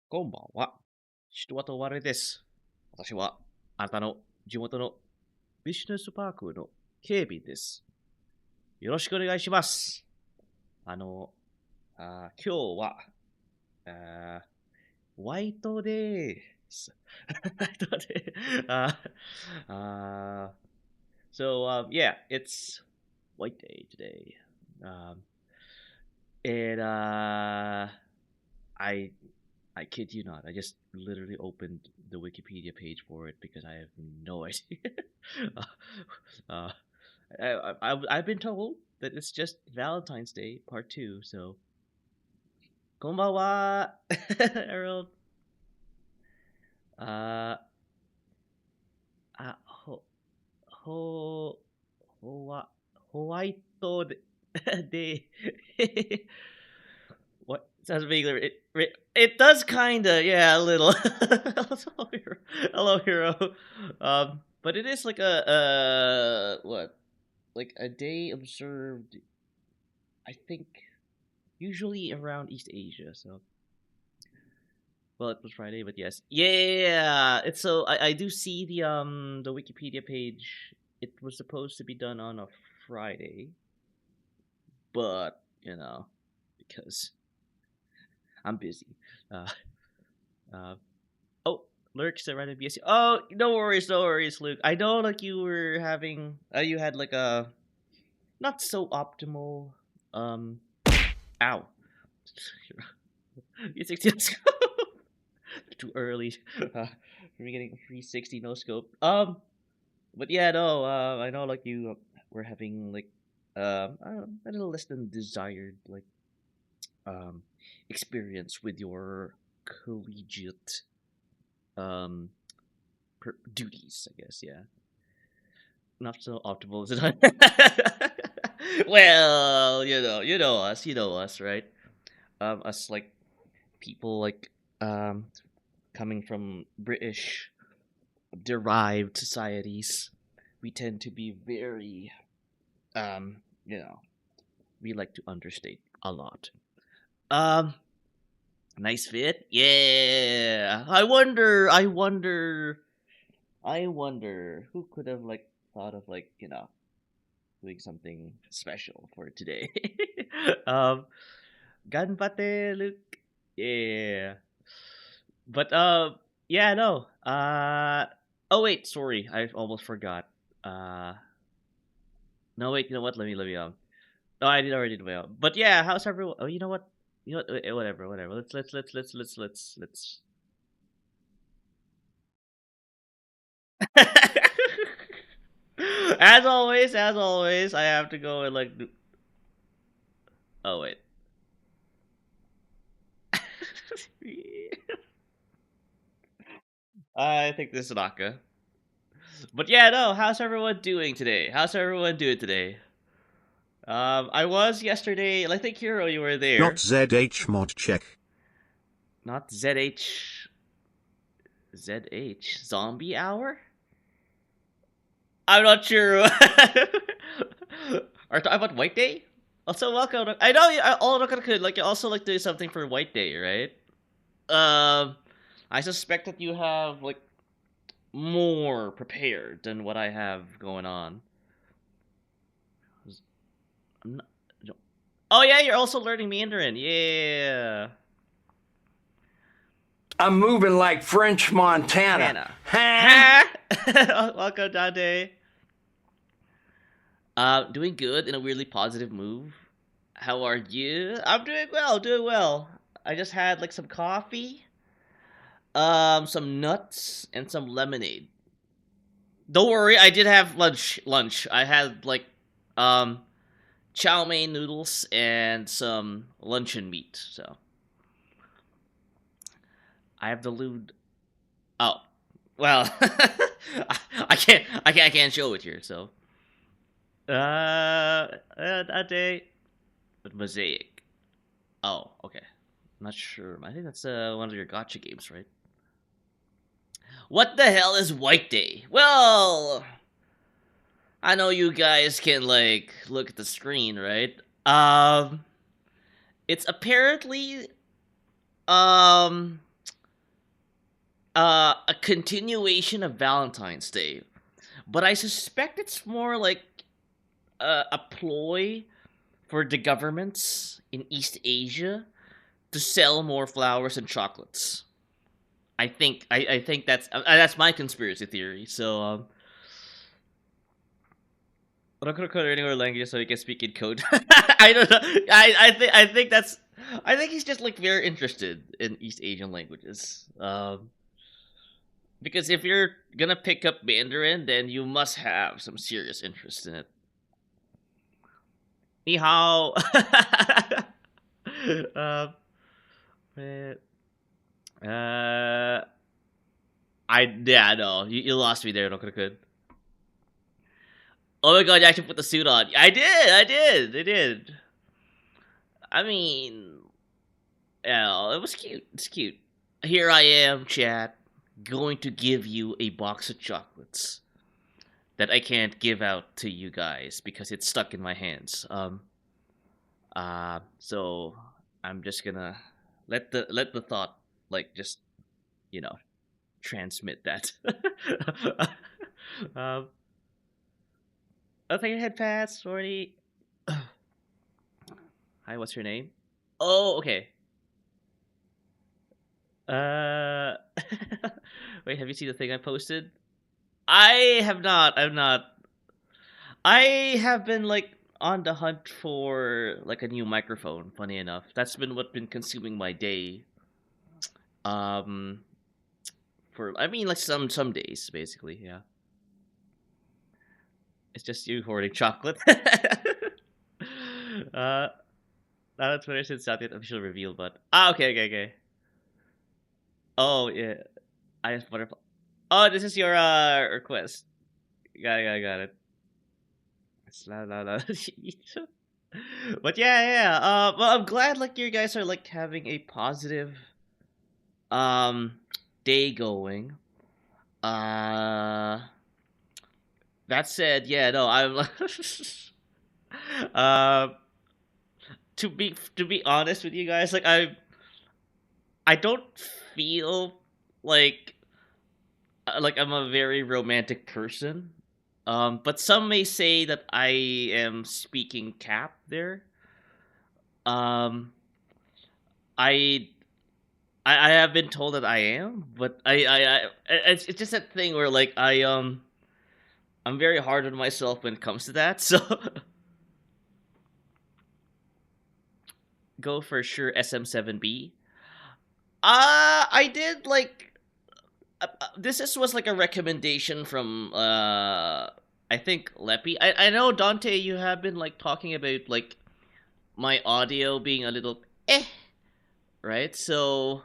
こんばんは。stuward です。私は、あなたの地元のビジネスパークの警備です。よろしくお願いします。あの、今日は、あホワイトデーです。ホワイトデー。Yeah, it's White Day today. Um, and I I kid you not. I just literally opened the Wikipedia page for it because I have no idea. uh, I've been told that it's just Valentine's Day Part 2, so. Konbanwa, Harold. Uh, ho, ho, hoa, Howaito de. What sounds vaguely? It does kinda, yeah, a little. Hello, hero. Hello, hero. But it is like what? Like a day observed. I think usually around East Asia. So, well, it was Friday, but yes, yeah. It's so I do see the Wikipedia page. It was supposed to be done on a Friday, but because I'm busy. Uh, uh, Oh, Lurks at random BSC. Oh, no worries, Luke. I know like you were having you had like a not so optimal ow. You 60 no scope. Too early. We're getting 360 no scope. But yeah, no, I know like you were having like I don't know, a little less than desired like um experience with your collegiate um duties, I guess, yeah. Not so optimal as it. Well, you know us, right? Us like people like um coming from British derived societies, we tend to be very um, you know, we like to understate a lot. Um, nice fit, yeah. I wonder who could have like thought of like doing something special for today. um, Ganbate, Luke. Yeah. But yeah, no. Oh wait, sorry, I almost forgot. Uh, no wait, you know what? Let me No, I did already do my own. But yeah, how's everyone? Oh, you know what? You know what? Whatever. Let's. As always, I have to go and like. Oh wait. I think this is Naka. But yeah, no. How's everyone doing today? How's everyone doing today? I was yesterday. I think Hero, you were Not there. ZH mod check. Not ZH Zombie Hour. I'm not sure. Are talking about White Day? Also, welcome. I know you all could like you also like doing something for White Day, right? Um, I suspect that you have like more prepared than what I have going on. I'm not, oh yeah, you're also learning Mandarin. Yeah. I'm moving like French Montana. Hannah. Huh? Ha! Welcome, Dante. Doing good in a weirdly positive move. How are you? I'm doing well. I just had like some coffee, some nuts, and some lemonade. Don't worry, I did have lunch. I had like um chow mein noodles and some luncheon meat. So I have the lewd. Oh, well, I can't show it here. So that day, but mosaic. Oh, okay. I'm not sure. I think that's one of your gotcha games, right? What the hell is White Day? Well, I know you guys can like look at the screen, right? It's apparently um a continuation of Valentine's Day, but I suspect it's more like a ploy for the governments in East Asia to sell more flowers and chocolates. I think that's my conspiracy theory. So I'm not gonna code any other language so he can speak in code. I don't know. I think he's just like very interested in East Asian languages. Because if you're gonna pick up Mandarin, then you must have some serious interest in it. Ni hao. um, eh, uh, yeah, no, you lost me there. Not gonna good. Oh my god, you actually put the suit on. I did. I mean, yeah, it was cute. It's cute. Here I am, chat, going to give you a box of chocolates that I can't give out to you guys because it's stuck in my hands. So I'm just gonna let the thought like just you know transmit that. um, I think I had passed already. Hi, what's your name? Oh, okay. Uh, wait, have you seen the thing I posted? I have not. I'm not. I have been like on the hunt for like a new microphone. Funny enough, that's been what been consuming my day. Um, for I mean like some days basically. Yeah, it's just you hoarding chocolate. uh, that's Twitter since not yet official reveal, but okay, okay, okay. Oh yeah, I just butterfly. Oh, this is your request. Got it. It's la. But yeah. Well, I'm glad like you guys are like having a positive um day going. Uh, that said, yeah, no, I'm uh to be honest with you guys, like I don't feel like like I'm a very romantic person. But some may say that I am speaking cap there. Um, I I have been told that I am, but it's just that thing where like I'm very hard on myself when it comes to that. So go for sure SM7B. I did like this was like a recommendation from I think Leppy. I know Dante, you have been like talking about like my audio being a little right? So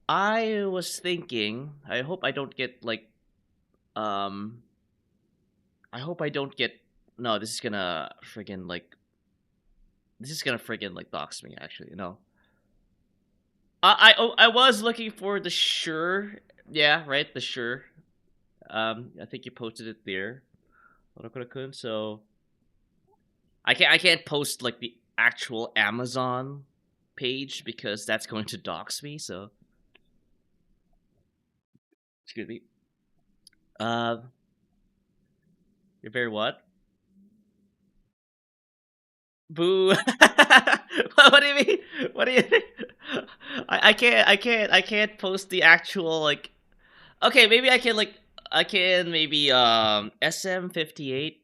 I was thinking, I hope I don't get like um I hope I don't get no, this is gonna friggin' like dox me actually, no. I was looking for the sure, yeah, right, the sure. I think you posted it there. So I can't post like the actual Amazon page because that's going to dox me. So excuse me. Uh, you're very what? Boo! What do you mean? What do you? I can't post the actual like. Okay, maybe I can like I can maybe SM58.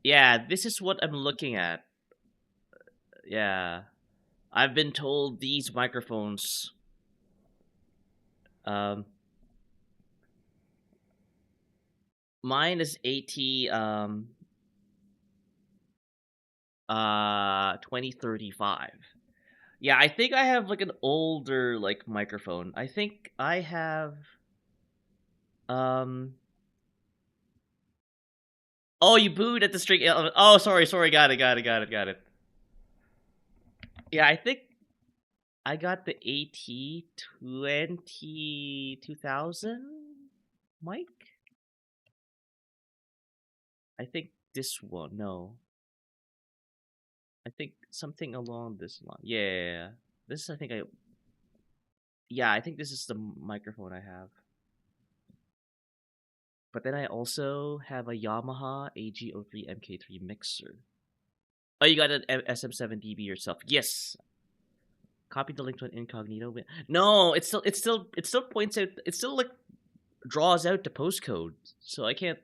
Yeah, this is what I'm looking at. Yeah, I've been told these microphones. Um, mine is AT 2035. Yeah, I think I have like an older like microphone. I think I have um oh, you booed at the string element. Oh, sorry, got it. Yeah, I think I got the AT 2000 mic. I think this one. No, I think something along this line. Yeah, this I think I Yeah, I think this is the microphone I have. But then I also have a Yamaha AG03 MK3 mixer. Oh, you got an SM7DB yourself? Yes. Copy the link to an incognito. No, it still points out. It still like draws out the postcode, so I can't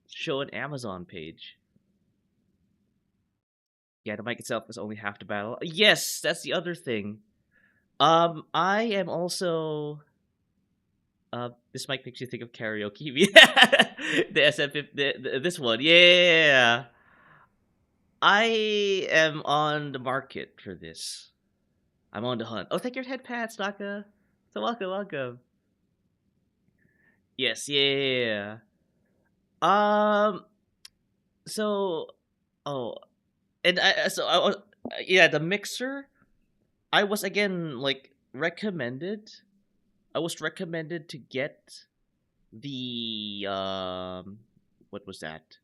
show an Amazon page. Yeah, the mic itself is only half the battle. Yes, that's the other thing. I am also. This mic makes you think of karaoke. The SM50, this one. Yeah, I am on the market for this. I'm on the hunt. Oh, thank your head pats, Naka. So welcome, welcome. Yes, yeah. Um. So, oh, and I was, yeah, the mixer. I was again like recommended. I was recommended to get the what was that?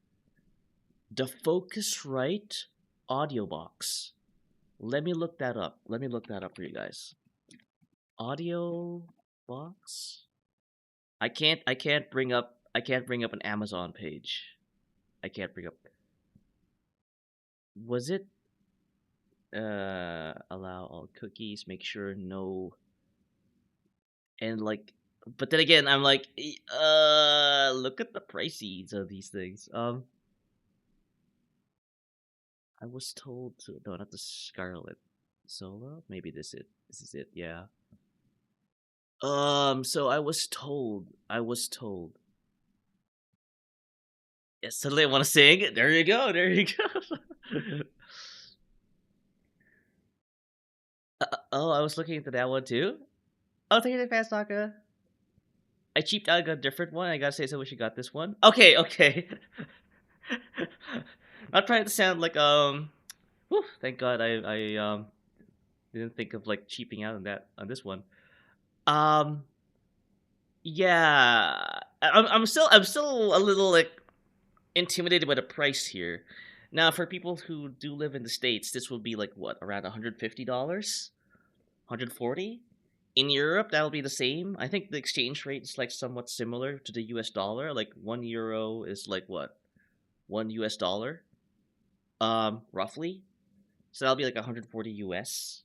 The Focusrite audio box. Let me look that up. Let me look that up for you guys. Audio box. I can't bring up an Amazon page. I can't bring up. Was it allow all cookies, make sure no, and like, but then again I'm like, look at the prices of these things. I was told to, no, not the Scarlet Solo. Maybe this is it, yeah. So I was told. Yes, suddenly I want to sing. There you go, there you go. Oh, I was looking into that one too. Oh, thank you, Fast Taka. I cheaped out, got a different one. I gotta say, so we should got this one. Okay, okay. Not trying to sound like whew, thank God I didn't think of like cheaping out on that on this one. Um, yeah, I'm still a little like intimidated by the price here. Now, for people who do live in the States, this will be like what, around $150, 140. In Europe, that'll be the same. I think the exchange rate is like somewhat similar to the US dollar. Like €1 is like what, $1 roughly. So that'll be like 140 US.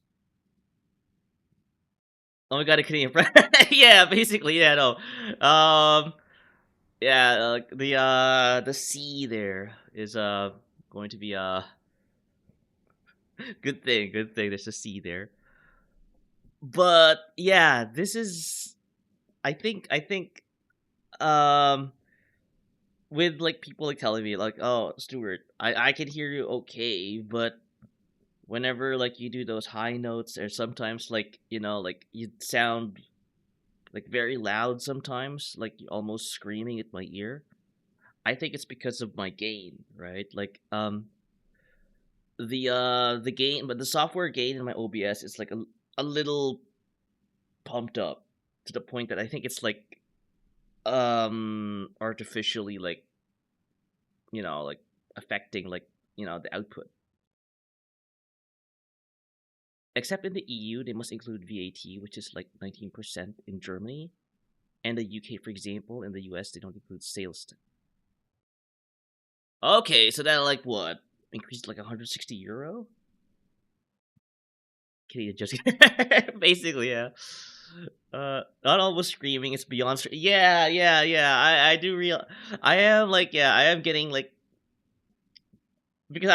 Oh my god, a Canadian friend. Yeah, basically, yeah, no. Yeah, the C there is going to be good thing, good thing. There's a C there. But yeah, this is. I think with like people like telling me like, oh, Stuart, I can hear you okay, but whenever like you do those high notes, or sometimes like like you sound like very loud sometimes, like almost screaming at my ear. I think it's because of my gain, right? Like the gain, but the software gain in my OBS is like a little pumped up to the point that I think it's like artificially like like affecting like the output. Except in the EU, they must include VAT, which is like 19% in Germany, and the UK, for example. In the US, they don't include sales. Okay, so that like what increased like €160. Canadian just basically, yeah. Not almost screaming. It's beyond. Yeah, yeah, yeah. I do real. I am like, yeah. I am getting like, because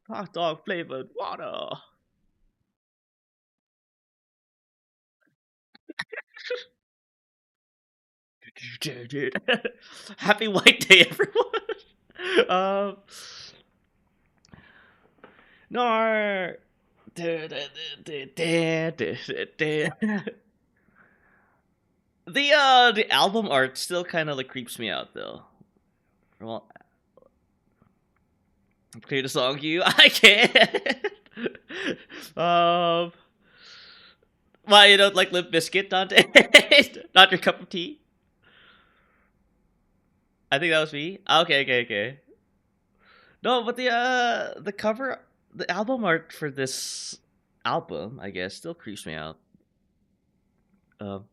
hot dog flavored water. Happy White Day, everyone. No. The album art still kind of like creeps me out though. Well, clear the song, you. I can't. um, why you don't like Limp Biscuit, Dante? Not your cup of tea. I think that was me. Okay, okay, okay. No, but the cover, the album art for this album, I guess, still creeps me out. Um,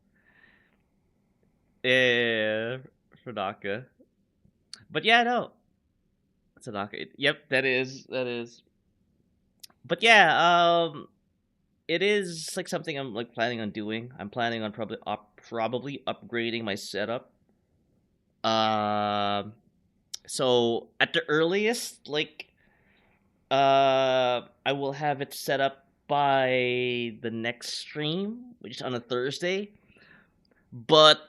yeah, Tanaka. But yeah, no, Tanaka. Yep, that is. But yeah, it is like something I'm like planning on doing. I'm planning on probably upgrading my setup. Um, so at the earliest, like, I will have it set up by the next stream, which is on a Thursday. But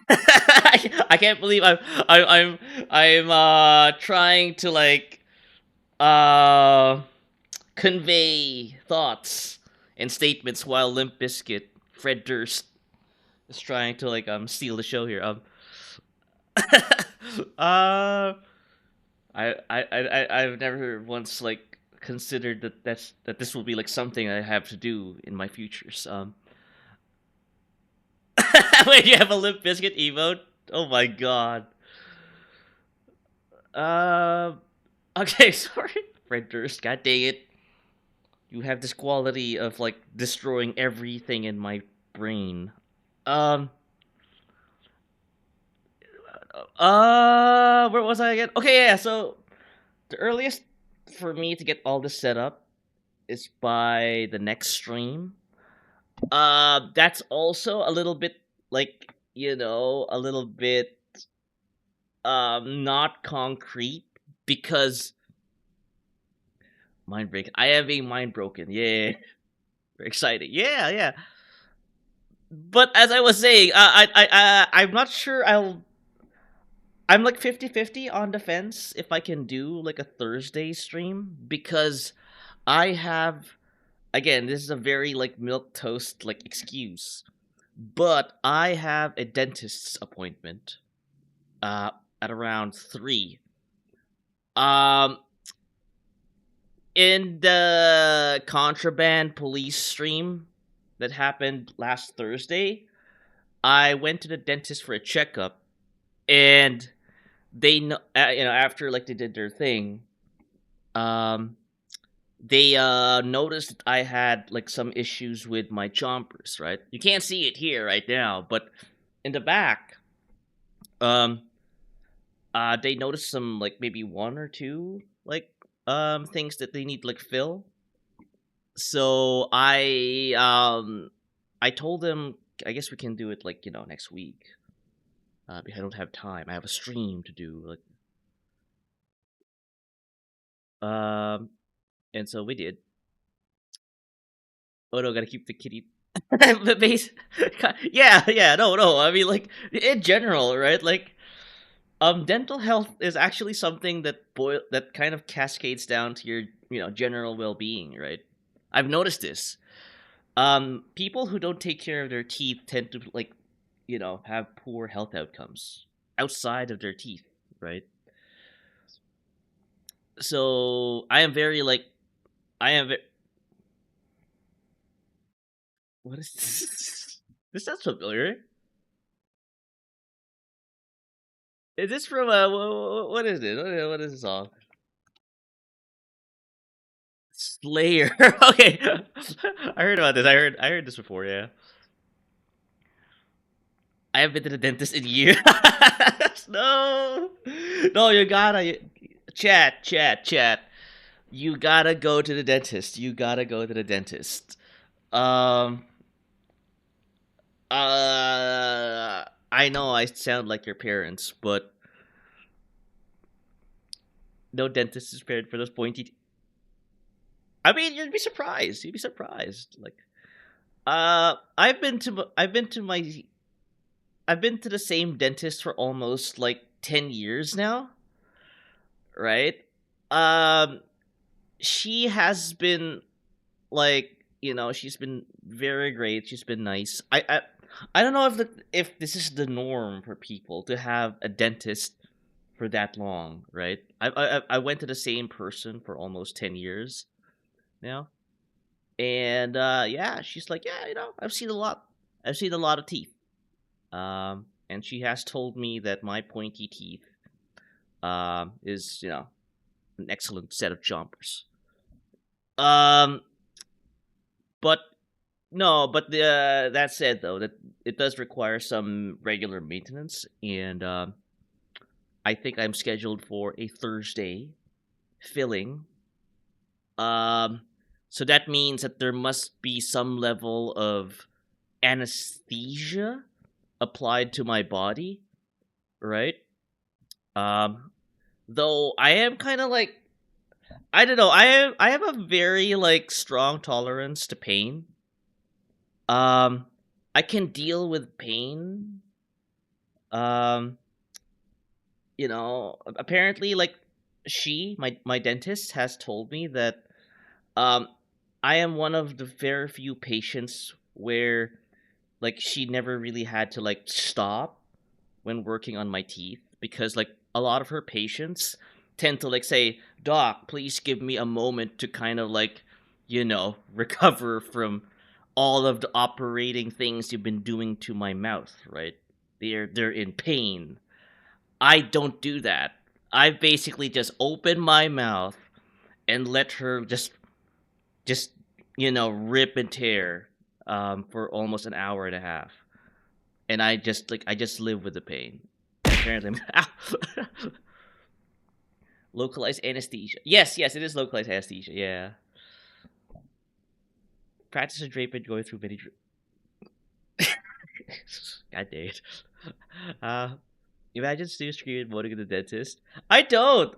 I can't believe I'm trying to like uh convey thoughts and statements while Limp Bizkit Fred Durst is trying to like steal the show here. Uh I've never once like considered that this will be like something I have to do in my futures. Wait, you have a Limp Bizkit emote? Oh my god. Uh, okay, sorry, Fred Durst. God dang it, you have this quality of like destroying everything in my brain. Um, where was I again? Okay, yeah. So the earliest for me to get all this set up is by the next stream. That's also a little bit like a little bit not concrete because mind break. I am being mind broken. Yeah, very exciting. Yeah, yeah. But as I was saying, I'm not sure. I'm like 50-50 on the fence if I can do like a Thursday stream because I have again, this is a very like milk toast like excuse, but I have a dentist's appointment uh at around 3. Um in the contraband police stream that happened last Thursday, I went to the dentist for a checkup and they know after like they did their thing, um they noticed that I had like some issues with my chompers, right? You can't see it here right now, but in the back, um they noticed some like maybe one or two like things that they need to like fill. So I told them I guess we can do it like next week. Because I don't have time. I have a stream to do like um and so we did. Oh no, gotta keep the kitty. The base. Yeah, yeah, no, no. I mean, like in general, right? Like, dental health is actually something that kind of cascades down to your, general well-being, right? I've noticed this. People who don't take care of their teeth tend to like, have poor health outcomes outside of their teeth, right? So I am very like, I am. What is this? This sounds familiar. Is this from what is it? What is this song? Slayer. Okay, I heard about this. I heard this before. Yeah, I haven't been to the dentist in years. No, no, you gotta chat. You gotta go to the dentist. You gotta go to the dentist. Um, I know I sound like your parents, but no dentist is prepared for those pointy. I mean, you'd be surprised. You'd be surprised. Like, I've been to the same dentist for almost like 10 years now, right? Um, she has been like, she's been very great. She's been nice. I don't know if this is the norm for people to have a dentist for that long, right? I went to the same person for almost 10 years now. And yeah, she's like, yeah, I've seen a lot. I've seen a lot of teeth. And she has told me that my pointy teeth is an excellent set of chompers. Um, but no, but that said though, that it does require some regular maintenance, and I think I'm scheduled for a Thursday filling. Um, so that means that there must be some level of anesthesia applied to my body, right? Um, though I am kind of like, I don't know, I have a very like strong tolerance to pain. Um, I can deal with pain. Um, apparently, like my dentist has told me that um, I am one of the very few patients where like she never really had to like stop when working on my teeth, because like a lot of her patients tend to like say, "Doc, please give me a moment to kind of like, recover from all of the operating things you've been doing to my mouth, right? They're in pain." I don't do that. I basically just open my mouth and let her just rip and tear for almost an hour and a half, and I just live with the pain. Apparently, localized anesthesia. Yes, it is localized anesthesia. Yeah, practice a drape going through many. God dang it. Uh, Imagine Stu screaming and moaning at the dentist. I don't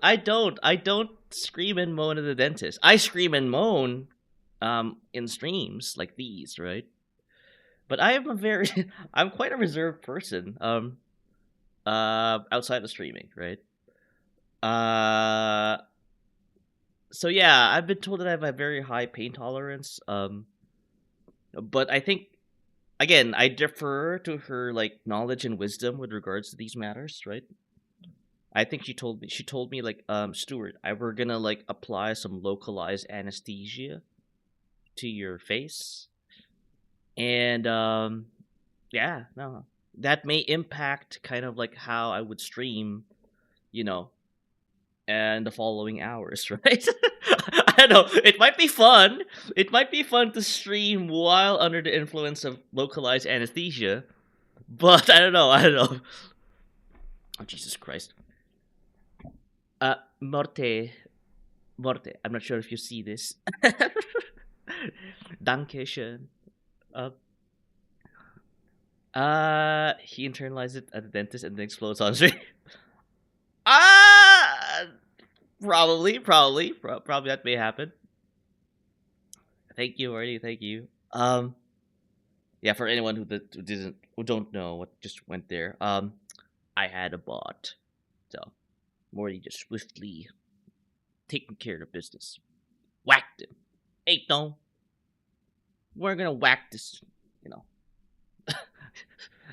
scream and moan at the dentist. I scream and moan, in streams like these, right? But I am I'm quite a reserved person. Outside of streaming, right? Uh, so yeah, I've been told that I have a very high pain tolerance. But I think again, I defer to her like knowledge and wisdom with regards to these matters, right? I think she told me like Stuart, I were gonna like apply some localized anesthesia to your face, and yeah, no, that may impact kind of like how I would stream, you know, and the following hours, right? I don't know. It might be fun. It might be fun to stream while under the influence of localized anesthesia, but I don't know. I don't know. Oh Jesus Christ. Morte, Morte. I'm not sure if you see this. Dankeschön. Uh, he internalized it at the dentist and then explodes on stream. Ah, probably that may happen. Thank you, Marty. Thank you. Yeah, for anyone who don't know what just went there. I had a bot, so Morty just swiftly taking care of business. Whacked him. Hey, no, we're gonna whack this. You know,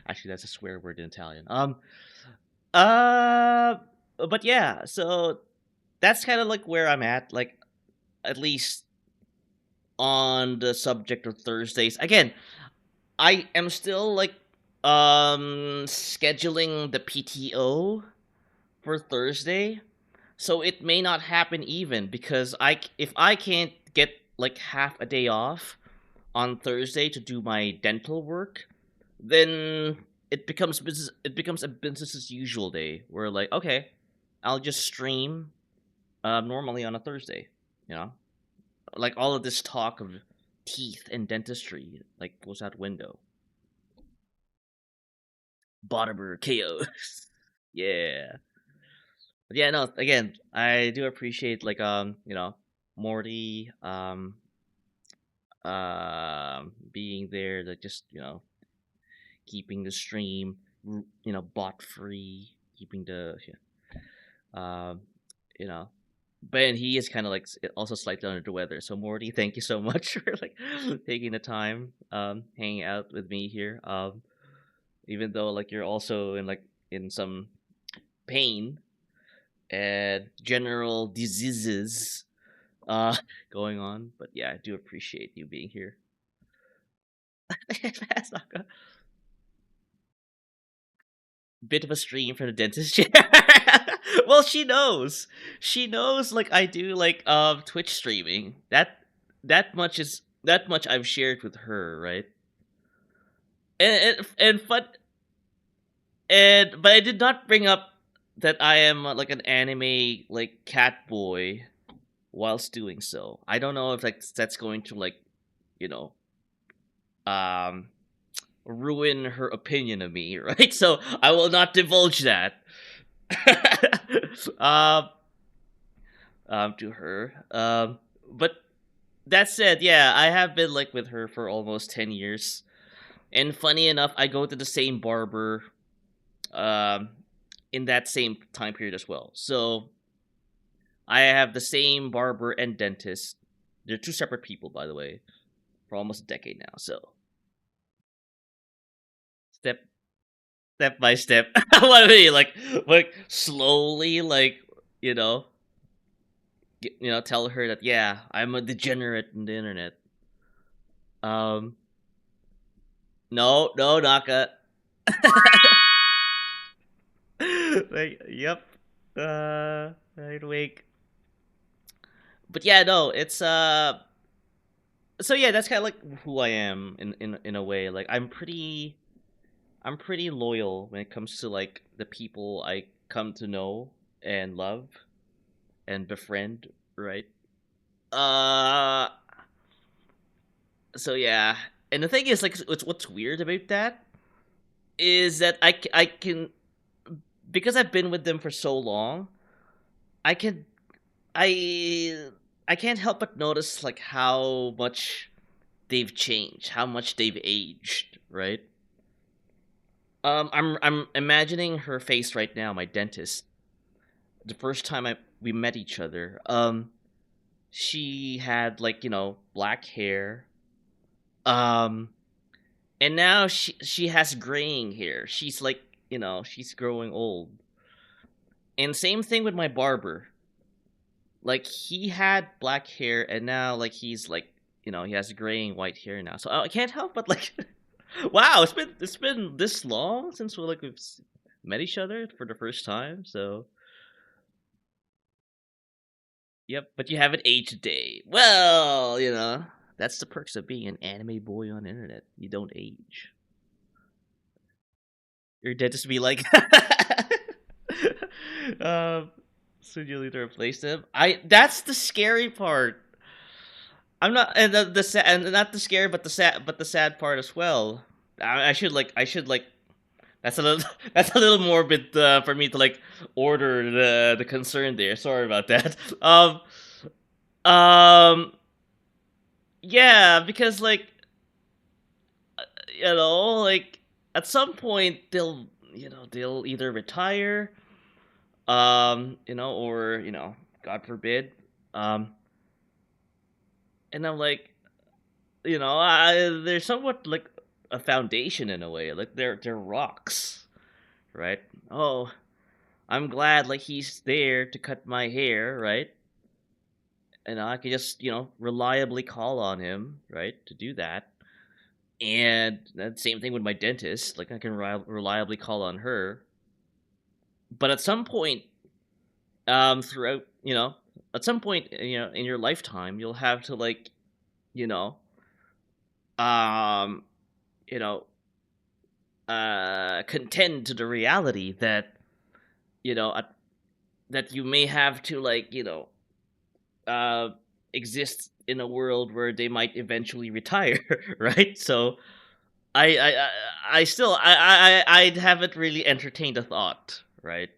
actually, that's a swear word in Italian. Uh, but yeah, so that's kind of like where I'm at. Like, at least on the subject of Thursdays. Again, I am still like scheduling the PTO for Thursday, so it may not happen even because if I can't get like half a day off on Thursday to do my dental work, then it becomes a business as usual day where like, okay, I'll just stream normally on a Thursday, you know? Like all of this talk of teeth and dentistry like goes out window. Bottomer KO. Yeah. But yeah, no, again, I do appreciate like Morty being there, like just keeping the stream bot free, keeping the um you know but he is kind of like also slightly under the weather. So Morty, thank you so much for like taking the time hanging out with me here, even though like you're also in some pain and general diseases uh going on. But yeah, I do appreciate you being here. That's not good. Bit of a stream from the dentist chair. Well, she knows. She knows like I do like Twitch streaming. That much I've shared with her, right? And fun and but I did not bring up that I am like an anime like cat boy whilst doing so. I don't know if like that's going to like, you know, um ruin her opinion of me, right? So I will not divulge that. um to her. But that said, yeah, I have been like with her for almost 10 years. And funny enough, I go to the same barber um in that same time period as well. So I have the same barber and dentist. They're two separate people, by the way, for almost a decade now. So step step by step. What I mean, like slowly, like you know, tell her that yeah, I'm a degenerate in the internet. Um, no, no, Naka. Like, yep. Right awake. But yeah, no, it's So yeah, that's kind of like who I am in a way. Like I'm pretty loyal when it comes to like the people I come to know and love and befriend, right? Uh so yeah. And the thing is like what's weird about that is that I can because I've been with them for so long, I can I I can't help but notice like how much they've changed, how much they've aged, right? I'm imagining her face right now, my dentist. The first time we met each other, she had like black hair, um, and now she has graying hair. She's like she's growing old. And same thing with my barber. Like he had black hair, and now like he's like he has graying white hair now. So I can't help but like, wow, it's been this long since we've met each other for the first time. So yep, but you haven't aged a day. Well, that's the perks of being an anime boy on the internet. You don't age. You're dead to be like, um, soon you'll need to replace them. That's the scary part. I'm not, and and not the scary, but the sad part as well. I should like. That's a little, that's a little morbid for me to like order the concern there. Sorry about that. Um, yeah, because like like at some point they'll either retire, or God forbid, um, and I'm like, they're somewhat like a foundation in a way, like they're rocks, right? Oh, I'm glad like he's there to cut my hair, right? And I can just reliably call on him, right, to do that. And that same thing with my dentist. Like I can reliably call on her. But at some point, throughout, at some point, in your lifetime, you'll have to like, you know, um, you know, contend to the reality that you know uh, that you may have to like, uh, exist in a world where they might eventually retire, right? So I still I haven't really entertained the thought, right,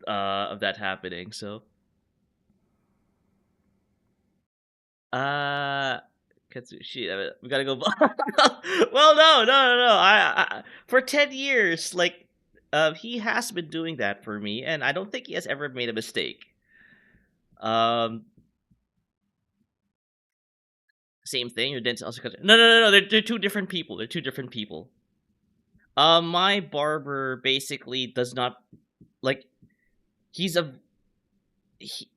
of that happening. So uh, Katsushi, we gotta go. Well, no. For 10 years, like, he has been doing that for me, and I don't think he has ever made a mistake. Um, Same thing. Your dentist also. No. They're two different people. They're two different people. My barber basically does not like. He's a he,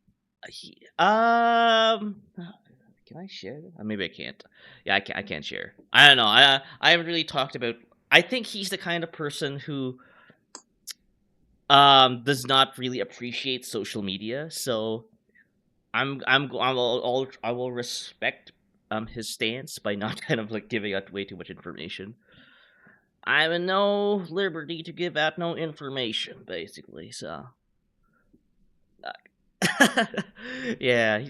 can I share? Maybe I can't. Yeah, I can't share. I don't know. I haven't really talked about. I think he's the kind of person who does not really appreciate social media, so I will respect his stance by not kind of like giving out way too much information. I'm in no liberty to give out no information, basically. So, yeah,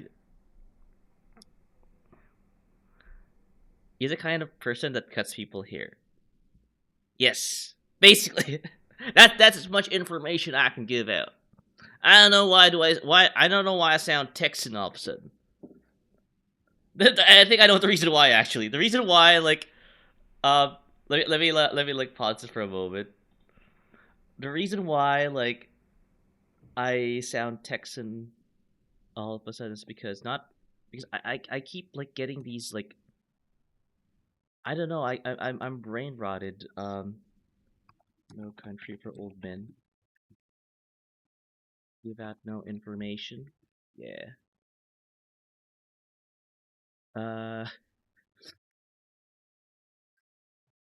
he's the kind of person that cuts people here. Yes, basically, that's as much information I can give out. I don't know why I don't know why I sound Texan all of a sudden. I think I know the reason why actually. The reason why um let me like pause this for a moment. The reason why I sound Texan all of a sudden is because not because I keep like getting these like I don't know I'm brain rotted. No country for old men. Give out no information. Yeah. Uh.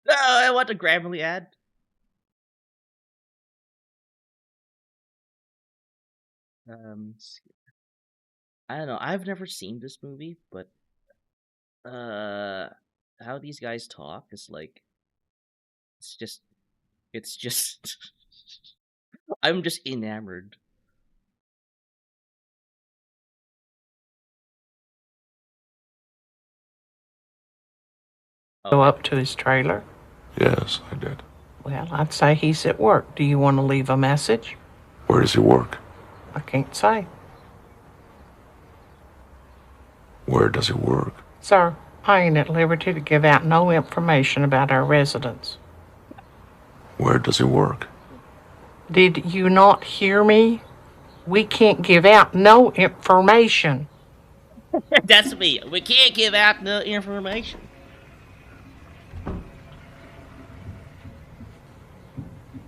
No, I want a Grammarly ad. Um. I don't know. I've never seen this movie, but uh, how these guys talk is like it's just it's just I'm just enamored. Go Okay. up to his trailer? Yes, I did. Well, I'd say he's at work. Do you want to leave a message? Where does he work? I can't say. Where does he work? Sir, I ain't at liberty to give out no information about our residents. Where does he work? Did you not hear me? We can't give out no information. That's me. We can't give out no information.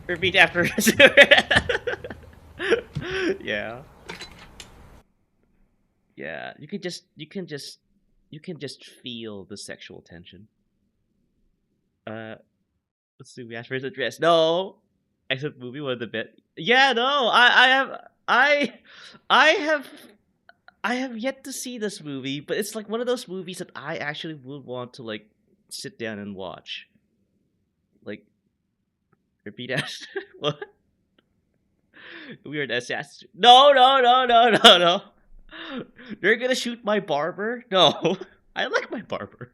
Repeat after us. Yeah. Yeah. You can just feel the sexual tension. Uh let's see, we asked for his address. No. Except movie was a bit. Yeah, no. I I have I have yet to see this movie, but it's like one of those movies that I actually would want to like sit down and watch. Like repeat after what? Weird assassin. No, no, no, no, no, no. They're gonna shoot my barber? No. I like my barber.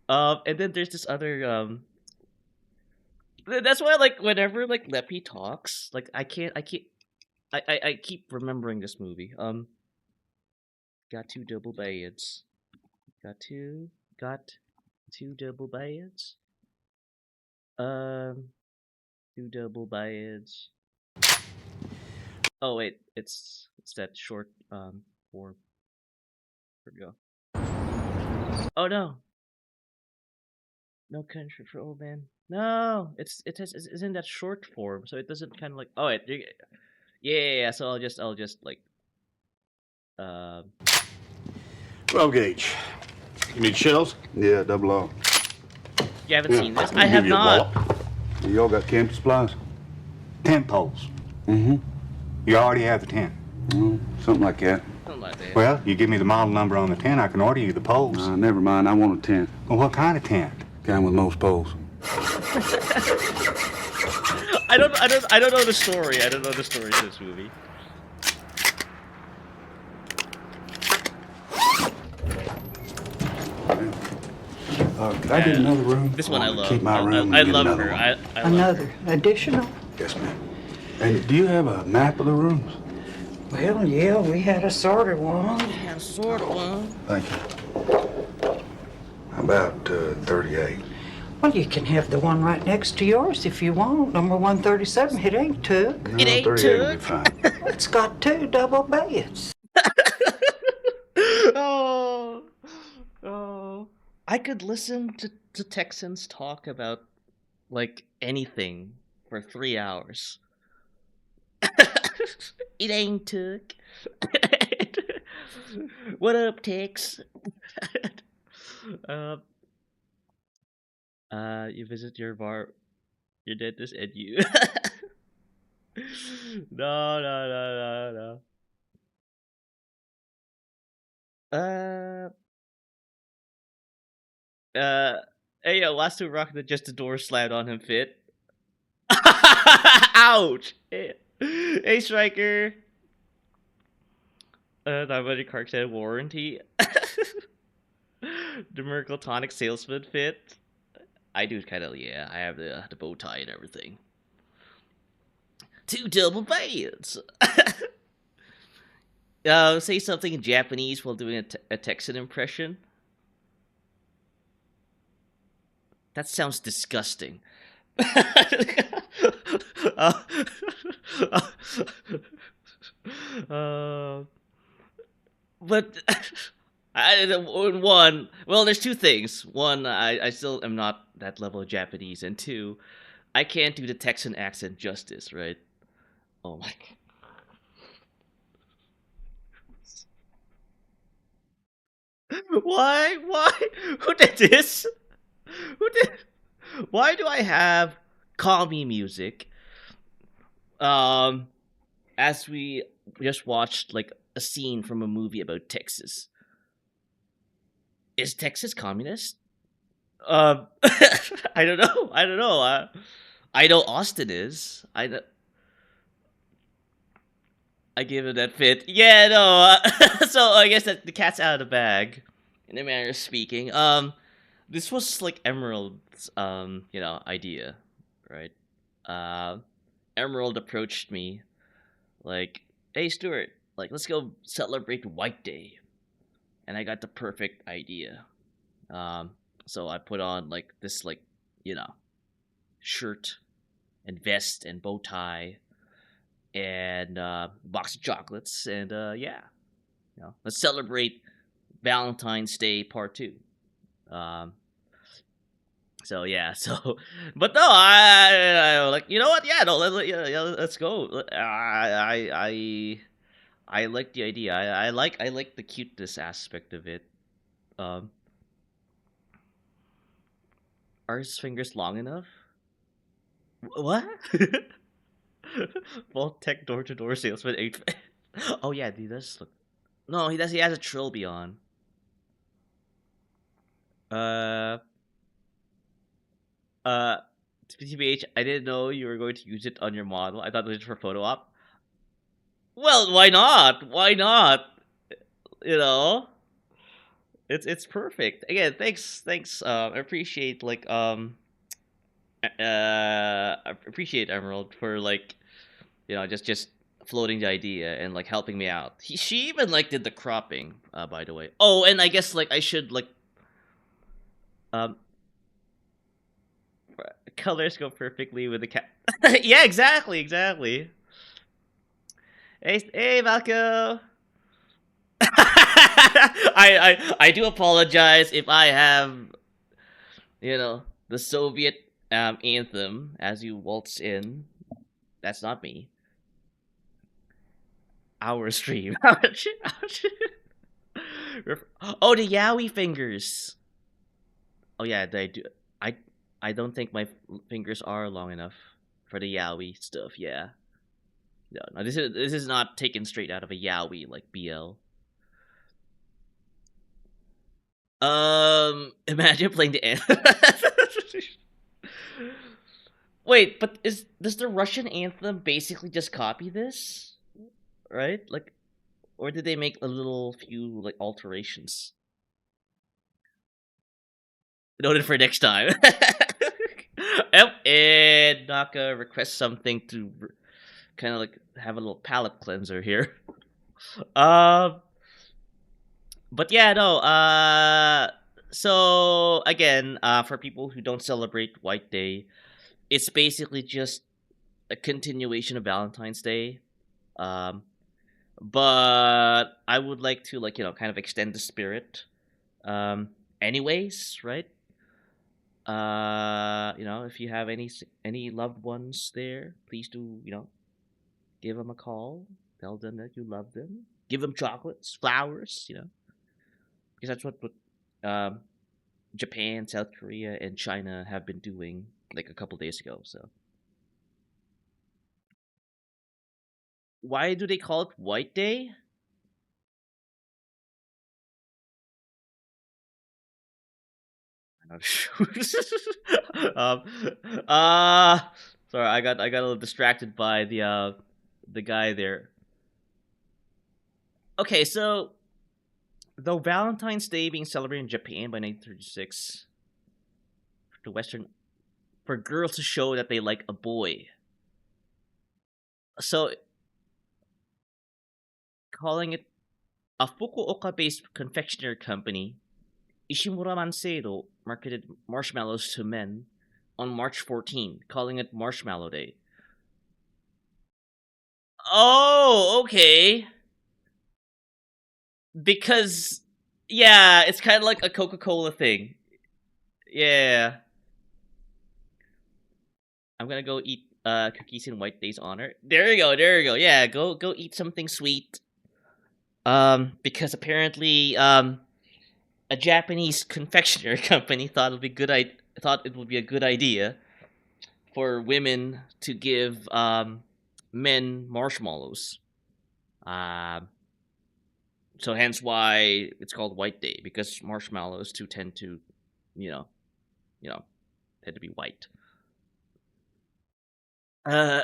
And then there's this other that's why like whenever like Leppy talks, like I keep remembering this movie. Got two double beds. Got two double beds. Um two double beds. Oh wait, it's that short form. Here we go. Oh no. No country for old men. No, it's in that short form, so it doesn't kind of like. Oh, yeah. So I'll just like. Um. 12 gauge. You need shells? Yeah, double O. You haven't seen this? I'll I give have you a not. wallop. Y'all got camping supplies? Tent poles. Mm-hmm. You already have the tent. Something like that. Something like that. Well, you give me the model number on the tent, I can order you the poles. Never mind. I want a tent. Well, what kind of tent? Kind with most poles. I don't know the story. I don't know the story to this movie. Could I get another room? This one I love. Keep my room. I and get love another her. one. I love her. Another additional? Yes, ma'am. And do you have a map of the rooms? Well, yeah, we had a sort of one. Yeah, sort of one. Thank you. How about 38? Well, you can have the one right next to yours if you want. Number 137. It ain't took. No, It ain't 38 will be took. fine. It's got two double beds. Oh, oh. I could listen to Texans talk about like anything for 3 hours. It ain't took. What up, Tex? uh, you visit your dentist and you. No, no, no, no, no. Hey, yo, last two rock that just the door slammed on him fit. Ouch! Hey, Striker. Nobody Clark said warranty. The Miracle Tonic salesman fit. I do kind of, yeah. I have the bow tie and everything. Two double bands. Say something in Japanese while doing a Texan impression. That sounds disgusting. uh, uh, but one, well, there's two things. One, I still am not that level of Japanese, and two, I can't do the Texan accent justice, right? Oh my god. Why? Why? Who did this? Who did? Why do I have calming music? Um, as we just watched like a scene from a movie about Texas. Is Texas communist? I don't know. I don't know. I know Austin is. I give it that fit. Yeah, no. So I guess that the cat's out of the bag, in a manner of speaking. This was like Emerald's idea, right? Uh, Emerald approached me like, "Hey, Stuart, like let's go celebrate White Day," and I got the perfect idea. Um, so I put on like this you know shirt and vest and bow tie and box of chocolates and yeah, let's celebrate Valentine's Day Part Two. Um, so yeah, so but no, I like what? Yeah, no, yeah, let's go. I like the idea. I like the cuteness aspect of it. Um, are his fingers long enough? What? Both tech door to door salesman eight. Oh yeah, he does look. No, he does. He has a trilby on. Uh, uh, TBH, I didn't know you were going to use it on your model. I thought it was for photo op. Well, why not? Why not? You know, it's perfect. Again, thanks. I appreciate I appreciate Emerald for just floating the idea and like helping me out. She even like did the cropping, by the way. Oh, and I guess like I should um colors go perfectly with the cat. Yeah, exactly. Hey, Malco. I do apologize if I have the Soviet anthem as you waltz in. That's not me. Our stream. Ouch, ouch. Oh, the Yowie fingers. Oh yeah, they do. I I don't think my fingers are long enough for the Yowie stuff. Yeah. No, no, this is not taken straight out of a Yowie like BL. Imagine playing the anthem. Wait, but does the Russian anthem basically just copy this? Right? Like, or did they make a little few like alterations? Noted for next time. Yep, and Naka requests something to kind of like have a little palate cleanser here. Um, but yeah, no. So again, for people who don't celebrate White Day, it's basically just a continuation of Valentine's Day. Um, but I would like to kind of extend the spirit. Anyways, right? If you have any loved ones there, please do give them a call. Tell them that you love them. Give them chocolates, flowers. Because that's what um, Japan, South Korea, and China have been doing like a couple days ago. So why do they call it White Day? I'm not sure. um, uh, sorry, I got a little distracted by the guy there. Okay, so though Valentine's Day being celebrated in Japan by 1936, the Western for girls to show that they like a boy. So calling it a Fukuoka-based confectionery company, Ishimura Manseido marketed marshmallows to men on March 14, calling it Marshmallow Day. Oh, okay. Because yeah, it's kind of like a Coca-Cola thing. Yeah. I'm gonna go eat cookies in White Day's honor. There you go, there you go. Yeah, go eat something sweet. Because apparently a Japanese confectionery company thought it would be a good idea for women to give men marshmallows. Um so hence why it's called White Day, because marshmallows too tend to, you know, you know, tend to be white. Uh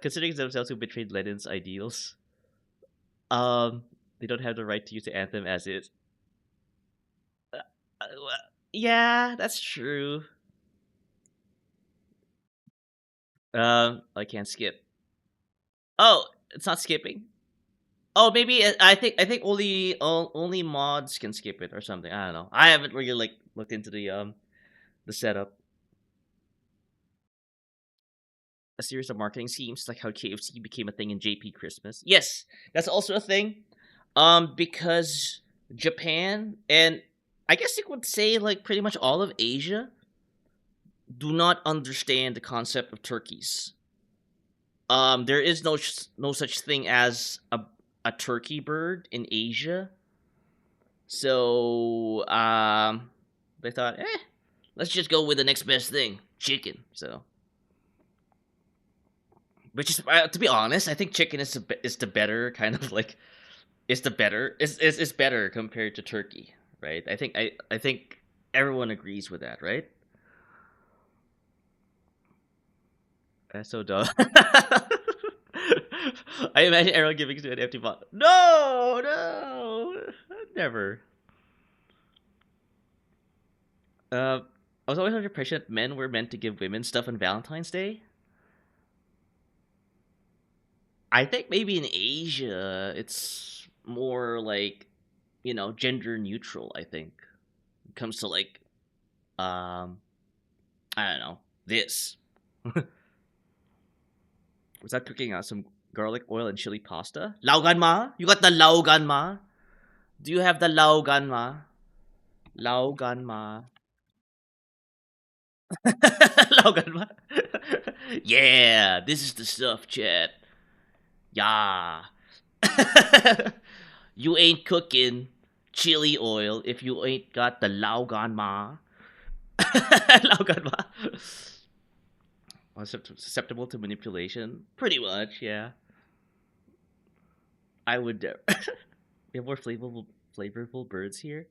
considering themselves who betrayed Lenin's ideals, um they don't have the right to use the anthem as is. Well, yeah, that's true. I can't skip. Oh, it's not skipping. Oh, maybe I think only mods can skip it or something. I don't know. I haven't really like looked into the setup. A series of marketing schemes like how KFC became a thing in JP Christmas. Yes, that's also a thing. Because Japan and I guess you could say like pretty much all of Asia do not understand the concept of turkeys. There is no such thing as a turkey bird in Asia. So they thought, let's just go with the next best thing, chicken. So, which is to be honest, I think chicken is the better kind of like is better compared to turkey, right? I think everyone agrees with that, right? That's so dumb. I imagine everyone giving to an empty bottle. No, no, never. Uh, I was always under the impression that men were meant to give women stuff on Valentine's Day. I think maybe in Asia it's more like, gender neutral. I think when it comes to like, um, I don't know this. Was that cooking some garlic oil and chili pasta? Laugan ma? You got the laugan ma? Do you have the laugan ma? Laugan ma? Laugan ma? Yeah, this is the stuff, chat. Yeah. You ain't cooking chili oil if you ain't got the laugan ma. Laugan ma. Susceptible to manipulation? Pretty much, yeah. I would. We have more flavorful birds here.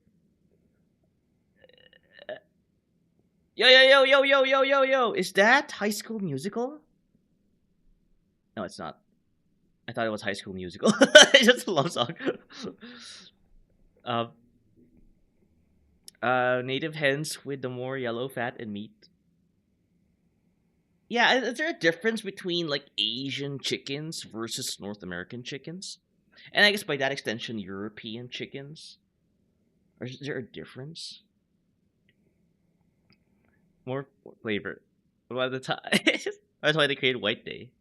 Yo, yo, yo, yo, yo, yo, yo, yo. Is that High School Musical? No, it's not. I thought it was High School Musical. It's just a love song. um, native hens with the more yellow fat and meat. Yeah, is there a difference between like Asian chickens versus North American chickens? And I guess by that extension, European chickens? Or is there a difference? More flavor. By the time, that's why they created White Day.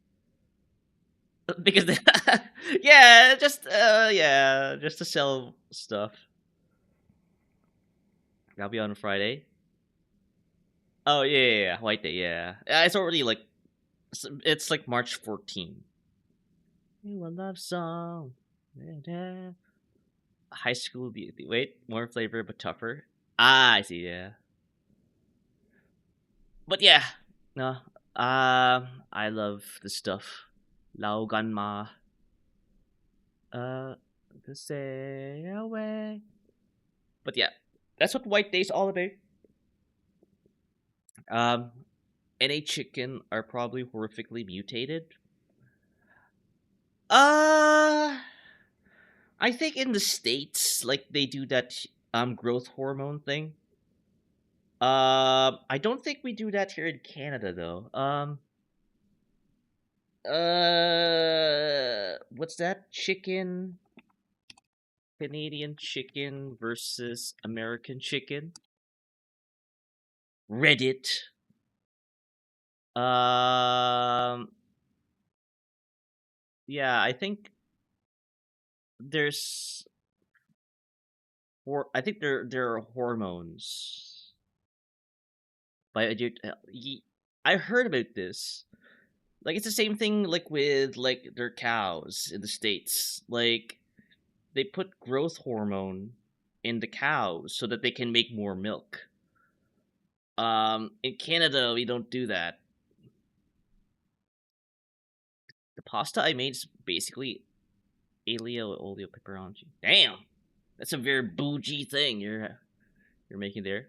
Because they, just to sell stuff. That'll be on Friday. Oh yeah, White Day. Yeah, it's already like it's like March 14. You a love song. High School Beauty. Wait, more flavor but tougher. Ah, I see. Yeah, but yeah, no. I love the stuff. Lauganma. To stay away. But yeah, that's what White Day's all about. Um, NA chicken are probably horrifically mutated. I think in the States, like, they do that growth hormone thing. I don't think we do that here in Canada though. What's that? Chicken, Canadian chicken versus American chicken. Reddit. Um, yeah, I think there's I think there are hormones by I heard about this. Like, it's the same thing like with like their cows in the States. Like, they put growth hormone in the cows so that they can make more milk. In Canada we don't do that. The pasta I made is basically alio oleo pepperonci. Damn, that's a very bougie thing you're making there.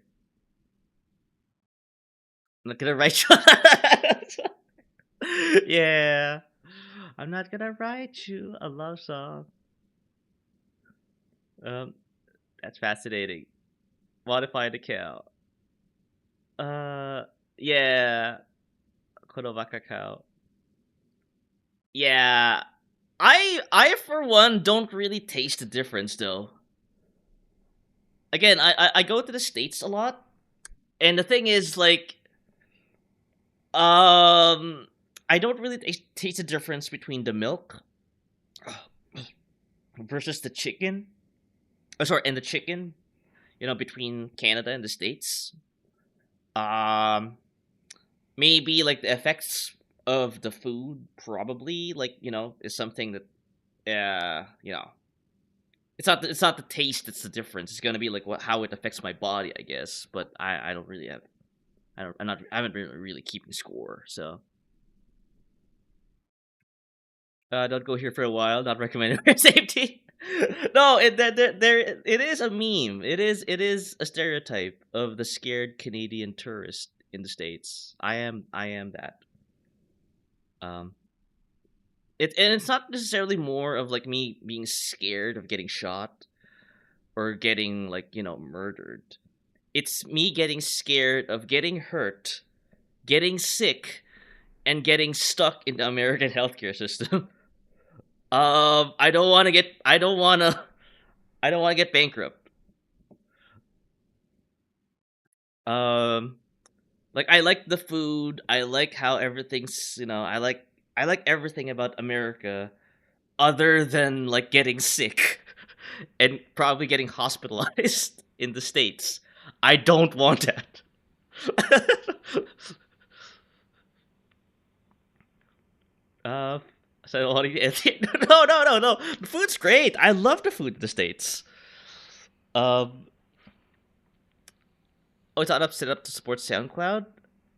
I'm not gonna write you. Yeah, I'm not gonna write you a love song. Um, that's fascinating. Modify the cow. Uh, yeah, Konovaka cow. Yeah, I for one don't really taste the difference though. Again, I go to the States a lot, and the thing is like, um, I don't really taste the difference between the milk versus the chicken. Oh, sorry, and the chicken. You know, between Canada and the States. Um, Maybe like the effects of the food, probably, like, is something that, it's not the taste that's the difference. It's gonna be like how it affects my body, I guess. But I don't really have I haven't been really keeping score, so don't go here for a while. Not recommended for safety. No, it is a meme. It is a stereotype of the scared Canadian tourist in the States. I am that. Um, and it's not necessarily more of like me being scared of getting shot or getting, like, murdered. It's me getting scared of getting hurt, getting sick, and getting stuck in the American healthcare system. I don't want to get. I don't want to. I don't want to get bankrupt. Um, like, I like the food. I like how everything's. I like everything about America, other than like getting sick, and probably getting hospitalized in the States. I don't want that. uh, so what do you? No, no, no, no. The food's great. I love the food in the States. Um, oh, it's not set up to support SoundCloud.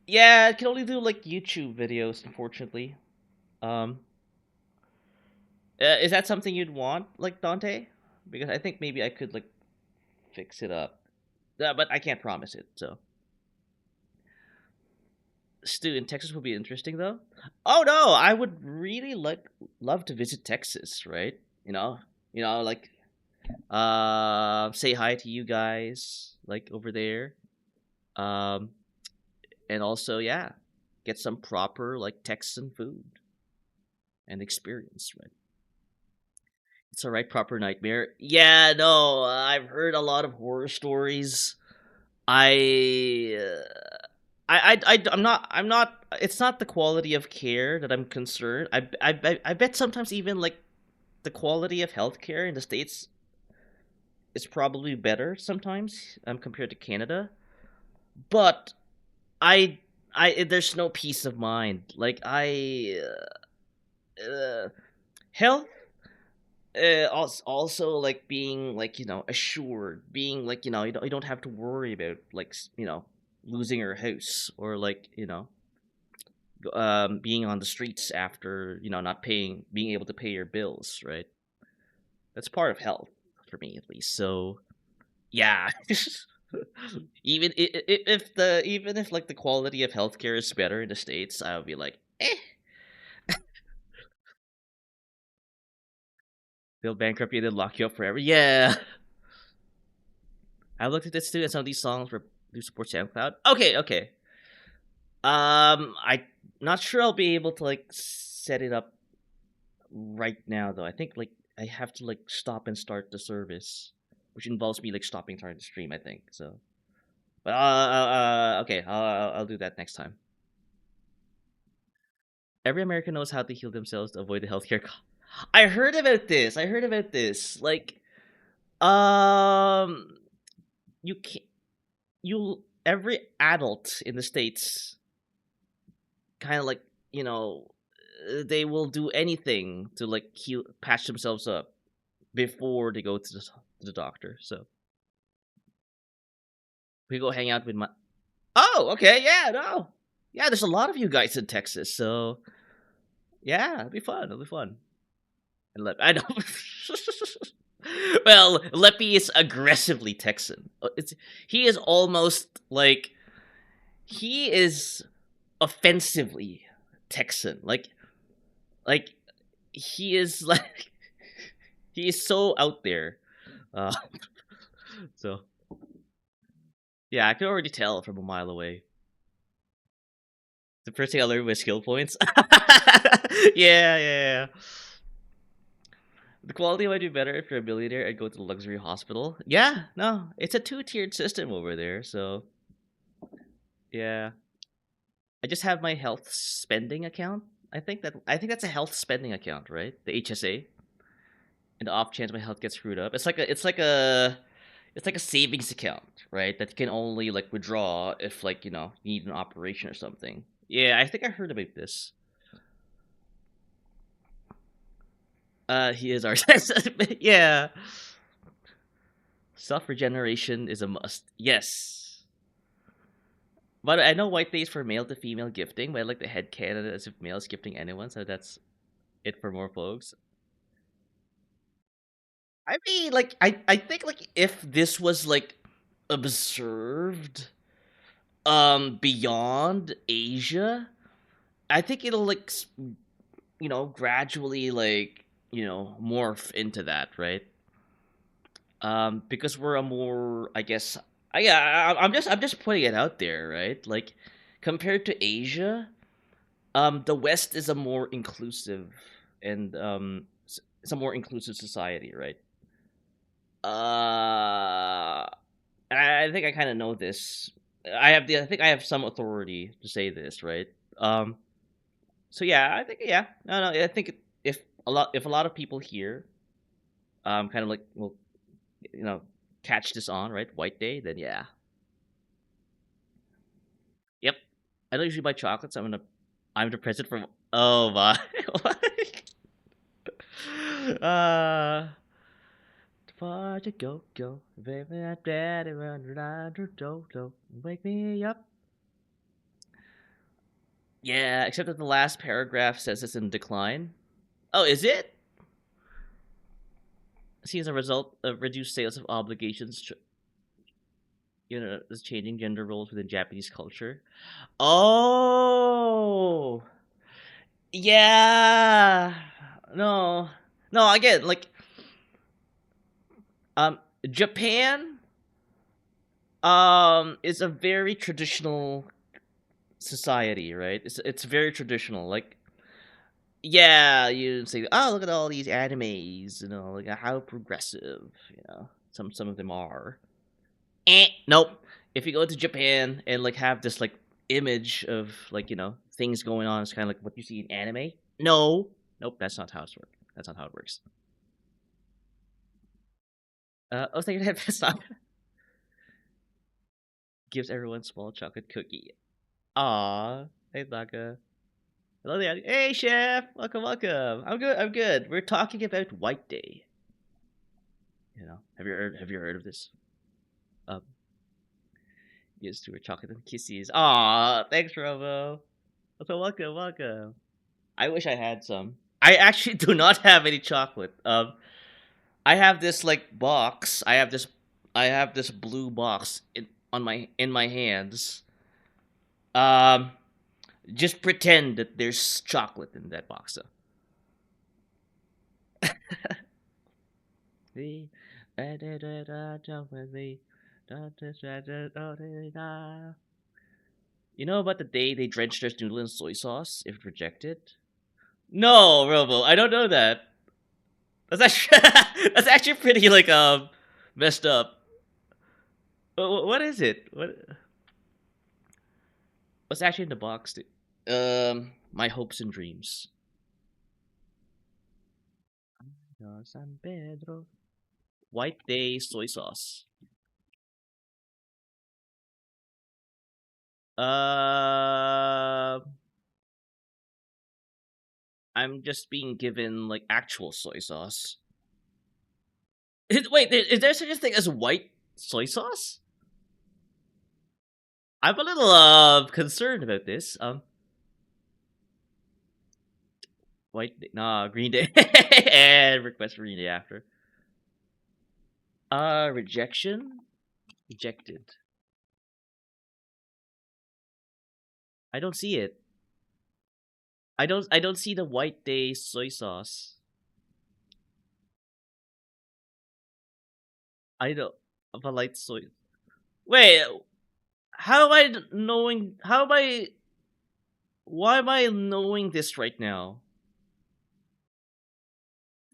Yeah, it can only do like YouTube videos, unfortunately. Um, is that something you'd want, like, Dante? Because I think maybe I could like fix it up. But I can't promise it. So, Stu, in Texas would be interesting though. Oh no, I would really love to visit Texas, right? Like, say hi to you guys, like, over there. Um, and also, yeah, get some proper like Texan food and experience, right? It's a right proper nightmare. Yeah, no, I've heard a lot of horror stories. I, I'm not. It's not the quality of care that I'm concerned. I bet sometimes even like the quality of healthcare in the States is probably better sometimes, compared to Canada. But I, there's no peace of mind. Like, health, also like being like, assured, being like, you don't have to worry about like, losing your house, or like, being on the streets after not being able to pay your bills, right? That's part of health for me, at least. So yeah, even if like the quality of healthcare is better in the states, I would be like, eh. They'll bankrupt you, they'll lock you up forever. Yeah, I looked at this too, and some of these songs were do support SoundCloud. Okay. I'm not sure I'll be able to like set it up right now though. I think like I have to like stop and start the service, which involves me like stopping trying to stream. I think so. But okay, I'll do that next time. Every American knows how to heal themselves to avoid the healthcare. I heard about this. Like, um, you can every adult in the states kind of like you know they will do anything to like heal, patch themselves up before they go to the doctor. So we go hang out with my. Oh, okay, yeah, no, yeah. There's a lot of you guys in Texas, so yeah, it'll be fun. And I know. Well, Leppy is aggressively Texan. He is almost like he is offensively Texan. Like he is like he is so out there. Uh, so yeah, I can already tell from a mile away. The first thing I learned was skill points. Yeah. The quality might be better if you're a billionaire and go to the luxury hospital. Yeah, no, it's a two-tiered system over there. So yeah, I just have my health spending account. I think that's a health spending account, right? The HSA. And the off chance my health gets screwed up, it's like a savings account, right? That you can only like withdraw if like you need an operation or something. Yeah, I think I heard about this. He is our yeah. Self regeneration is a must. Yes. But I know white days for male to female gifting, but I like the head canon as if male is gifting anyone, so that's it for more folks. I mean, like, I think like if this was like observed beyond Asia, I think it'll like gradually like morph into that, right? Because we're a more, I guess, yeah, I'm just putting it out there, right? Like compared to Asia, the West is a more inclusive and it's a more inclusive society, right? Uh, I think I kind of know this. I think I have some authority to say this, right? Um, so yeah, I think yeah, no, I think if a lot of people here, kind of like will you know catch this on, right? White Day, then yeah, yep. I don't usually buy chocolates. I'm the present from. Oh my. uh. Far to go, baby, I'm daddy run around your do wake me up. Yeah, except that the last paragraph says it's in decline. Oh, is it? See, as a result of reduced sales of obligations, is changing gender roles within Japanese culture. Oh, yeah. No, no. Again, like, um, Japan, is a very traditional society, right? It's very traditional. Like, yeah, you say, oh, look at all these animes, like how progressive, some of them are. Nope. If you go to Japan and like have this like image of like things going on, it's kind of like what you see in anime. No, nope, that's not how it works. That's not how it works. I was thinking that song gives everyone small chocolate cookie. Aw, hey Baka. Hello there. Hey chef, welcome. I'm good. I'm good. We're talking about White Day. Have you heard of this? Yes, to chocolate and kisses. Aw, thanks, Robo. So welcome. I wish I had some. I actually do not have any chocolate. I have this like box. I have this blue box in my hands. Um, just pretend that there's chocolate in that box. You know about the day they drenched their noodle in soy sauce if rejected? No, Robo, I don't know that. That's actually that's actually pretty like messed up. What is it? What's actually in the box? My hopes and dreams. San Pedro. White day soy sauce. Uh, I'm just being given like actual soy sauce. Wait, is there such a thing as white soy sauce? I'm a little concerned about this. Green day and request for green day after. Rejection, rejected. I don't see it. I don't see the white day soy sauce. I don't of a light soy. Wait, how am I knowing? How am I? Why am I knowing this right now?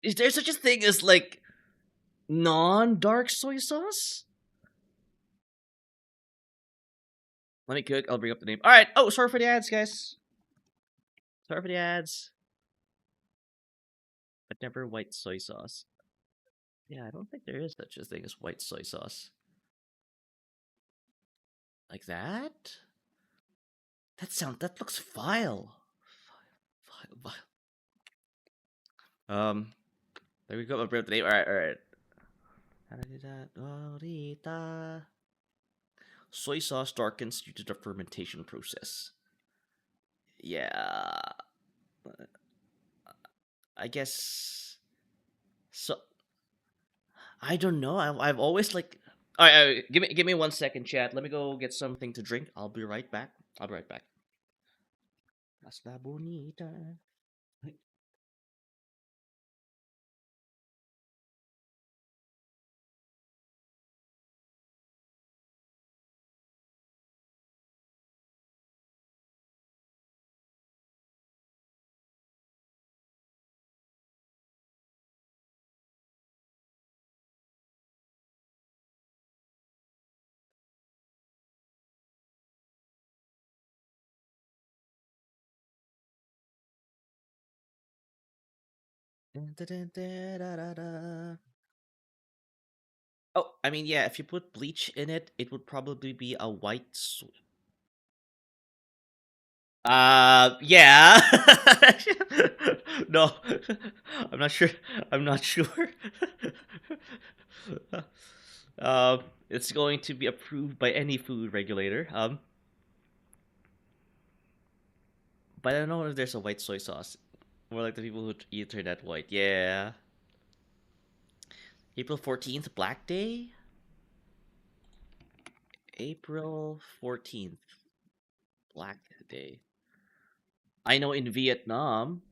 Is there such a thing as like non-dark soy sauce? Let me cook. I'll bring up the name. All right. Oh, sorry for the ads, guys. Sorry for the ads. But never white soy sauce. Yeah, I don't think there is such a thing as white soy sauce. Like that? That looks vile. Vile. There we go. I'll bring up the name. All right. Soy sauce darkens due to the fermentation process. Yeah. I guess. So. I don't know. I've always like. All right, give me 1 second, chat. Let me go get something to drink. I'll be right back. Hasta bonita. Oh, I mean, yeah, if you put bleach in it, it would probably be a white. Yeah. No, I'm not sure. I'm not sure. It's going to be approved by any food regulator. But I don't know if there's a white soy sauce. More like the people who eat that white. Yeah. April 14th, Black Day. April 14th, Black Day. I know in Vietnam,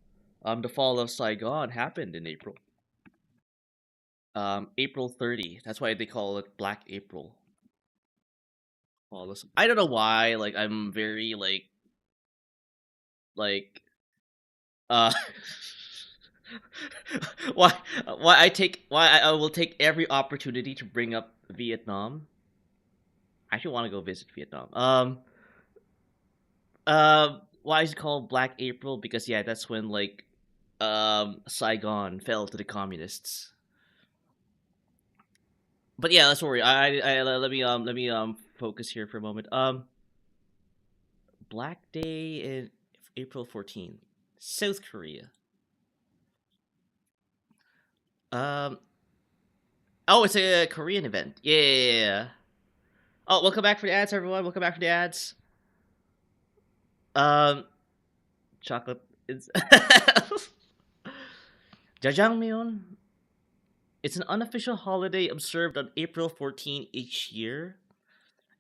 the fall of Saigon happened in April. April 30. That's why they call it Black April. I don't know why. Like I'm very like uh why I will take every opportunity to bring up Vietnam. I actually want to go visit Vietnam. Why is it called Black April? Because yeah, that's when like Saigon fell to the communists. But yeah, let's worry. Let me focus here for a moment. Black Day in April 14th, South Korea. Um. Oh, it's a Korean event. Yeah. Oh, welcome back for the ads, everyone. Welcome back for the ads. Um. chocolate is Jajangmyeon. It's an unofficial holiday observed on April 14 each year.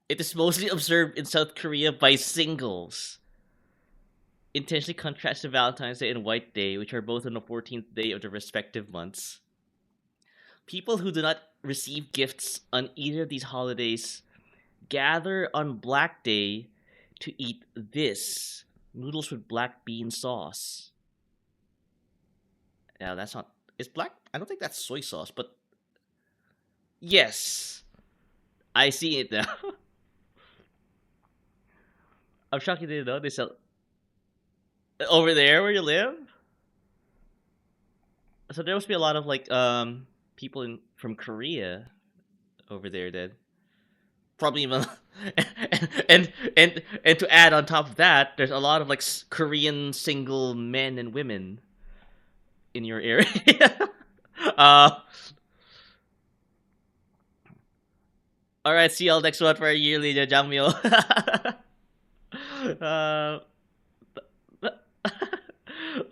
It is mostly observed in South Korea by singles. Intentionally contrasts to Valentine's Day and White Day, which are both on the 14th day of the respective months. People who do not receive gifts on either of these holidays gather on Black Day to eat this noodles with black bean sauce. Yeah, that's not. It's black. I don't think that's soy sauce, but yes, I see it now. I'm shocked you didn't know they sell over there where you live. So there must be a lot of like people from Korea over there then. Probably even and to add on top of that, there's a lot of like Korean single men and women in your area. uh, all right, see y'all next one for our yearly jjajangmyeon. uh,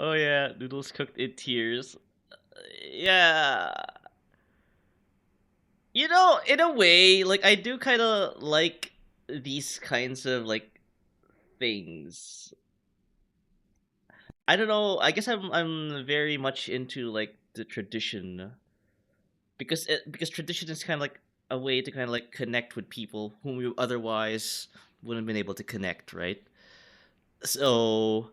oh yeah, noodles cooked in tears. Yeah, you know, in a way, like I do kind of like these kinds of like things. I don't know. I guess I'm very much into like the tradition because tradition is kind of like a way to kind of like connect with people whom you otherwise wouldn't have been able to connect, right? So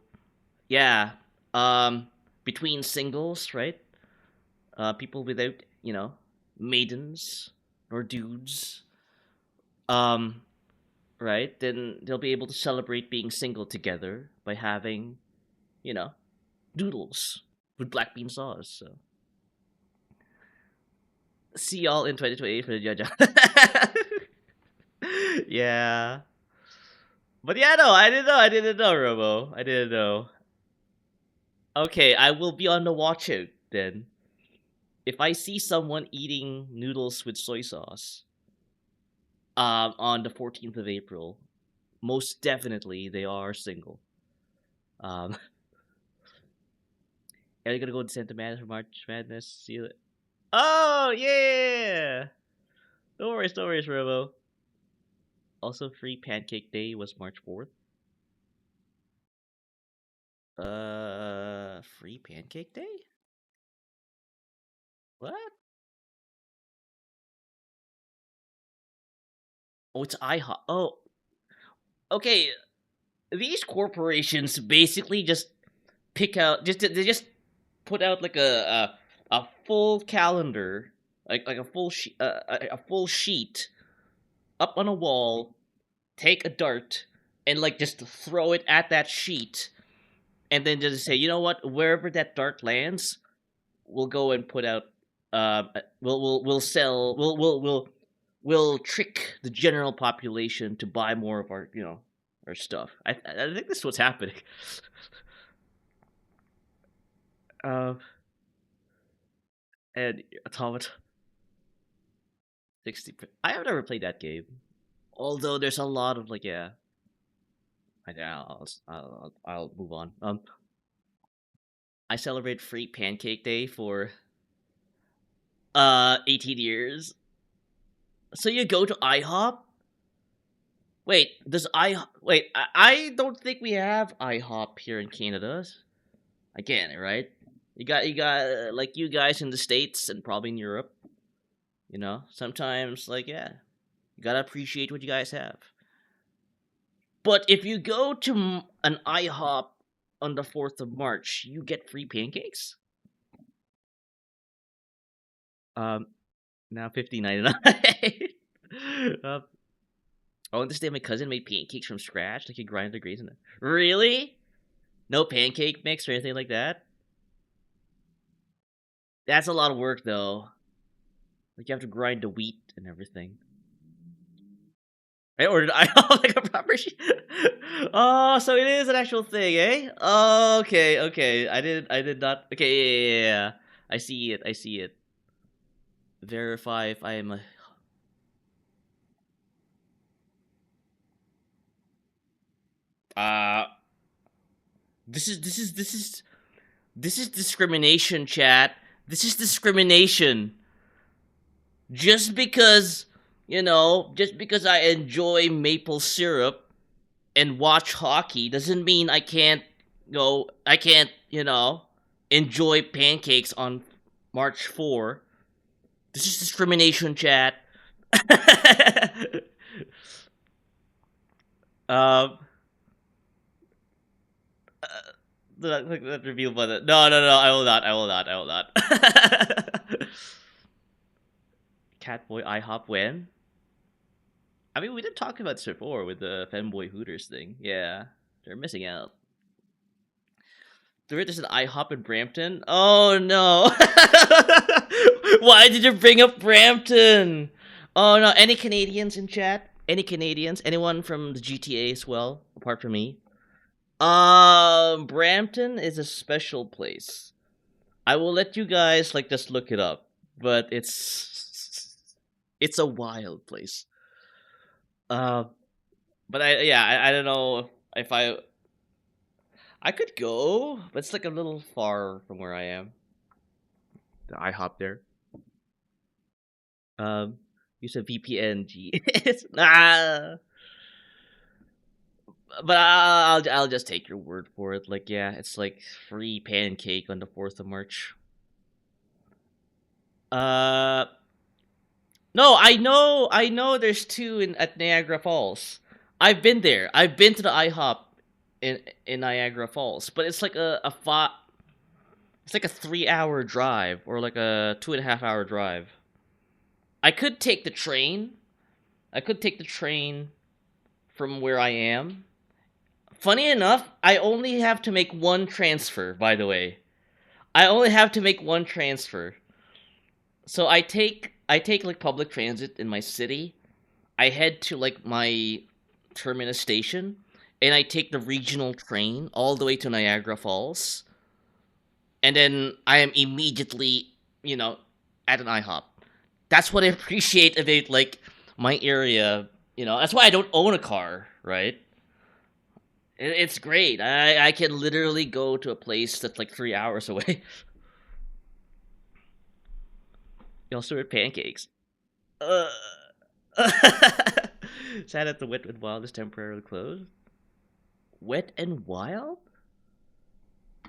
yeah, um, between singles, right? People without maidens or dudes, um, right? Then they'll be able to celebrate being single together by having you know noodles with black bean sauce. So see y'all in 2028 for the judge. Yeah. But yeah, no, I didn't know. I didn't know, Robo. I didn't know. Okay, I will be on the watch out then. If I see someone eating noodles with soy sauce on the 14th of April, most definitely they are single. Um, are you gonna go to Santa Madness for March Madness? See you. Oh yeah! Don't worry, Robo. Also, free Pancake Day was March 4th. Free Pancake Day? What? Oh, it's IHOP. Oh, okay. These corporations basically just pick out. They just put out like a full calendar, like a full a full sheet up on a wall. Take a dart and like just throw it at that sheet, and then just say, you know what? Wherever that dart lands, we'll go and put out. We'll sell. We'll trick the general population to buy more of our our stuff. I think this is what's happening. uh, and Automata 60. I have never played that game. Although there's a lot of like yeah. I'll move on. I celebrate Free Pancake Day for 18 years. So you go to IHOP? Wait, does I wait? I don't think we have IHOP here in Canada. I get it, right? You got like you guys in the States and probably in Europe. Sometimes like yeah, you gotta appreciate what you guys have. But if you go to an IHOP on the 4th of March, you get free pancakes. Um, now 15.99. On this day, my cousin made pancakes from scratch. Like he grinded the grapes in it. Really? No pancake mix or anything like that. That's a lot of work, though. Like you have to grind the wheat and everything. I ordered IHOP like a proper sheet. Oh, so it is an actual thing, eh? Oh, okay. I did not. Okay, yeah. I see it. Verify if I am a. Uh, This is discrimination, chat. This is discrimination. Just because, just because I enjoy maple syrup and watch hockey doesn't mean I can't, enjoy pancakes on March 4. This is discrimination, chat. um, click that review button. No, I will not. I will not. I will not. Catboy IHOP when? I mean, we did talk about this before with the Femboy Hooters thing. Yeah, they're missing out. There's an IHOP in Brampton. Oh no! Why did you bring up Brampton? Oh no! Any Canadians in chat? Any Canadians? Anyone from the GTA as well, apart from me? Brampton is a special place. I will let you guys just look it up, but it's a wild place. But I don't know if I could go, but it's a little far from where I am. The IHOP there. Use a VPN. It's but I'll just take your word for it. It's free pancake on the 4th of March. No, I know. There's two at Niagara Falls. I've been there. I've been to the IHOP in Niagara Falls, but it's it's like a 3-hour drive or like a 2.5-hour drive. I could take the train. From where I am. Funny enough, I only have to make one transfer, by the way. I only have to make one transfer. So I take public transit in my city. I head to my terminus station and I take the regional train all the way to Niagara Falls. And then I am immediately, at an IHOP. That's what I appreciate about my area. That's why I don't own a car, right? It's great. I can literally go to a place that's 3 hours away. You also eat pancakes. Sad that the Wet and Wild is temporarily closed. Wet and Wild?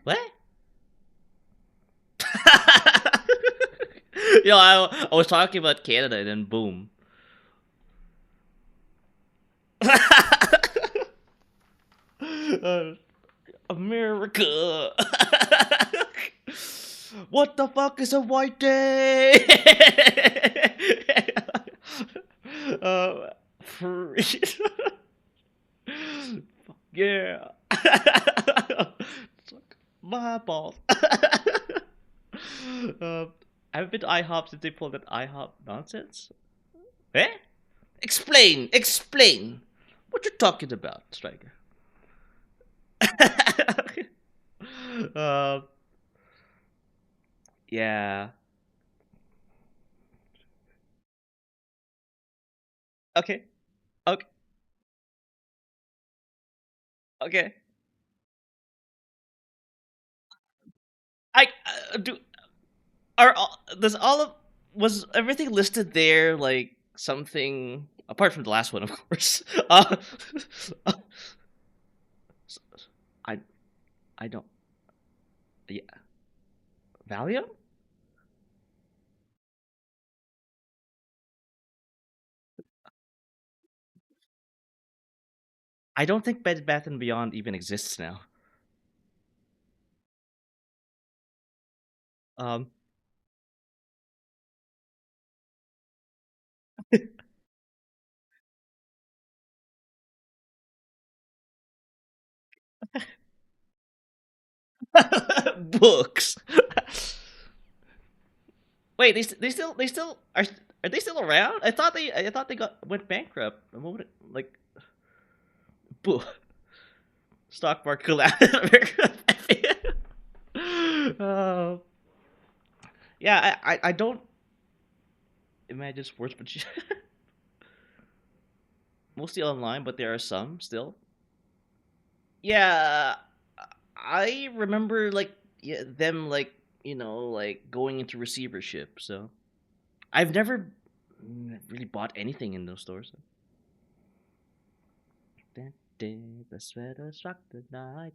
What? I was talking about Canada and then boom. America. What the fuck is a white day? Free. Yeah. Suck my balls. I haven't been to IHOP since they pulled that IHOP nonsense. Eh? Explain. What you talking about, Striker? Yeah. Okay. Okay. Okay. I do. Does all of was everything listed there something apart from the last one, of course? I I don't. Yeah. Valium? I don't think Bed Bath and Beyond even exists now. Um. Books. Wait, they still are they still around? I thought they went bankrupt. Like boo. Stock market collapse. uh, yeah, I don't imagine sportsmanship. Mostly online, but there are some still. Yeah, I remember like them like like going into receivership. So I've never really bought anything in those stores. The sweater struck the night.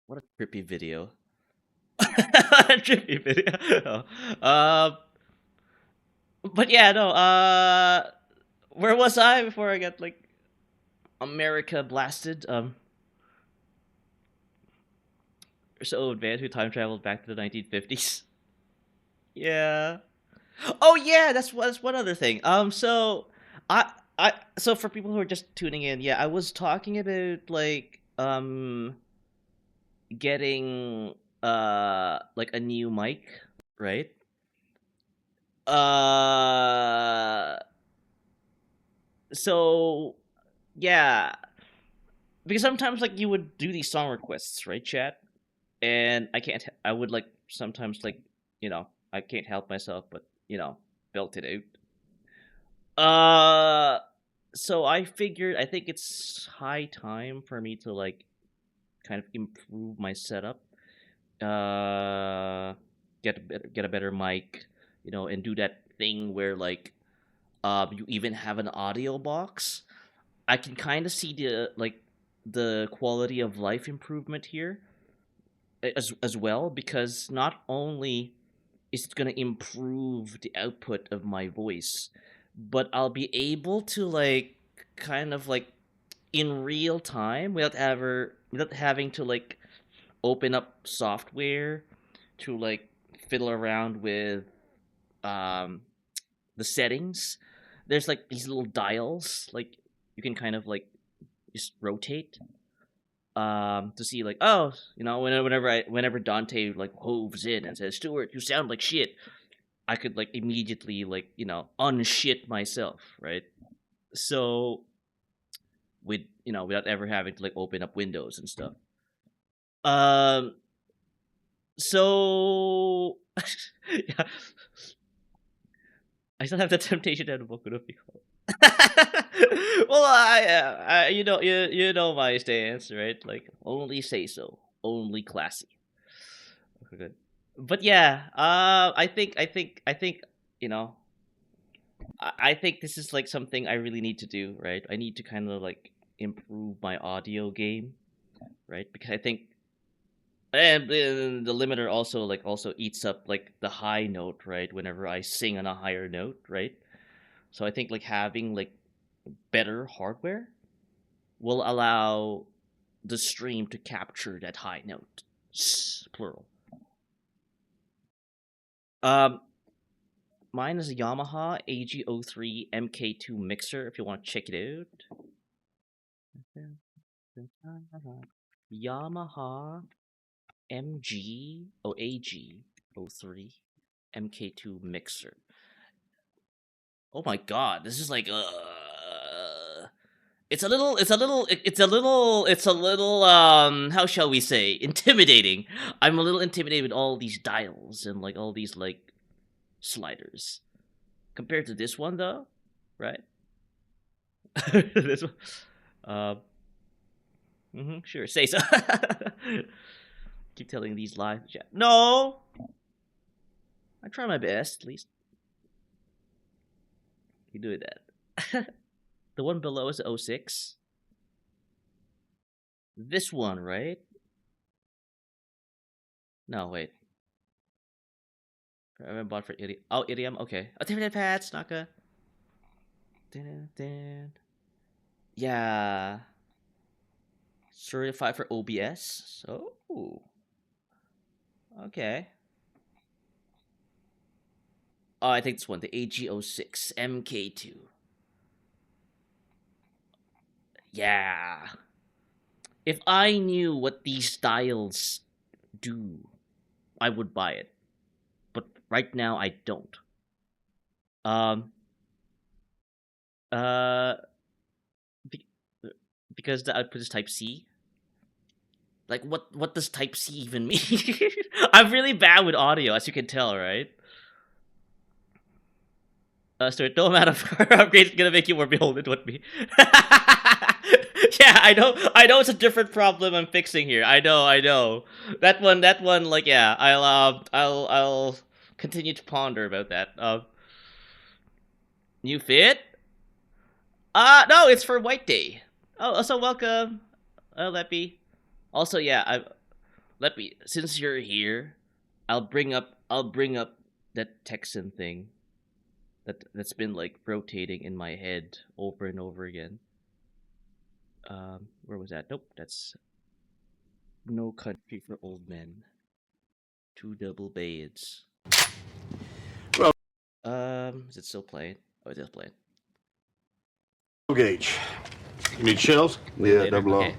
What a trippy video. Trippy video. But yeah, no. Where was I before I got like America blasted? So advanced we time traveled back to the 1950s. Yeah. Oh yeah, that's one other thing. So so for people who are just tuning in, yeah, I was talking about like getting like a new mic, right? Uh so yeah, because sometimes like you would do these song requests, right, chat? And I would like sometimes like, I can't help myself but, belt it out. So I figured I think it's high time for me to like kind of improve my setup. Get a better mic, and do that thing where like you even have an audio box. I can kind of see the quality of life improvement here as well, because not only is it going to improve the output of my voice, but I'll be able to like kind of like in real time without having to like open up software to like fiddle around with um the settings. There's like these little dials like you can kind of like just rotate to see like, oh, whenever Dante like hoves in and says, Stuart, you sound like shit, I could like immediately like unshit myself, right? So with without ever having to like open up Windows and stuff. um so yeah, I still have the temptation to have a Boku no Pico. Well, you know my stance, right? Like, only say so, only classy. Okay, good. But yeah, I think you know, I think this is like something I really need to do, right? I need to kind of like improve my audio game, right? Because I think, and the limiter also eats up like the high note, right? Whenever I sing on a higher note, right? So I think like having like better hardware will allow the stream to capture that high note, plural. Um, Mine is a Yamaha AG03 MK2 mixer. If you want to check it out, Yamaha AG03 MK2 mixer. Oh my god, this is like it's a little how shall we say, intimidating. I'm a little intimidated with all these dials and like all these like sliders compared to this one though, right? This one. Sure, say so. Keep telling these lies. No, I try my best, at least. You do that. The one below is 06. This one, right? No, wait. I haven't bought for idiom. Oh, idiom. Okay. Oh, Tiffany Pats, Naka. Yeah. Certified for OBS. So, okay. Oh, I think this one, the AG06 MK2. Yeah. If I knew what these styles do, I would buy it. But right now, I don't. Um. Uh. Because the output is Type C. Like, what does Type C even mean? I'm really bad with audio, as you can tell, right? Stuart, no amount of upgrades is gonna make you more beholden to me. Yeah, I know it's a different problem I'm fixing here. I know. That one, like, yeah, I'll continue to ponder about that. New fit? No, it's for White Day. Oh, also welcome, Leppy. Also, yeah, Leppy, since you're here, I'll bring up that Texan thing that's been like rotating in my head over and over again. Where was that? Nope, that's No Country for Old Men. Two double beds. Well- Is it still playing? Oh, it is playing. Gauge. You need shells? Yeah, Later, double okay.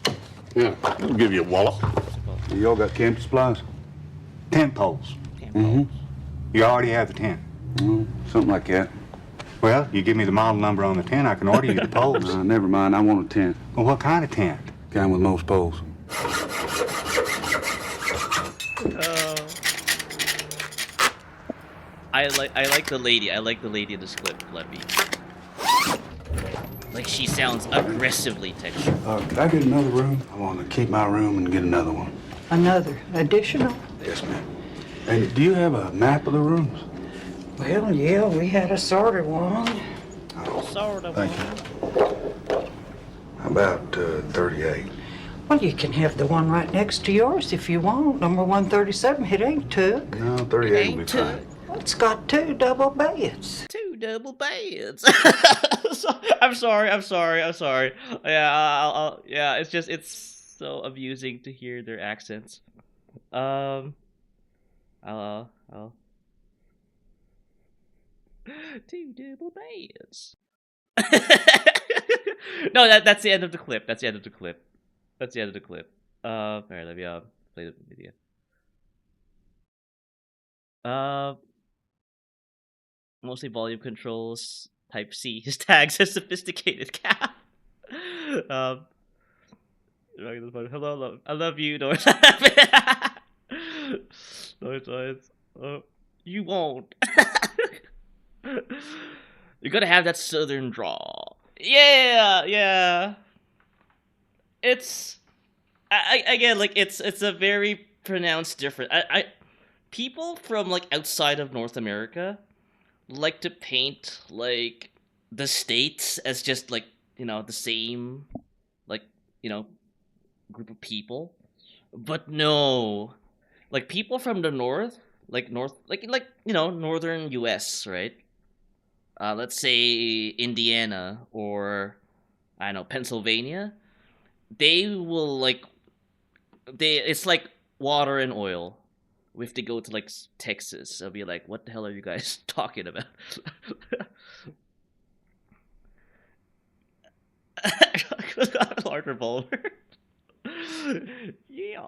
R. Yeah. I'll give you a wallop. Y'all got camping supplies? Tent poles. Mm-hmm. You already have the tent. Something like that. Well, you give me the model number on the tent, I can order you the poles. Never mind. I want a tent. Well, what kind of tent? Kind with most poles. I like the lady. I like the lady in this clip, Leppy. Like, she sounds aggressively textured. Could I get another room? I want to keep my room and get another one. Another additional? Yes, ma'am. And do you have a map of the rooms? Well, yeah, we had a sort of one. Sort of. Thank you. How about 38? Well, you can have the one right next to yours if you want. Number 137. It ain't took. No, 38 will be fine. It's got 2 double beds. 2 double beds. I'm sorry. Yeah, yeah. It's so amusing to hear their accents. I'll 2 double beds. No, that's the end of the clip. All right, let me play the video. Mostly volume controls. Type C. His tag says sophisticated cat. Hello, love. I love you. No, you won't. You're gonna have that southern drawl. Yeah. It's again, like, it's a very pronounced difference. People from, like, outside of North America like to paint, like, the states as just, like, the same, like, group of people. But no, like, people from the northern US, right? Let's say Indiana, or I don't know, Pennsylvania. They will, like, it's like water and oil. We have to go to, like, Texas. I'll be like, what the hell are you guys talking about? Large revolver. Yeah.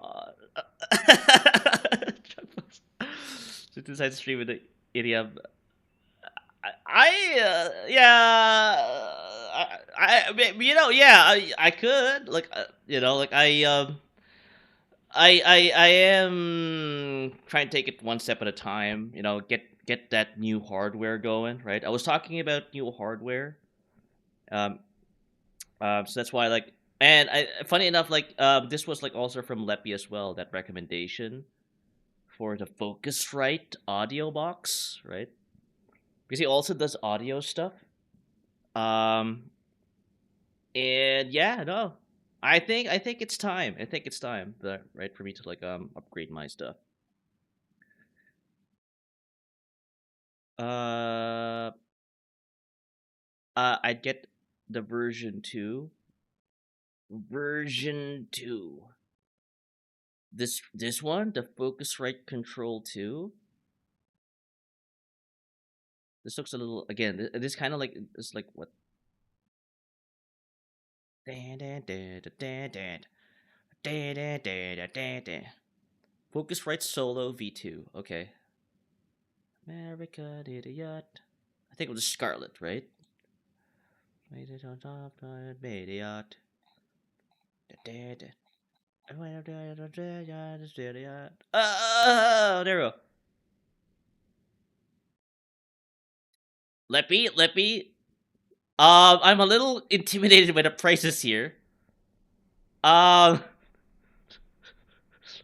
So decide to stream with the idiom. I could, like, like, I am trying to take it one step at a time. Get that new hardware going, right? I was talking about new hardware, so that's why, like, and funny enough, like, this was, like, also from Leppy as well, that recommendation for the Focusrite audio box, right? Because he also does audio stuff. And yeah, no, I think it's time. Right, for me to, like, upgrade my stuff. I'd get the version 2. This one, the Focusrite Control 2. This looks a little, again, this kind of like, it's like, what? Focusrite Solo V2. Okay. American Idiot. I think it was Scarlet, right? Made it on top, idiot. Oh, there we go. Leppy, I'm a little intimidated by the prices here. Um,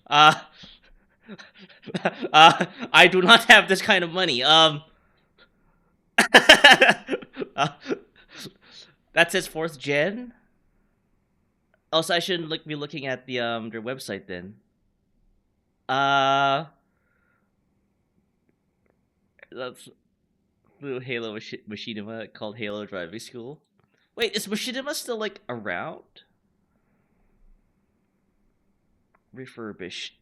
uh, I do not have this kind of money. Uh, that says fourth gen. Also, I shouldn't be looking at their website then. Uh, that's little Halo Machinima called Halo Driving School. Wait, is Machinima still like around? Refurbished.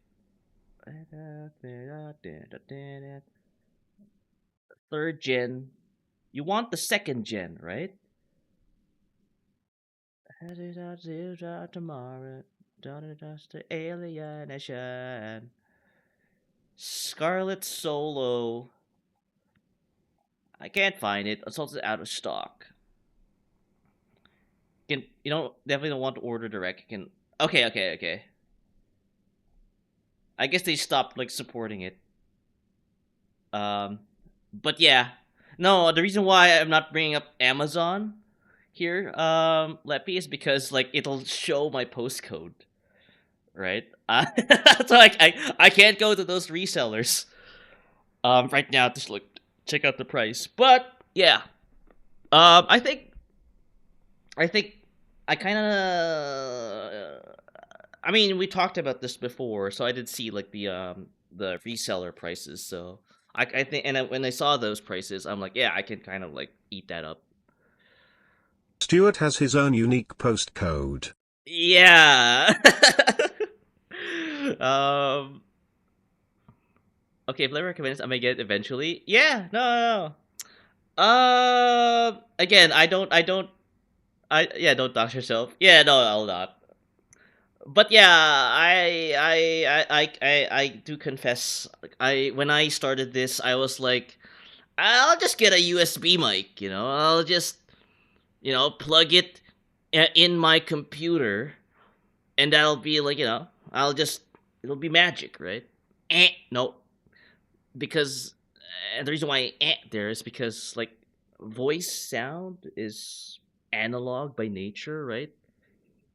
Third gen. You want the second gen, right? Tomorrow. Alienation. Scarlet Solo. I can't find it. It's also out of stock. You don't definitely don't want to order direct. You can. Okay. I guess they stopped like supporting it. But yeah, no. The reason why I'm not bringing up Amazon here, Leppy, is because like it'll show my postcode, right? So like I can't go to those resellers. Right now, just look, check out the price. But yeah, I think I kind of. I mean, we talked about this before, so I did see like the reseller prices. So I think, and when I saw those prices, I'm like, yeah, I can kind of like eat that up. Stuart has his own unique postcode. Yeah. um. Okay, if Lever recommends, I may get it eventually. Yeah. No. Again, don't dox yourself. Yeah. No, I'll not. But yeah, I do confess. Like, when I started this, I was like, I'll just get a USB mic. I'll just plug it in my computer, and that'll be like it'll be magic, right? No, because the reason why there is because like voice sound is analog by nature, right?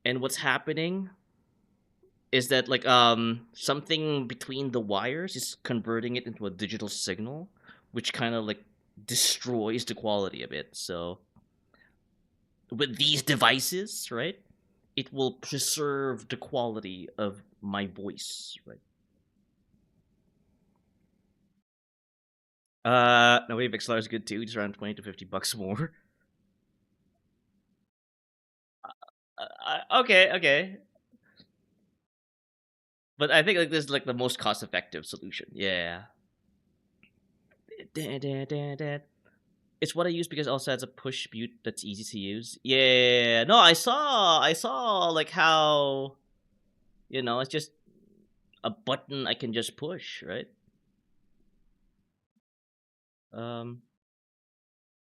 And what's happening is that like something between the wires is converting it into a digital signal, which kind of like destroys the quality of it. So with these devices, right, it will preserve the quality of my voice, right? No, Wave XLR is good too. It's around $20 to $50 more. Okay. But I think like this is like the most cost effective solution. Yeah. It's what I use because it also has a push mute that's easy to use. Yeah. No, I saw like how it's just a button I can just push, right? Um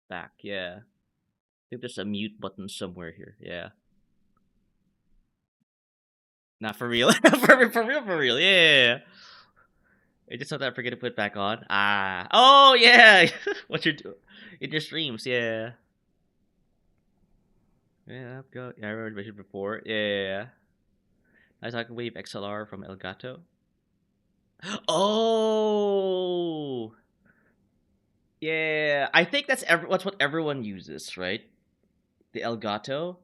Back, yeah. I think there's a mute button somewhere here. Yeah. Not for real. For real. Yeah. I just thought I forget to put it back on. Oh yeah. What you're doing in your streams? Yeah. Yeah. Go. Yeah, I remember mentioned before. Yeah. I talk Wave XLR from Elgato. Oh. Yeah. I think that's what everyone uses, right? The Elgato.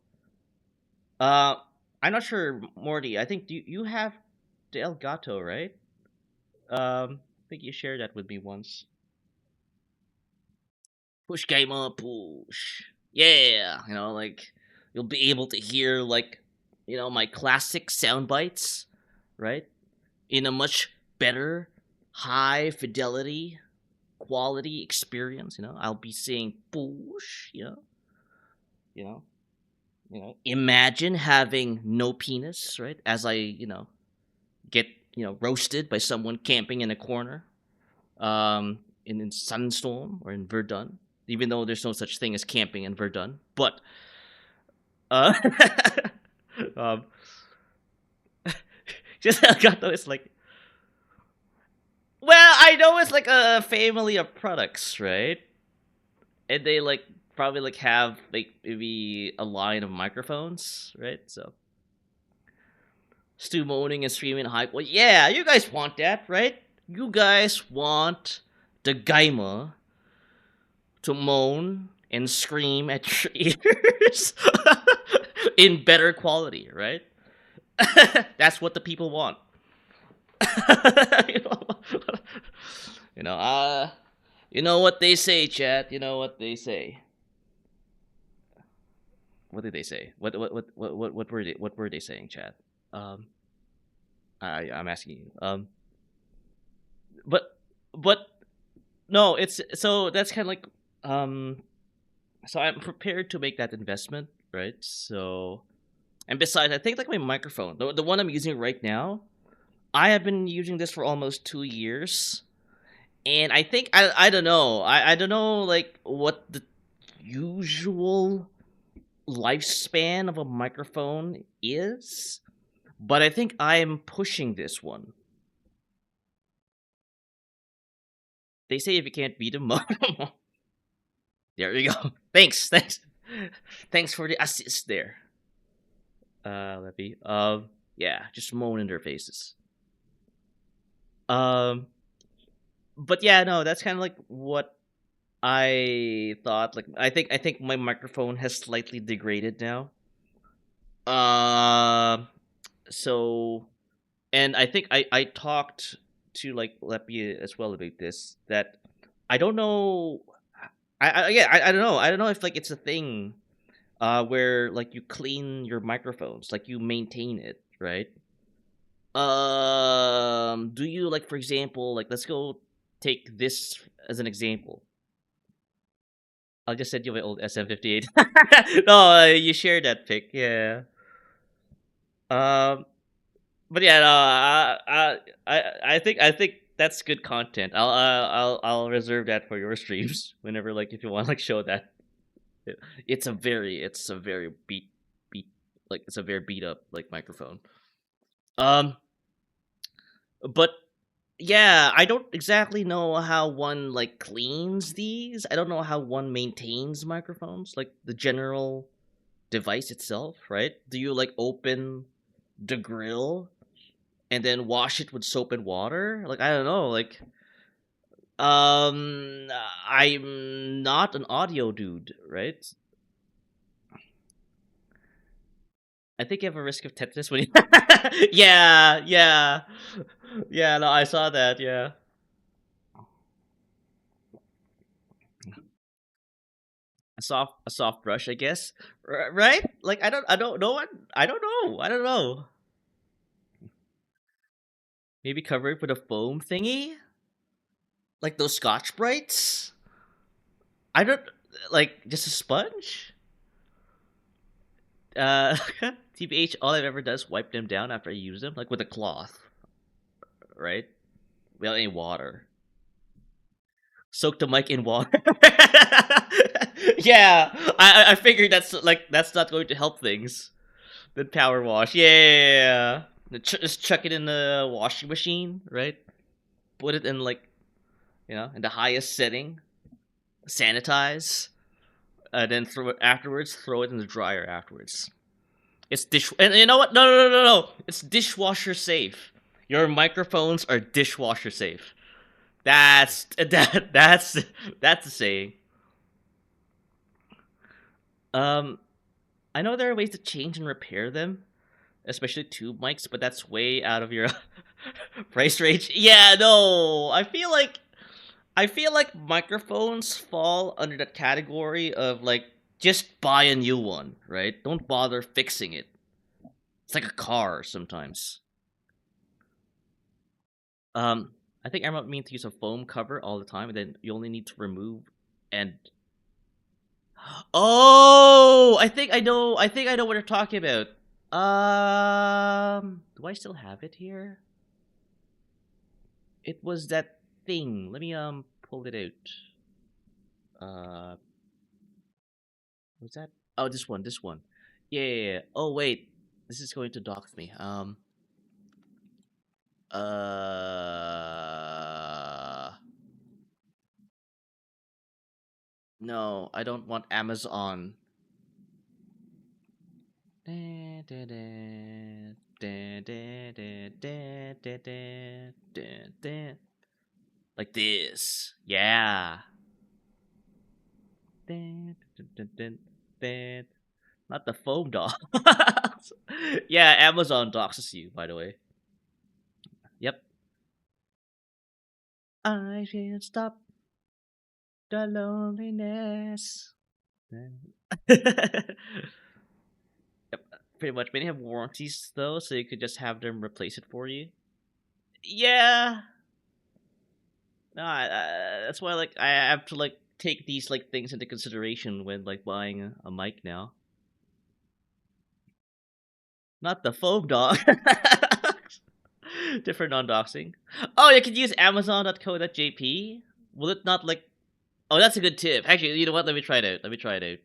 Uh, I'm not sure, Morty. I think you have the Elgato, right? I think you shared that with me once. Push gamer push. Yeah, like you'll be able to hear like my classic sound bites, right? In a much better high fidelity quality experience, I'll be saying push, you know, imagine having no penis, right? As I, get, roasted by someone camping in a corner, in Sunstorm or in Verdun, even though there's no such thing as camping in Verdun. But uh, um, just Elgato is like, well, I know it's like a family of products, right? And they like probably like have like maybe a line of microphones, right? So Stu moaning and screaming hype. Well, yeah, you guys want that, right? You guys want the gamer to moan and scream at your ears in better quality, right? That's what the people want. you know, you know, you know what they say, chat. You know what they say. What did they say? What were they saying, chat? Um, I'm asking you. But but no, it's so that's kind of like um so I'm prepared to make that investment, right? So and besides, I think like my microphone, the one I'm using right now, I have been using this for almost 2 years, and I think I don't know, I don't know like what the usual lifespan of a microphone is, but I think I am pushing this one. They say if you can't beat them, there you go. Thanks for the assist there. Leppy. Yeah, just moan in their faces. Um, but yeah, no, that's kind of like what I thought. Like, I think my microphone has slightly degraded now. Um, so, and I think I talked to like Leppy as well about this. That I don't know. I don't know. I don't know if like it's a thing where like you clean your microphones, like you maintain it, right? Do you like, for example, like let's go take this as an example. I'll just send you my old SM58. No, you shared that pic, yeah. Um, but yeah, no, I think that's good content. I'll reserve that for your streams whenever like if you want like show that. It's a very beat like it's a very beat up like microphone. Um, but yeah, I don't exactly know how one like cleans these. I don't know how one maintains microphones, like the general device itself, right? Do you like open the grill and then wash it with soap and water? Like I don't know, like I'm not an audio dude, right? I think you have a risk of tetanus when you Yeah, yeah. Yeah, no, I saw that, yeah. A soft brush, I guess. Right? Like I don't know what I don't know. Maybe cover it with a foam thingy, like those Scotch Brites. I don't like just a sponge. Uh, TBH, all I've ever done is wipe them down after I use them, like with a cloth, right? Without any water. Soak the mic in water. Yeah, I figured that's not going to help things. The power wash, yeah. Just chuck it in the washing machine, right? Put it in like in the highest setting, sanitize, then throw it afterwards. Throw it in the dryer afterwards. It's and you know what? No. It's dishwasher safe. Your microphones are dishwasher safe. That's the saying. Um, I know there are ways to change and repair them, especially tube mics, but that's way out of your price range. Yeah, no. I feel like microphones fall under the category of like just buy a new one, right? Don't bother fixing it. It's like a car sometimes. Um, I think I'm not mean to use a foam cover all the time, and then you only need to remove and oh, I think I know what you're talking about. Do I still have it here? It was that thing. Let me pull it out. Uh, was that? Oh, this one. Yeah. Oh wait, this is going to dox me. Uh, No, I don't want Amazon. Like this. Yeah. Not the foam dog. Yeah, Amazon doxes you, by the way. Yep. I can't stop the loneliness. Yep. Pretty much. Many have warranties though, so you could just have them replace it for you. Yeah. No, that's why like I have to like take these like things into consideration when like buying a mic now. Not the foam dog. Different non-doxing. Oh, you could use Amazon.co.jp. Will it not like? Oh, that's a good tip. Actually, you know what? Let me try it out. Let me try it out.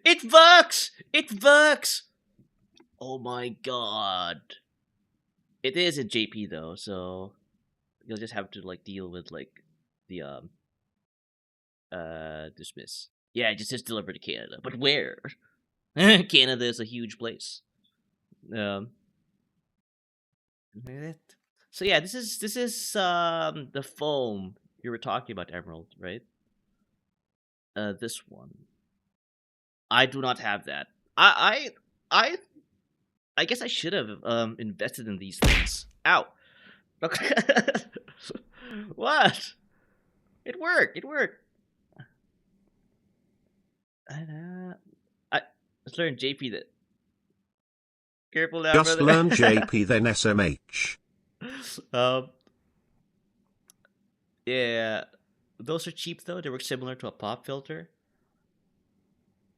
It works! It works! Oh my god. It is in JP though, so you'll just have to like deal with like the dismiss. Yeah, it just says deliver to Canada. But where? Canada is a huge place. Um So yeah, this is the foam you were talking about, Emerald, right? This one. I do not have that. I I guess I should have invested in these things. Ow. What? It worked. It worked. I let's learn JP that. Careful now, Just brother. learn JP then SMH. um. Yeah. Those are cheap though. They work similar to a pop filter.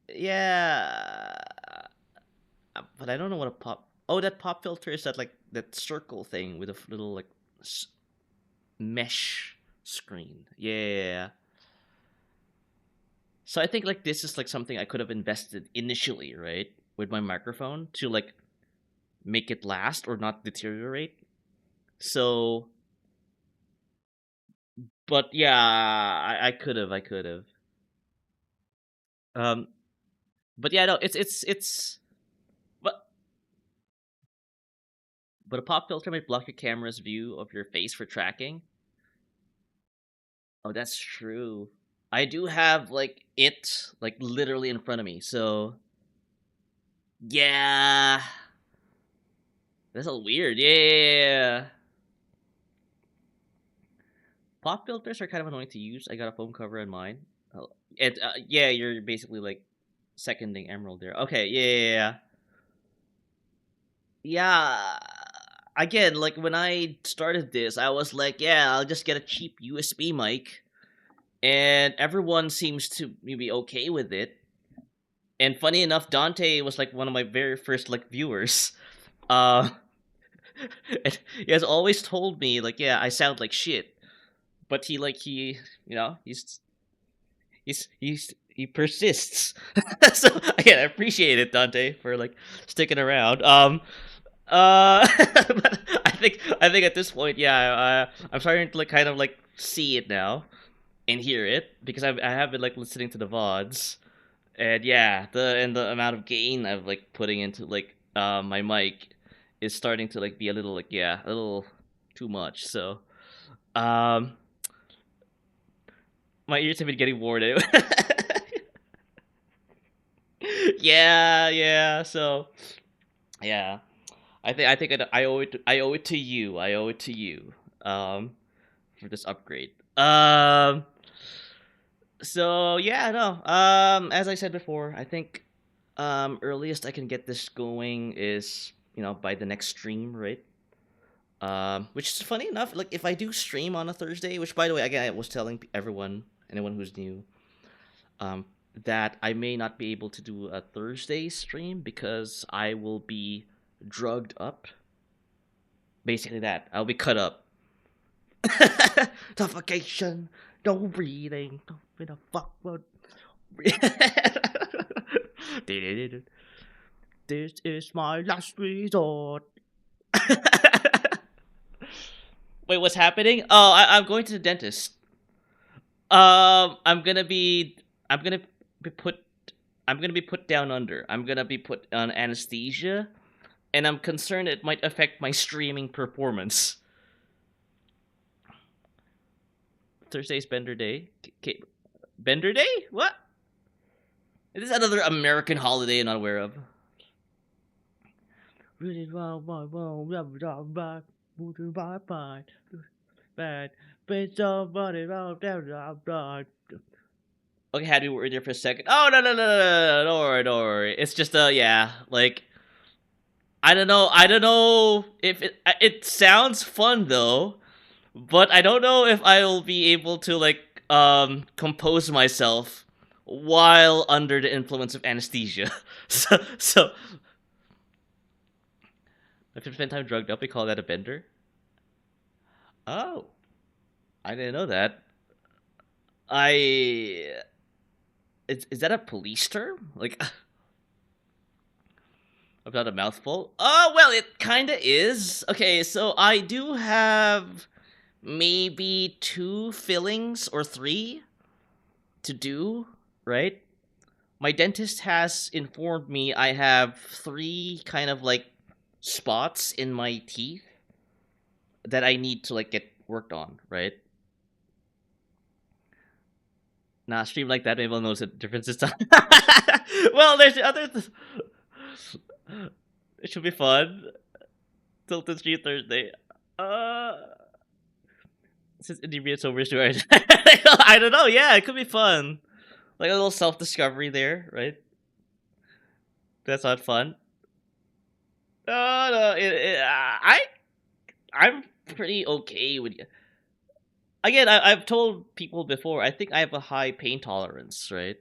Yeah. But I don't know what a pop. Oh, that pop filter is that like that circle thing with a little like mesh screen. Yeah. So I think like this is like something I could have invested initially, right, with my microphone to like make it last or not deteriorate. So, but yeah, I could have, I could have. Um, but yeah, no, but but a pop filter might block your camera's view of your face for tracking. Oh, that's true. I do have like it like literally in front of me, so yeah, that's a weird. Yeah. Pop filters are kind of annoying to use. I got a foam cover in mine. Oh, yeah, you're basically like seconding Emerald there. Okay, yeah. Yeah. Again, like when I started this, I was like, yeah, I'll just get a cheap USB mic, and everyone seems to be okay with it. And funny enough, Dante was like one of my very first like viewers. Uh, and he has always told me like, yeah, I sound like shit, but he you know he persists. So again, I appreciate it, Dante, for like sticking around. But I think at this point, yeah, I'm starting to like kind of like see it now and hear it because I have been like listening to the vods, and yeah, the amount of gain I've like putting into like my mic is starting to like be a little like yeah a little too much. So um my ears have been getting worn out. Yeah. So yeah, I think I owe it. I owe it to you. I owe it to you. For this upgrade. So yeah, no. As I said before, I think earliest I can get this going is by the next stream, right? Which is funny enough. Like if I do stream on a Thursday, which by the way, again, I was telling everyone, anyone who's new, um, that I may not be able to do a Thursday stream because I will be drugged up. Basically, that I'll be cut up. Suffocation, no breathing, no in a fuck mode. This is my last resort. Wait, what's happening? Oh, I'm going to the dentist. I'm gonna be put. I'm gonna be put down under. I'm gonna be put on anesthesia, and I'm concerned it might affect my streaming performance. Thursday's Bender Day. Bender Day? What? Is this another American holiday I'm not aware of? Okay, had we were there for a second. Oh no, don't worry, don't worry. It's just yeah, like I don't know if it sounds fun though, but I don't know if I'll be able to like compose myself while under the influence of anesthesia. so if you spend time drugged up, we call that a bender. Oh, I didn't know that. I is that a police term? Like, about a mouthful? Oh well, it kinda is. Okay, so I do have maybe 2 fillings or 3 to do, right? My dentist has informed me I have 3 kind of like spots in my teeth that I need to like get worked on, right? Nah, stream like that, maybe I'll notice a difference this time. Well, there's other. It should be fun. Tilted Stream Thursday. Since Inebriate's over, right? I don't know. Yeah, it could be fun. Like a little self-discovery there, right? That's not fun. No, I'm pretty okay with you. Again, I've told people before. I think I have a high pain tolerance, right?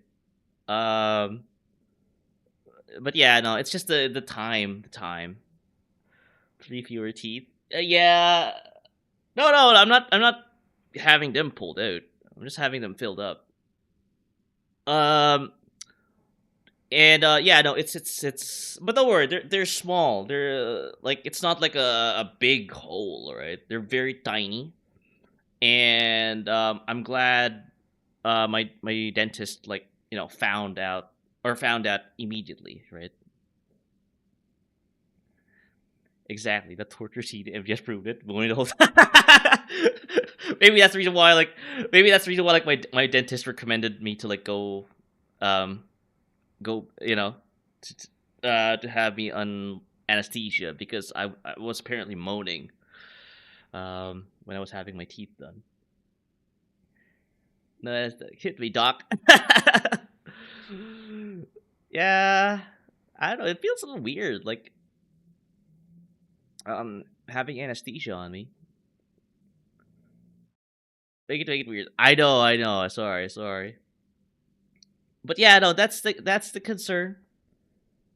Um, but yeah, no, it's just the time. 3 fewer teeth. Yeah. No, I'm not having them pulled out. I'm just having them filled up. Um, and yeah, no, it's. But don't worry, they're small. They're like it's not like a big hole, right? They're very tiny, and I'm glad my dentist like found out immediately, right? Exactly, the torture scene. If just proved it, going the whole time. maybe that's the reason why. Like, maybe that's the reason why. Like, my dentist recommended me to like go. To have me on anesthesia because I was apparently moaning when I was having my teeth done. No, hit me, doc. Yeah, I don't know. It feels a little weird, like having anesthesia on me. Make it weird. I know. Sorry. But yeah, no, that's the concern.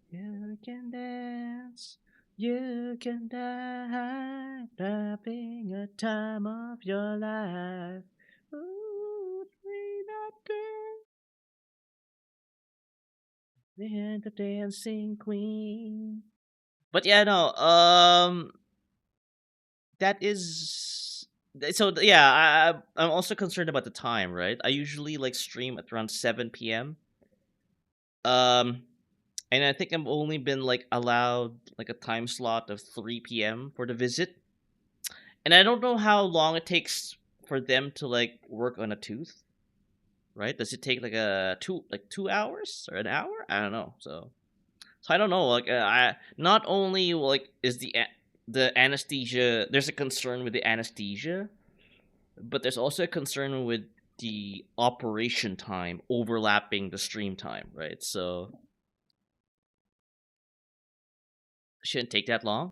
You can dance, you can die, having a time of your life. Ooh, sweet girl, the dancing queen. But yeah, no, that is so yeah. I'm also concerned about the time, right? I usually like stream at around 7 p.m. Um, and I think I've only been like allowed like a time slot of 3 p.m. for the visit, and I don't know how long it takes for them to like work on a tooth. Right? Does it take like 2 hours or an hour? I don't know. So I don't know. Like I not only like is the anesthesia. There's a concern with the anesthesia, but there's also a concern with the operation time overlapping the stream time. Right? So shouldn't take that long.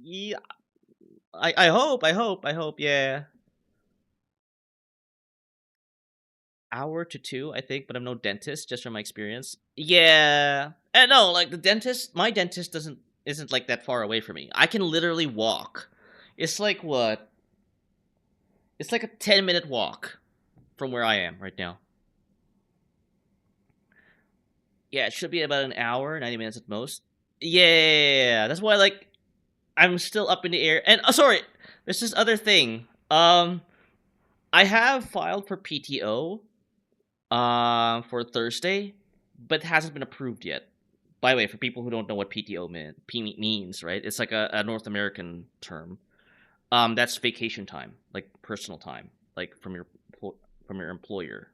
Yeah, I hope. Yeah, hour to 2, I think. But I'm no dentist, just from my experience. Yeah, and no, like my dentist isn't like that far away from me. I can literally walk. It's like what? It's like a 10-minute walk from where I am right now. Yeah, it should be about an hour, 90 minutes at most. Yeah, that's why like I'm still up in the air. And sorry, there's this other thing. I have filed for PTO for Thursday, but it hasn't been approved yet. By the way, for people who don't know what PTO means, right? It's like a North American term. That's vacation time, like personal time, like from your employer.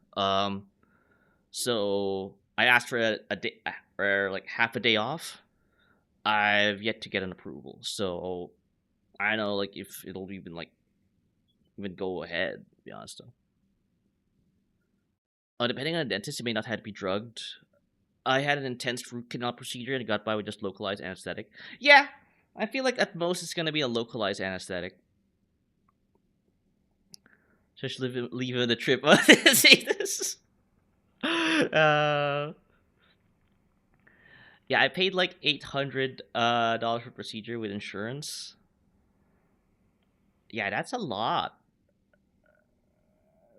So I asked for a day or like half a day off. I've yet to get an approval, so I don't know like if it'll even go ahead. To be honest, though. Depending on the dentist, you may not have to be drugged. I had an intense root canal procedure and got by with just localized anesthetic. Yeah, I feel like at most it's gonna be a localized anesthetic. Just leaving the trip. See this? Yeah, I paid like $800 for procedure with insurance. Yeah, that's a lot.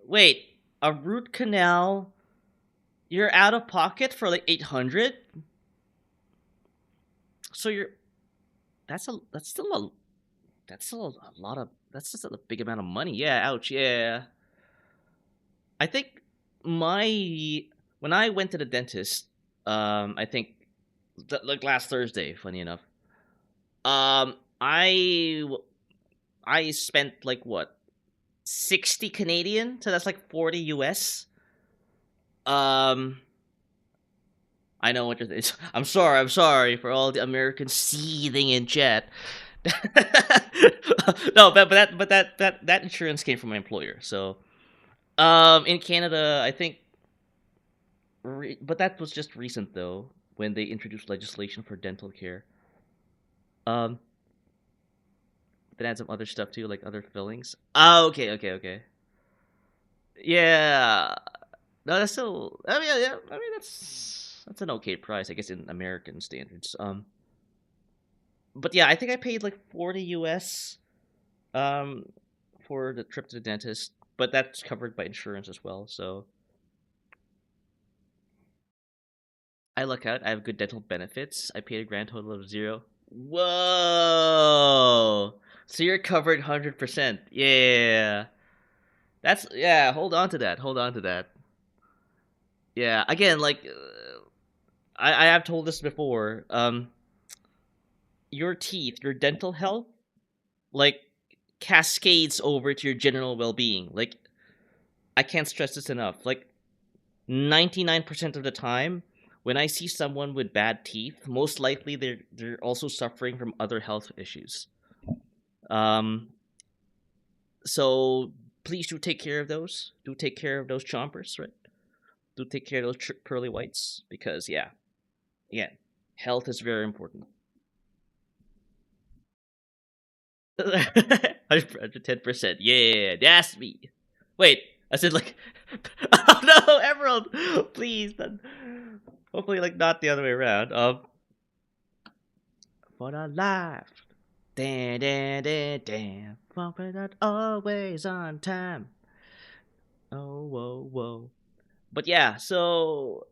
Wait, a root canal? You're out of pocket for like 800? So that's still a lot of that's just a big amount of money. Yeah, ouch. Yeah. I think when I went to the dentist, I think like last Thursday, funny enough. Um I spent like what 60 Canadian, so that's like 40 US. Um I know what you're thinking. I'm sorry for all the Americans seething in chat. No, but that insurance came from my employer. So, in Canada, I think, but that was just recent though when they introduced legislation for dental care. Um, then had some other stuff too, like other fillings. Oh, okay. Yeah, no, that's still. I mean, yeah, I mean that's an okay price, I guess, in American standards. But yeah, I think I paid like 40 US um for the trip to the dentist, but that's covered by insurance as well. So I look out. I have good dental benefits. I paid a grand total of 0. Whoa! So you're covered 100%. Yeah. That's yeah. Hold on to that. Hold on to that. Yeah. Again, like I have told this before. Your teeth, your dental health, like cascades over to your general well-being. Like I can't stress this enough. Like 99% of the time, when I see someone with bad teeth, most likely they're also suffering from other health issues. Um, so please do take care of those. Do take care of those chompers, right? Do take care of those pearly whites because yeah, health is very important. 110%. Yeah, that's me. Wait, I said like, oh no, Emerald, please. Hopefully, like not the other way around. For the life, damn, bumping not always on time. Oh whoa. But yeah, so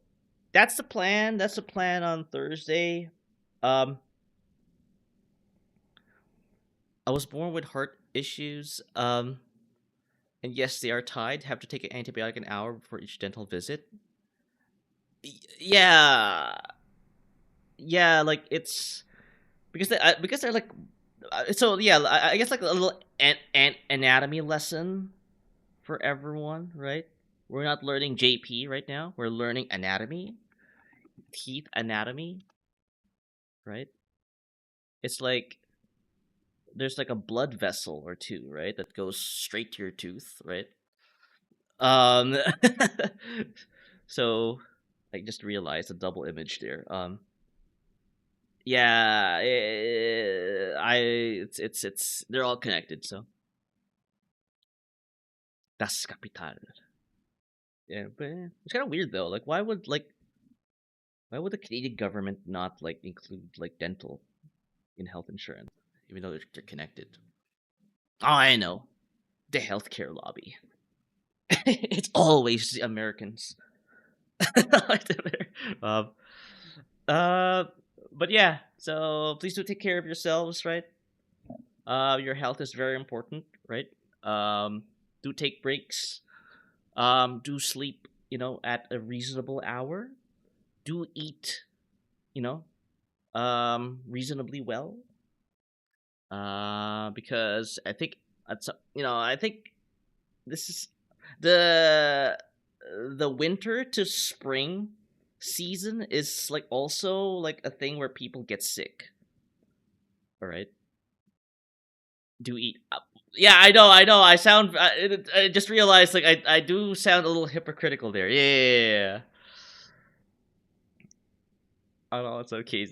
that's the plan. That's the plan on Thursday. Um, I was born with heart issues. And yes, they are tied. Have to take an antibiotic an hour before each dental visit. Yeah, yeah, like it's because they're like so yeah. I guess like a little anatomy lesson for everyone, right? We're not learning JP right now. We're learning anatomy, teeth anatomy, right? It's like there's like a blood vessel or two, right, that goes straight to your tooth, right? Um, so I just realized a double image there. Yeah, it's they're all connected. So das capital. Yeah, but it's kind of weird though. Like, why would the Canadian government not like include like dental in health insurance, even though they're connected? Oh, I know the healthcare lobby. It's always the Americans. um, But yeah, so please do take care of yourselves, right? Your health is very important, right? Do take breaks. Do sleep, at a reasonable hour. Do eat, you know, reasonably well. Because I think this is the the winter to spring season is like also like a thing where people get sick. All right. Do eat. Yeah, I know. I sound. I just realized like I do sound a little hypocritical there. Yeah. I know it's okay.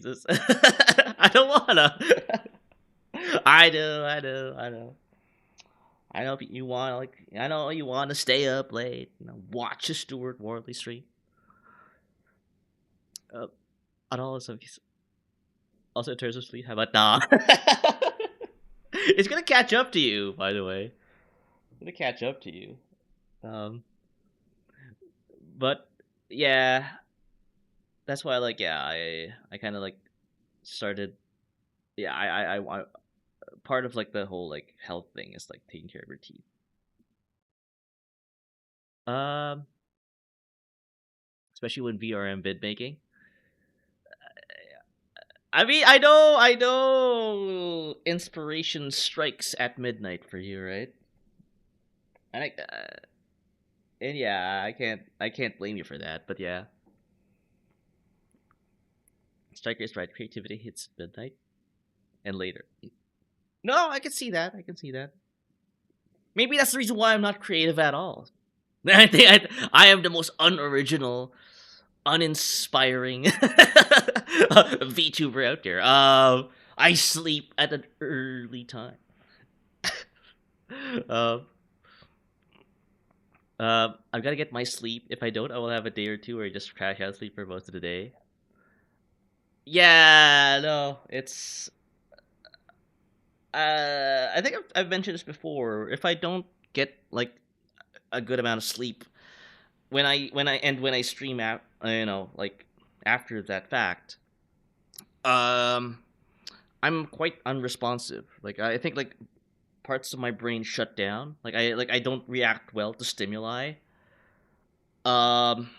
I don't wanna. I do. I do. I know. I know you want I know you want to stay up late, watch a Stuart Worley stream. I know it's okay. Also, in terms of sleep, how about nah? It's gonna catch up to you, by the way. It's gonna catch up to you. Um, but yeah, that's why I kind of like started. Yeah, I want part of like the whole like health thing is like taking care of your teeth. Um, Especially when VRM bid making. I mean, I know, inspiration strikes at midnight for you, right? And yeah, I can't blame you for that. But yeah, Striker is right. Creativity hits midnight and later. No, I can see that. I can see that. Maybe that's the reason why I'm not creative at all. I think I am the most unoriginal, uninspiring VTuber out there. I sleep at an early time. um, I've got to get my sleep. If I don't, I will have a day or two where I just crash out sleep for most of the day. Yeah, no, it's. I think I've mentioned this before. If I don't get like a good amount of sleep when I stream out, like after that fact, um, I'm quite unresponsive. Like I think like parts of my brain shut down. I don't react well to stimuli. Um,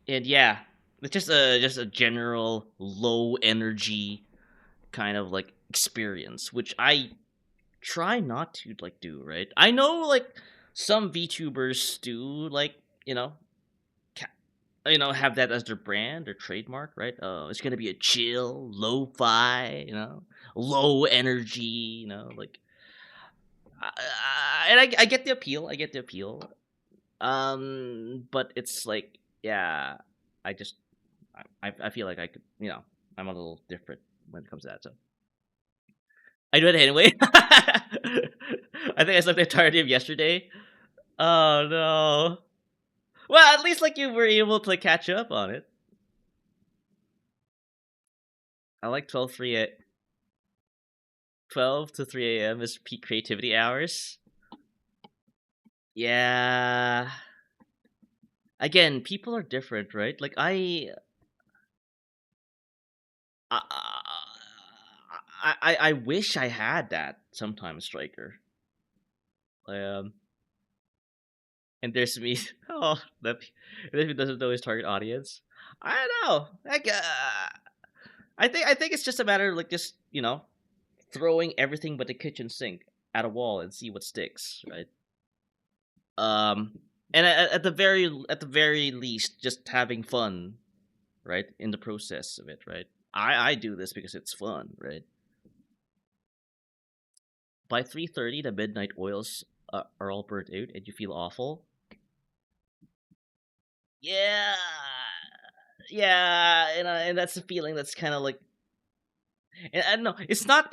and yeah, it's just a general low energy kind of like experience, which I try not to like do. Right? I know like some VTubers do like have that as their brand or trademark, right? It's gonna be a chill, lo-fi, low energy, like, and I get the appeal. I get the appeal. But it's like, yeah, I just, I feel like I could, I'm a little different when it comes to that. So I do it anyway. I think I slept entirety of yesterday. Oh no. Well, at least like you were able to like, catch up on it. I like 12 to 3 a.m. is peak creativity hours. Yeah. Again, people are different, right? Like I, I wish I had that sometimes, Striker. Um, and there's me. Oh, that doesn't know his target audience. I don't know. Like, I think it's just a matter of like just throwing everything but the kitchen sink at a wall and see what sticks, right? And at the very least, just having fun, right, in the process of it, right? I do this because it's fun, right? By 3:30, the midnight oils are all burnt out, and you feel awful. Yeah, yeah, and that's a feeling that's kind of like, and I don't know, it's not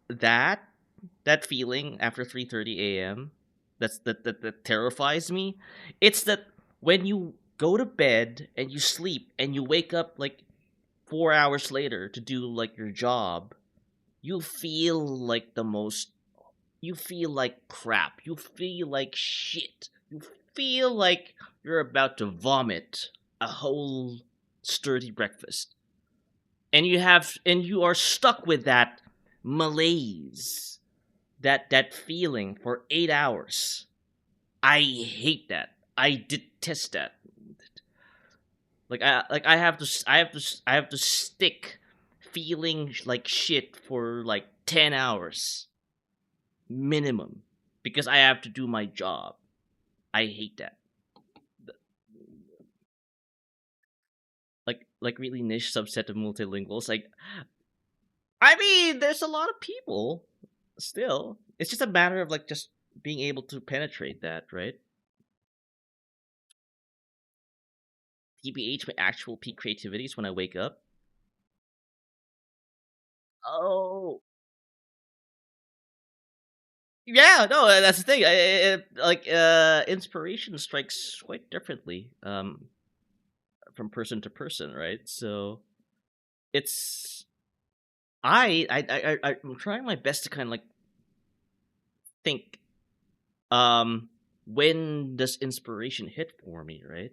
that that feeling after 3:30 a.m. That terrifies me. It's that when you go to bed and you sleep and you wake up like 4 hours later to do like your job, you feel like you feel like crap. You feel like shit. You feel like you're about to vomit a whole sturdy breakfast, and you are stuck with that malaise, that feeling for 8 hours. I hate that. I detest that. I have to stick feeling like shit for like 10 hours minimum because I have to do my job. I hate that. Like really niche subset of multilinguals. Like, I mean, there's a lot of people still. It's just a matter of like just being able to penetrate that, right? TBH, my actual peak creativity is when I wake up. Oh, yeah, no, that's the thing. Inspiration strikes quite differently from person to person, right? So it's I'm trying my best to kind of like think when does inspiration hit for me, right?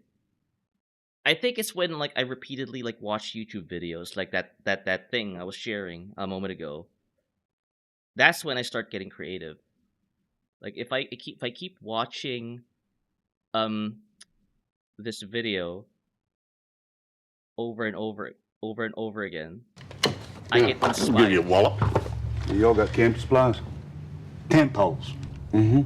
I think it's when like I repeatedly like watch YouTube videos like that thing I was sharing a moment ago. That's when I start getting creative. Like if I keep watching um this video over and over again, I get inspired. You all got camping supplies? Tent poles. Mm-hmm.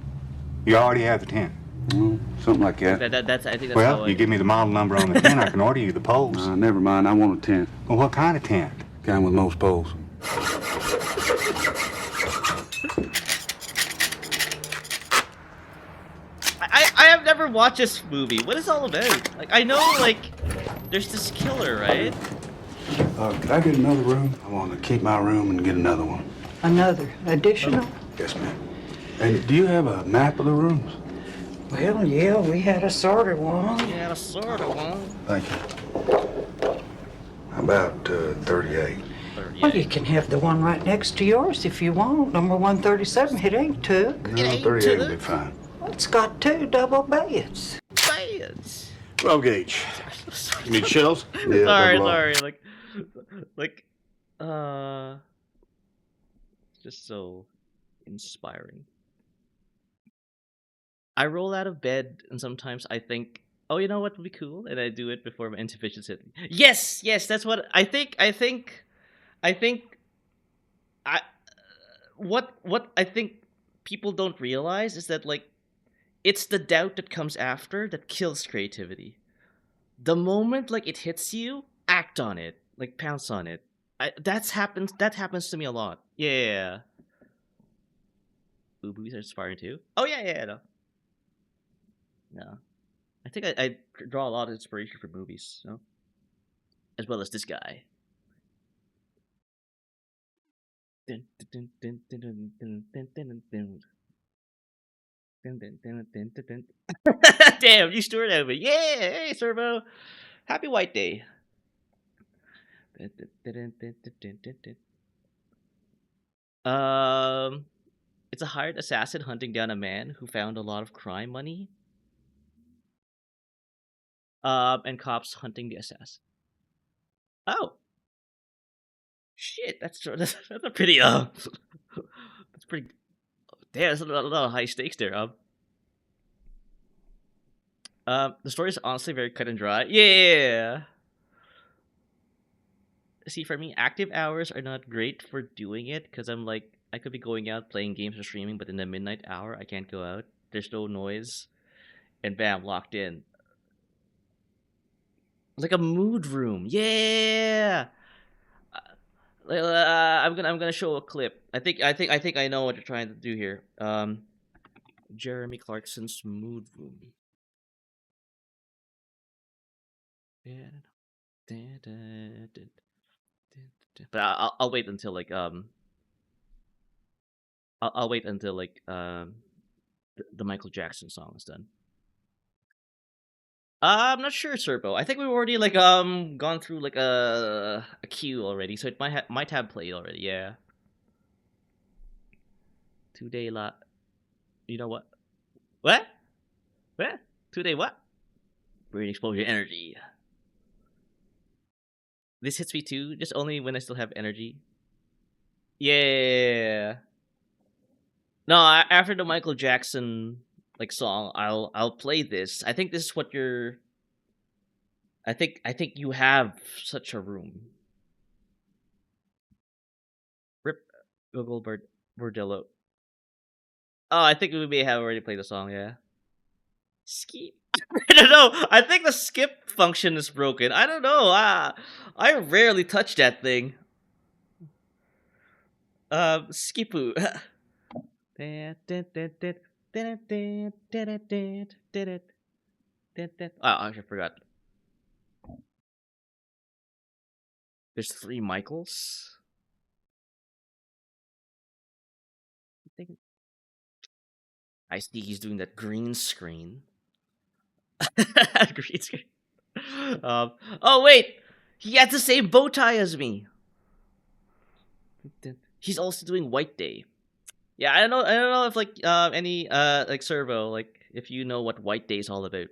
You already have the tent. Something like that. That's I think that's Well, how you I. give me the model number on the tent, I can order you the poles. Never mind. I want a tent. Well, what kind of tent? Kind with most poles. I have never watched this movie. What is it all about? Like I know like there's this killer, right? Could I get another room? I want to keep my room and get another one. Another additional? Yes, ma'am. And do you have a map of the rooms? Well, yeah, we had a sort of one. Yeah, sort of one. Thank you. How about 38? Well, you can have the one right next to yours if you want. Number 137. It ain't took. No, 38 will be fine. Well, it's got 2 double beds. Science. Well, Gage, you need shells? Yeah, sorry, double R. sorry. Like, it's just so inspiring. I roll out of bed and sometimes I think, oh, you know what would be cool, and I do it before my intuition hit me. Yes, that's what I think. What I think people don't realize is that like it's the doubt that comes after that kills creativity. The moment like it hits you, act on it, like pounce on it. That happens to me a lot. Yeah. Ooh, movies are inspiring too. Oh yeah, no. No. I think I draw a lot of inspiration from movies, no? As well as this guy. Damn, you Stuart over. Yeah, hey, Servo. Happy White Day. Um, it's a hired assassin hunting down a man who found a lot of crime money. And cops hunting the assassin. Oh, shit! That's a pretty that's pretty. Damn, there's a lot of high stakes there. The story is honestly very cut and dry. Yeah. See, for me, active hours are not great for doing it because I'm like, I could be going out playing games or streaming, but in the midnight hour, I can't go out. There's no noise, and bam, locked in. Like a mood room. Yeah. I'm gonna show a clip. I think I know what you're trying to do here. Jeremy Clarkson's mood room. But I'll wait until like I'll wait until like the Michael Jackson song is done. I'm not sure, Serbo. I think we've already like gone through like a queue already, so it might have played already. Yeah. 2 day lot. You know what? What? 2 day what? Brain explosion energy. This hits me too, just only when I still have energy. Yeah. No, after the Michael Jackson like song, I'll play this. I think this is what you're. I think you have such a room. Rip Google Bordello. Oh, I think we may have already played the song. Yeah. Skip. I don't know. I think the skip function is broken. I don't know. I rarely touch that thing. Skipu. Oh, I actually forgot. There's 3 Michaels. I see he's doing that green screen. Green screen. Oh wait, he has the same bow tie as me. He's also doing White Day. Yeah, I don't know. I don't know if like any like Servo, like if you know what White Day is all about.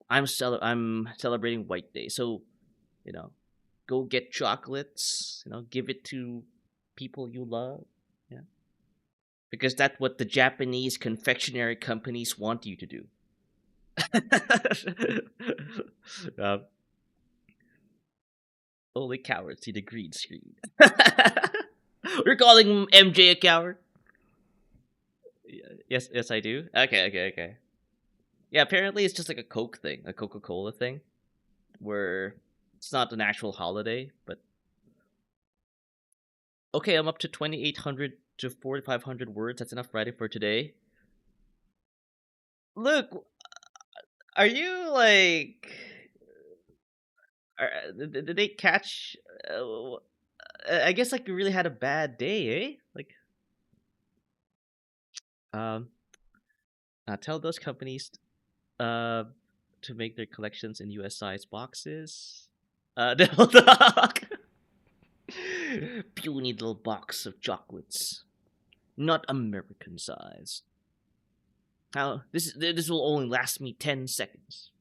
I'm celebrating White Day, so you know, go get chocolates. You know, give it to people you love. Yeah, because that's what the Japanese confectionery companies want you to do. um, Only cowards see the green screen. We're calling MJ a coward. Yes, yes, I do. Okay. Yeah, apparently it's just like a Coke thing, a Coca-Cola thing, where it's not an actual holiday, but okay, I'm up to 2,800 to 4,500 words. That's enough writing for today. Look, are you like? Did they catch? I guess like you really had a bad day, eh? Like, um, tell those companies, uh, to make their collections in U.S. size boxes. Little dog. Puny little box of chocolates, not American size. How this will only last me 10 seconds.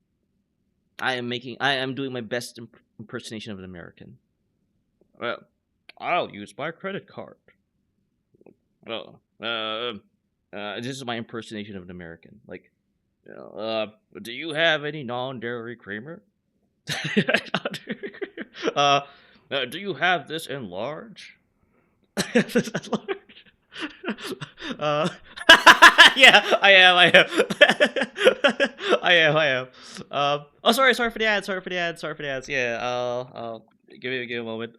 I am doing my best impersonation of an American. Well, I'll use my credit card. Well, this is my impersonation of an American. Like, you know, do you have any non-dairy creamer? uh, do you have this in large? This in large? Uh, yeah, I am. I am. Oh, sorry for the ads. Sorry for the ads. Yeah, give me a moment.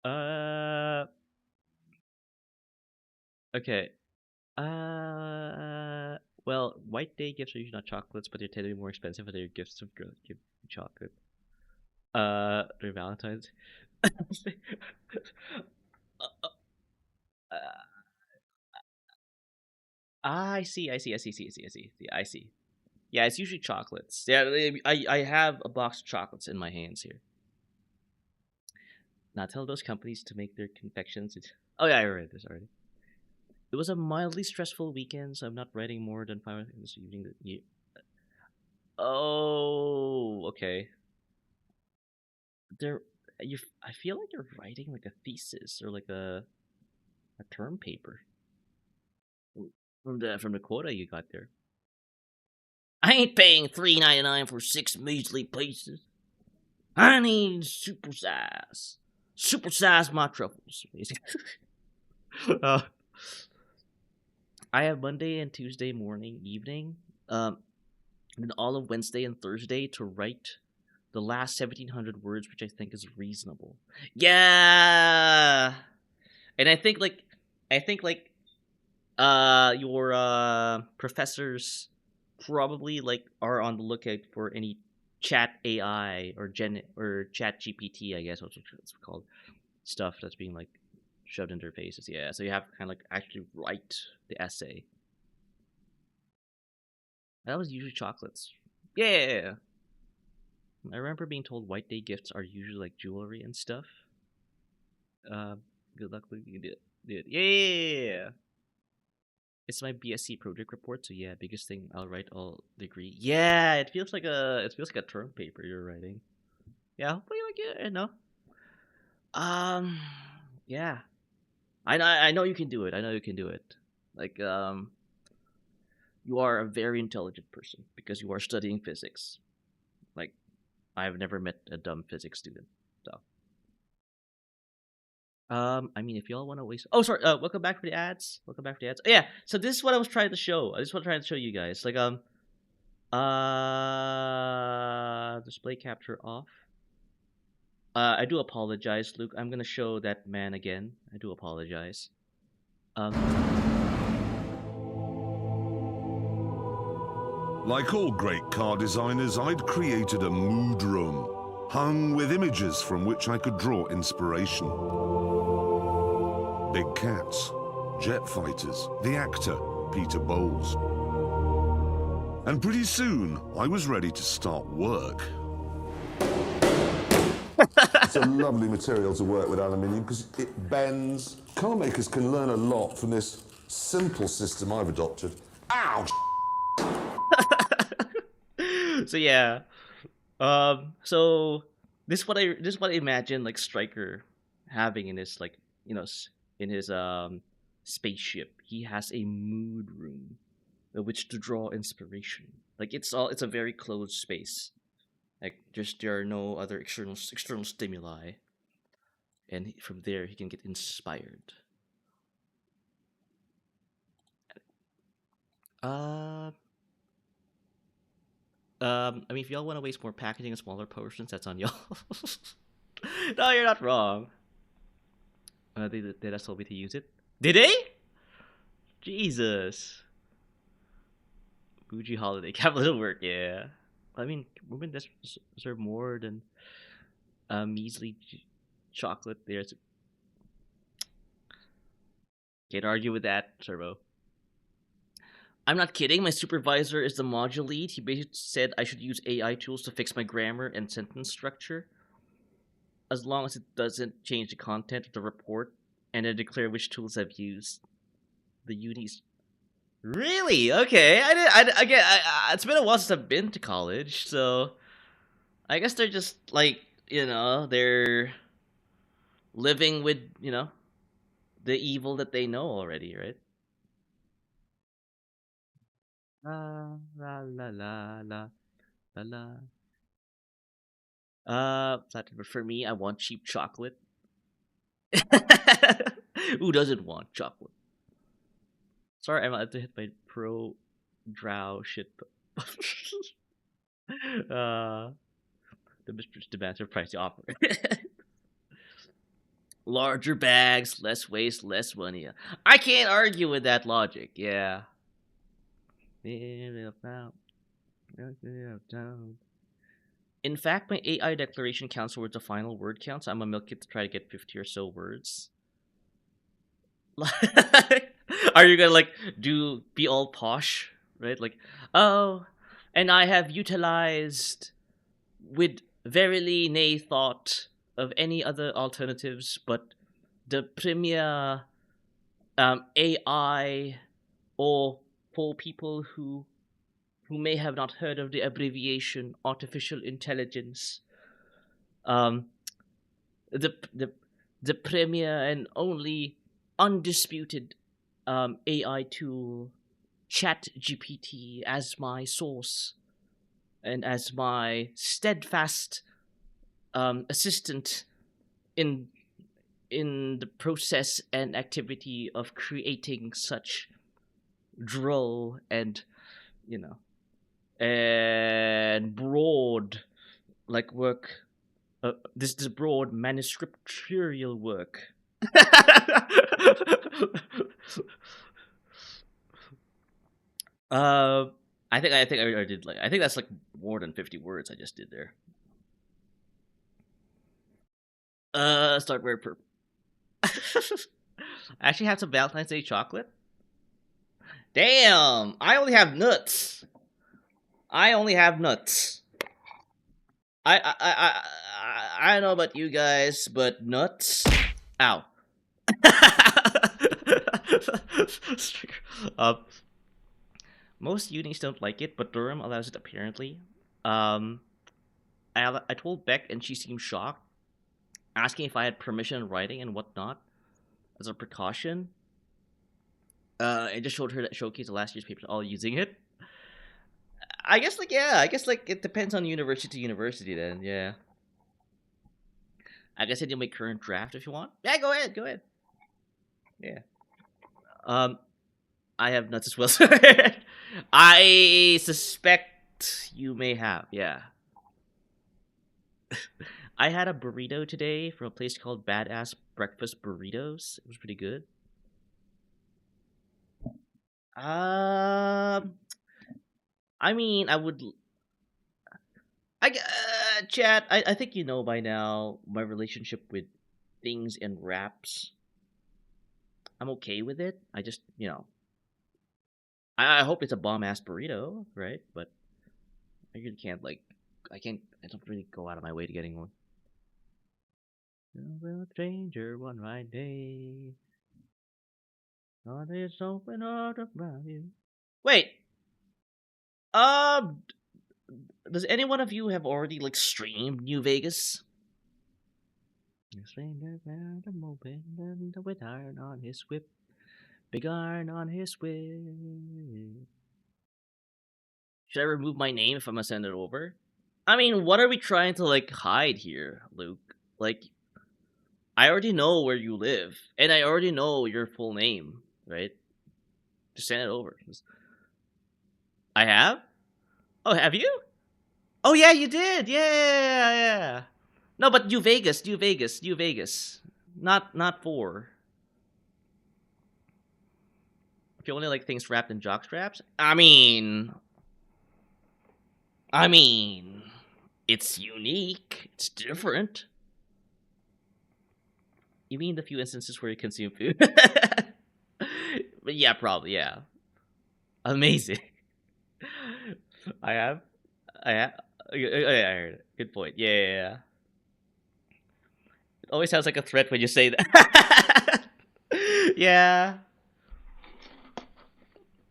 Uh, okay. Well, White Day gifts are usually not chocolates, but they tend to be more expensive, and they're gifts of give chocolate. They're Valentine's. uh, I see. Yeah, it's usually chocolates. Yeah, I have a box of chocolates in my hands here. Now tell those companies to make their confections. Oh yeah, I read this already. It was a mildly stressful weekend, so I'm not writing more than 5 this evening. Oh, okay. There, you. I feel like you're writing like a thesis or like a term paper from the quota you got there. I ain't paying $3.99 for 6 measly pieces. I need supersize my truffles. uh, I have Monday and Tuesday morning, evening, and all of Wednesday and Thursday to write the last 1,700 words, which I think is reasonable. Yeah, and I think like your professors probably like are on the lookout for any chat AI or chat GPT, I guess what's it's called, stuff that's being like shoved into their faces. Yeah, so you have to kind of like actually write the essay. That was usually chocolates. Yeah, I remember being told White Day gifts are usually like jewelry and stuff. Uh, Good luck with you. Do it. Yeah. It's my BSc project report, so yeah, biggest thing I'll write all degree. Yeah, it feels like a term paper you're writing. Yeah, hopefully like you know. Yeah. I know you can do it. I know you can do it. Like you are a very intelligent person because you are studying physics. Like I've never met a dumb physics student. So I mean, if y'all want to waste, oh sorry, welcome back for the ads. Welcome back for the ads. Oh, yeah, so this is what I was trying to show. I just want to try to show you guys. Like display capture off. I do apologize, Luke. I'm gonna show that man again. I do apologize. Like all great car designers, I'd created a mood room, hung with images from which I could draw inspiration. Big cats, jet fighters, the actor, Peter Bowles. And pretty soon, I was ready to start work. It's a lovely material to work with, aluminium, because it bends. Car makers can learn a lot from this simple system I've adopted. Ow! So yeah, so this is what I imagine like Stryker having in his like in his spaceship. He has a mood room in which to draw inspiration. Like it's a very closed space. Like there are no other external stimuli, and from there he can get inspired. I mean, if y'all want to waste more packaging and smaller portions, that's on y'all. No, you're not wrong. They just told me to use it. Did they? Jesus. Bougie holiday capital work, yeah. I mean, women deserve more than measly chocolate. There's can't argue with that, Turbo. I'm not kidding. My supervisor is the module lead. He basically said I should use AI tools to fix my grammar and sentence structure, as long as it doesn't change the content of the report, and then declare which tools I've used. The unis. Really? Okay. It's been a while since I've been to college, so I guess they're just like they're living with the evil that they know already, right? La la la la la la la. But for me, I want cheap chocolate. Who doesn't want chocolate? Sorry, I'm about to hit my pro drow shit. The mistress demands her price to offer. Larger bags, less waste, less money. I can't argue with that logic. Yeah. In fact, my AI declaration counts towards the final word count, so I'm gonna milk it to try to get 50 or so words. Are you gonna be all posh, right? Like, oh, and I have utilized with verily nay thought of any other alternatives, but the premier AI, or for people who may have not heard of the abbreviation artificial intelligence, the premier and only undisputed AI tool, ChatGPT, as my source and as my steadfast assistant in the process and activity of creating such droll and and broad work. This is broad manuscriptural work. I think I did I think that's more than 50 words I just did there. Start word per. I actually have some Valentine's Day chocolate. Damn, I only have nuts. I don't know about you guys, but nuts. Ow. Most unis don't like it, but Durham allows it apparently. I told Beck and she seemed shocked, asking if I had permission in writing and whatnot as a precaution. I just showed her that showcase of last year's papers all using it. I guess it depends on university to university then, yeah. I guess I did my current draft if you want. Yeah, go ahead. Yeah. I have nuts as well. I suspect you may have, yeah. I had a burrito today from a place called Badass Breakfast Burritos. It was pretty good. I mean, Chat, I think you know by now my relationship with things and wraps. I'm okay with it. I just, I hope it's a bomb-ass burrito, right? But I really can't, I don't really go out of my way to getting one. Will a stranger one right day? On this open heart about you. Wait! Does any one of you have already, streamed New Vegas? The stranger found a moped with iron on his whip. Big iron on his whip. Should I remove my name if I'm gonna send it over? I mean, what are we trying to, hide here, Luke? I already know where you live, and I already know your full name, right? Just send it over. I have? Oh, have you? Oh, yeah, you did! Yeah! No, but New Vegas. Not 4. If you only like things wrapped in jock straps? I mean, it's unique. It's different. You mean the few instances where you consume food? But yeah, probably, yeah. Amazing. I have. Yeah, I heard it. Good point. Yeah. It always sounds like a threat when you say that. Yeah.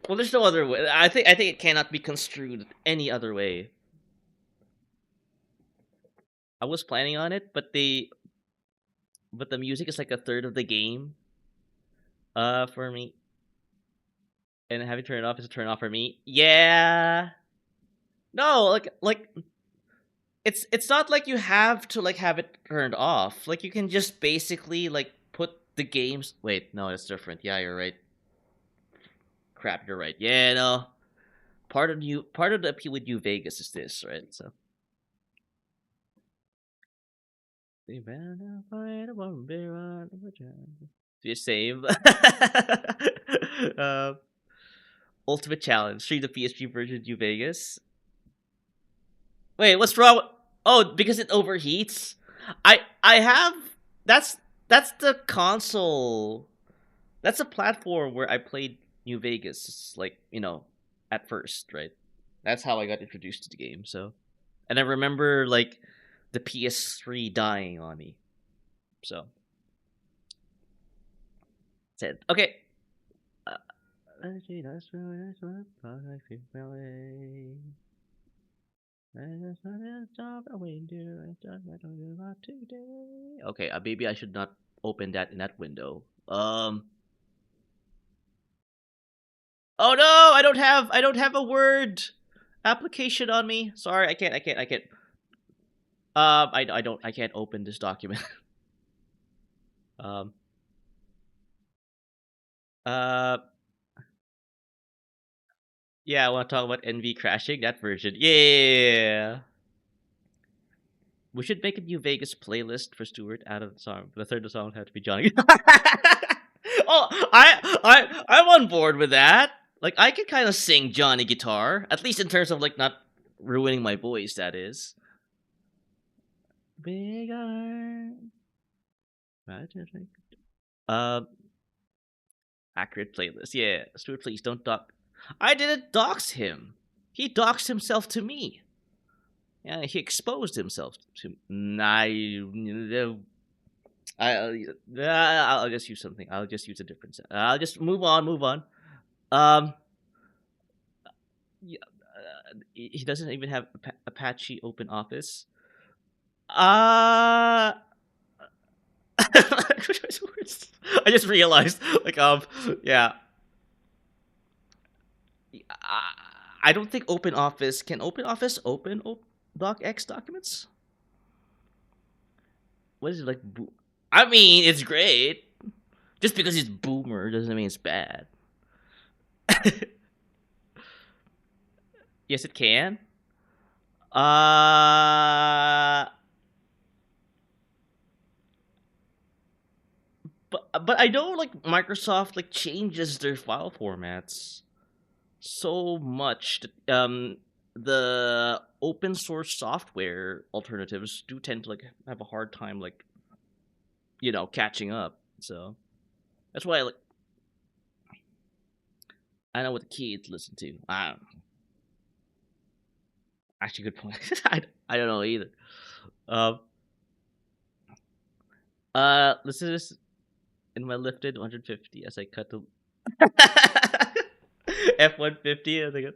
Well, there's no other way. I think it cannot be construed any other way. I was planning on it, but the music is like a third of the game. For me. And having turned it off is a turn off for me. Yeah. No, it's not like you have to have it turned off. You can just basically put the games. Wait, no, it's different. Yeah, you're right. Crap, you're right. Yeah, no. Part of the appeal with New Vegas is this, right? So. Just save. Ultimate challenge. Stream the PSG version of New Vegas. Wait, what's wrong? Oh, because it overheats. I have. That's the console. That's a platform where I played New Vegas. At first, right? That's how I got introduced to the game. So, and I remember the PS3 dying on me. So, said okay. Okay, maybe I should not open that in that window. Oh no, I don't have a Word application on me. Sorry, I can't. I can't open this document. Yeah, I want to talk about NV crashing, that version. Yeah. We should make a New Vegas playlist for Stuart out of the song. The third song would have to be Johnny. Oh, I'm on board with that. I could kind of sing Johnny guitar, at least in terms of not ruining my voice. That is. Big iron. Accurate playlist. Yeah, Stuart, please don't dox. I didn't dox him. He doxed himself to me. Yeah, he exposed himself to. I'll just use something. I'll just use a different. I'll just move on. Um, yeah, he doesn't even have Apache Open Office. Uh I just realized, like, yeah. I don't think Open Office can Open Office open docx documents. What is it like? I mean, it's great. Just because it's boomer doesn't mean it's bad. Yes, it can. Uh, but I know like Microsoft like changes their file formats so much that the open source software alternatives do tend to like have a hard time like catching up. So that's why I know what the kids listen to. Actually, good point. I don't know either. Um, listen to this in my lifted 150 as I cut the F-150. I think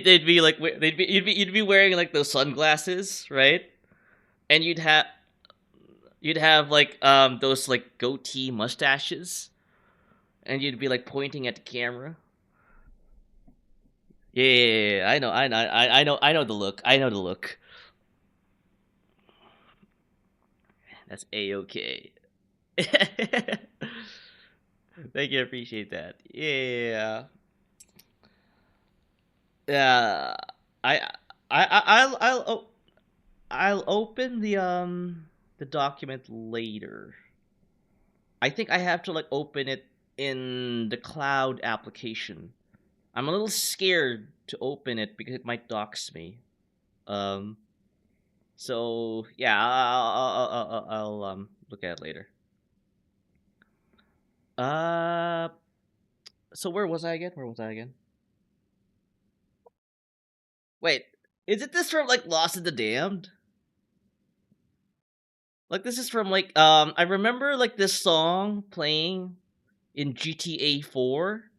they'd be like you'd be wearing like those sunglasses, right? And you'd have like those like goatee mustaches, and you'd be like pointing at the camera. Yeah, I know the look. I know the look. That's a-okay. Thank you, I appreciate that. Yeah, yeah. I, I'll open the document later. I think I have to like open it in the cloud application. I'm a little scared to open it because it might dox me. Um. So yeah, I'll look at it later. Uh. So where was I again? Where was I again? Wait, is it this from like Lost in the Damned? Like this is from like I remember like this song playing in GTA 4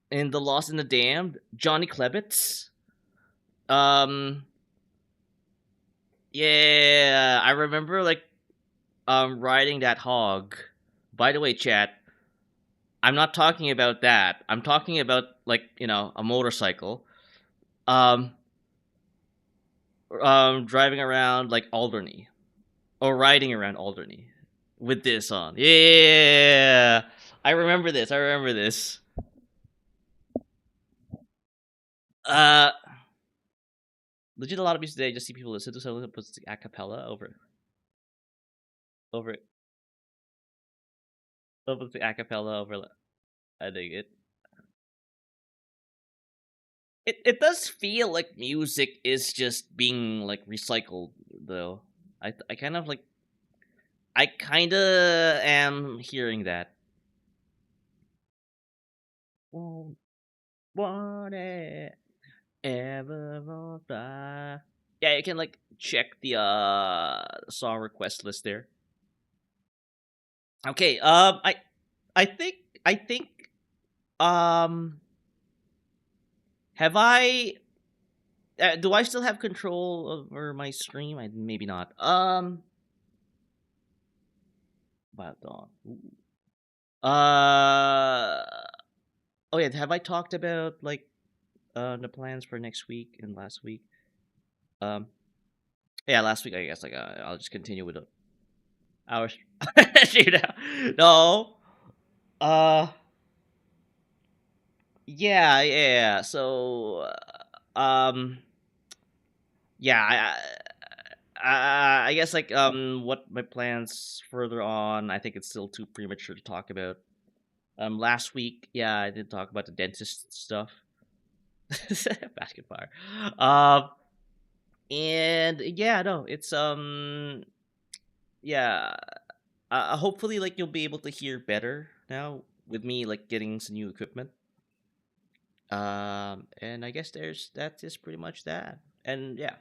in the Lost in the Damned, Johnny Klebitz. Um yeah, I remember like riding that hog. By the way, chat, I'm not talking about that. I'm talking about like, a motorcycle. Um driving around like Alderney or riding around Alderney with this on. Yeah. I remember this. I remember this. Uh Legit a lot of music today I just see people listen to so it puts a cappella over it. Over the acapella over I dig it. It does feel like music is just being like recycled though. I kind of like I kinda am hearing that. Won't want it ever won't die. Yeah, you can like check the song request list there. Okay, I think I think um have I do I still have control over my stream? Maybe not. Wild Dawn. Ooh. Uh oh yeah, have I talked about like the plans for next week and last week? Um yeah, last week I guess like I'll just continue with the hours. No. Uh yeah. So yeah, I guess like what my plans further on, I think it's still too premature to talk about. Last week, yeah, I did talk about the dentist stuff. Basket fire. And yeah, no, it's yeah. Hopefully, like you'll be able to hear better now with me like getting some new equipment. And I guess that is pretty much that. And yeah,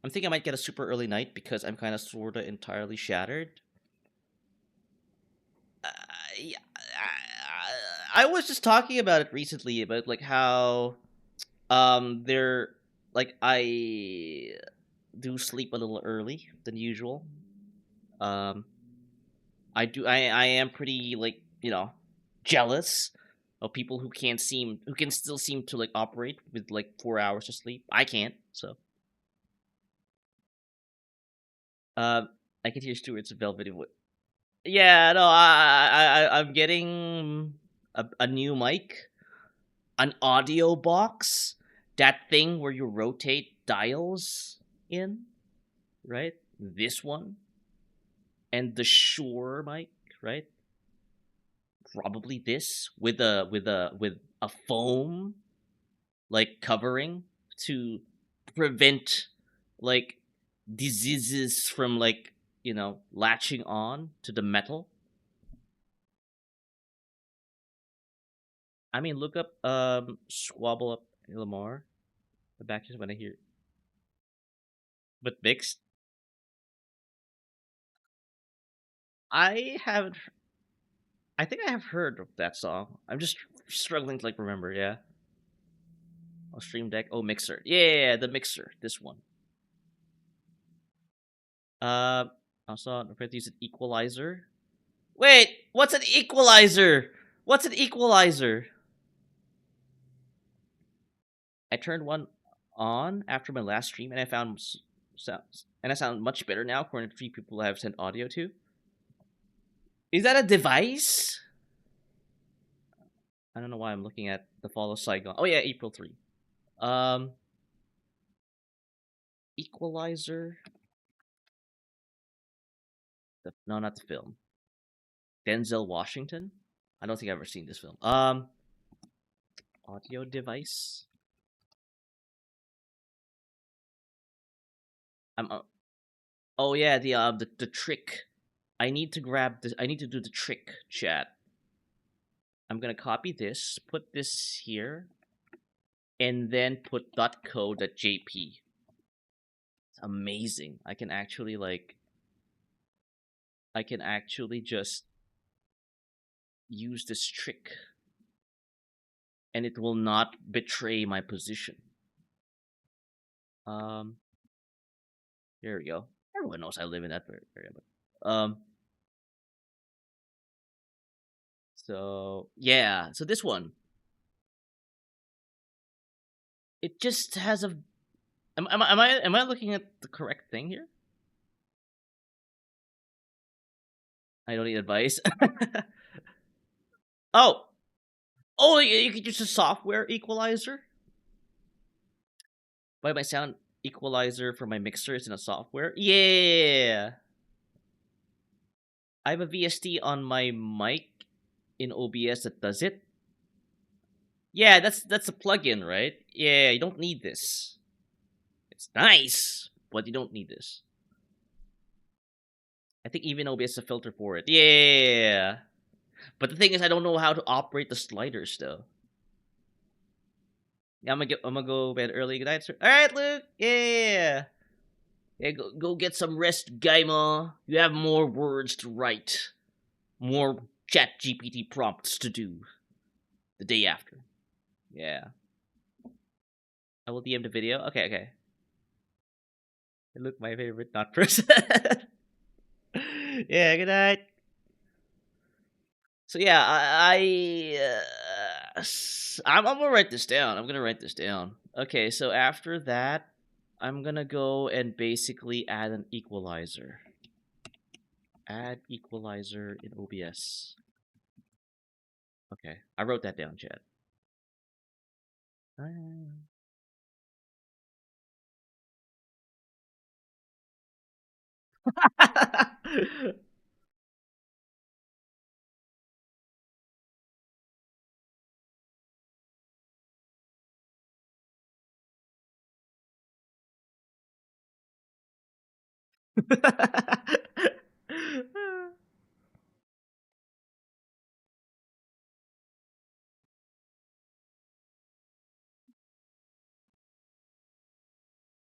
I'm thinking I might get a super early night because I'm kind of sorta entirely shattered. Yeah, I was just talking about it recently about like how they're like I do sleep a little early than usual. Um, I am pretty like jealous of people who can still seem to like operate with like 4 hours of sleep. I can't. So I can hear Stewart's velvety voice. Yeah, no, I'm getting a new mic, an audio box, that thing where you rotate dials in, right? This one, and the Shure mic, right? Probably this with a foam like covering to prevent like diseases from like latching on to the metal. I mean, look up squabble up Lamar. The back is when I hear, but mixed. I haven't. I think I have heard of that song. I'm just struggling to like remember. Yeah. Oh, Stream Deck. Oh, Mixer. Yeah, the Mixer. This one. Uh, also, I'm afraid to use an equalizer. Wait, what's an equalizer? What's an equalizer? I turned one on after my last stream, and I found sounds, and I sound much better now. According to 3 people I have sent audio to. Is that a device? I don't know why I'm looking at the Fall of Saigon. Oh yeah, April 3. Equalizer. No, not the film. Denzel Washington. I don't think I've ever seen this film. Audio device. I'm. Oh yeah, the trick. I need to grab this. I need to do the trick, chat. I'm gonna copy this, put this here, and then put .co.jp. It's amazing. I can actually just use this trick, and it will not betray my position. Here we go. Everyone knows I live in that area, but so yeah. So this one, it just has a. Am I looking at the correct thing here? I don't need advice. Oh, you could use a software equalizer. Buy my sound equalizer for my mixers in a software. Yeah, I have a VST on my mic in OBS that does it. Yeah, that's a plugin, right? Yeah, you don't need this. It's nice, but you don't need this. I think even OBS has a filter for it. Yeah. But the thing is, I don't know how to operate the sliders, though. Yeah, I'm gonna go bed early. Good night, sir. All right, Luke. Yeah. Yeah, go get some rest, gamer. You have more words to write, more Chat GPT prompts to do the day after. Yeah. I will DM the video. Okay. Look, my favorite not person. Yeah. Good night. So yeah, I'm gonna write this down. I'm gonna write this down. Okay, so after that, I'm gonna go and basically add an equalizer. Add equalizer in OBS. Okay, I wrote that down, Chad.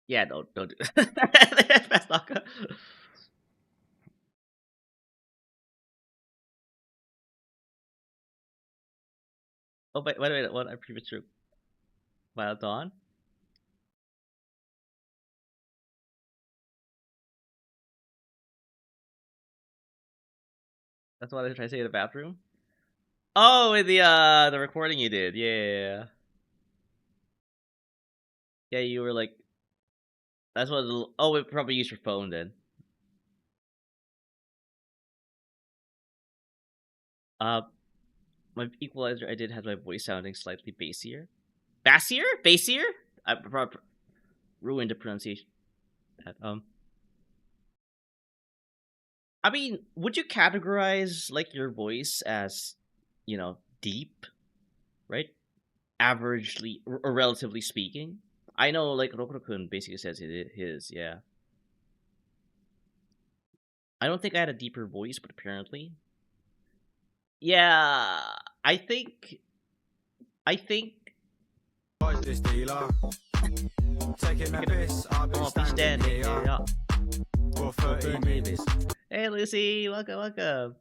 Yeah, don't do That's not good. Oh, wait a minute. What? I previous true. Wild Dawn? That's what I tried to say in the bathroom? Oh, in the recording you did. Yeah. Yeah, you were like... That's what... Oh, we probably used your phone then. Uh, my equalizer I did had my voice sounding slightly bassier. Bassier? Bassier? I probably ruined the pronunciation. I mean, would you categorize like your voice as, deep, right? Averagely or relatively speaking. I know, like Rokuro-kun basically says his, yeah. I don't think I had a deeper voice, but apparently, yeah. I think, I think. I'll be standing here. Yeah. For 30 minutes. Hey, Lucy, welcome.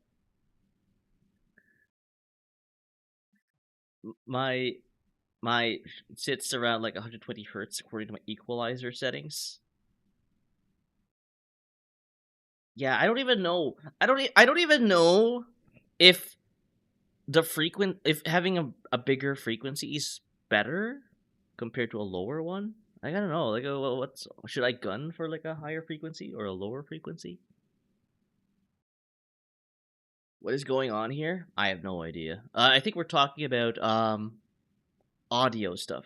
My sits around like 120 hertz according to my equalizer settings. Yeah, I don't even know. I don't even know if if having a bigger frequency is better compared to a lower one. I don't know. Like, what's should I gun for like a higher frequency or a lower frequency? What is going on here? I have no idea. I think we're talking about audio stuff.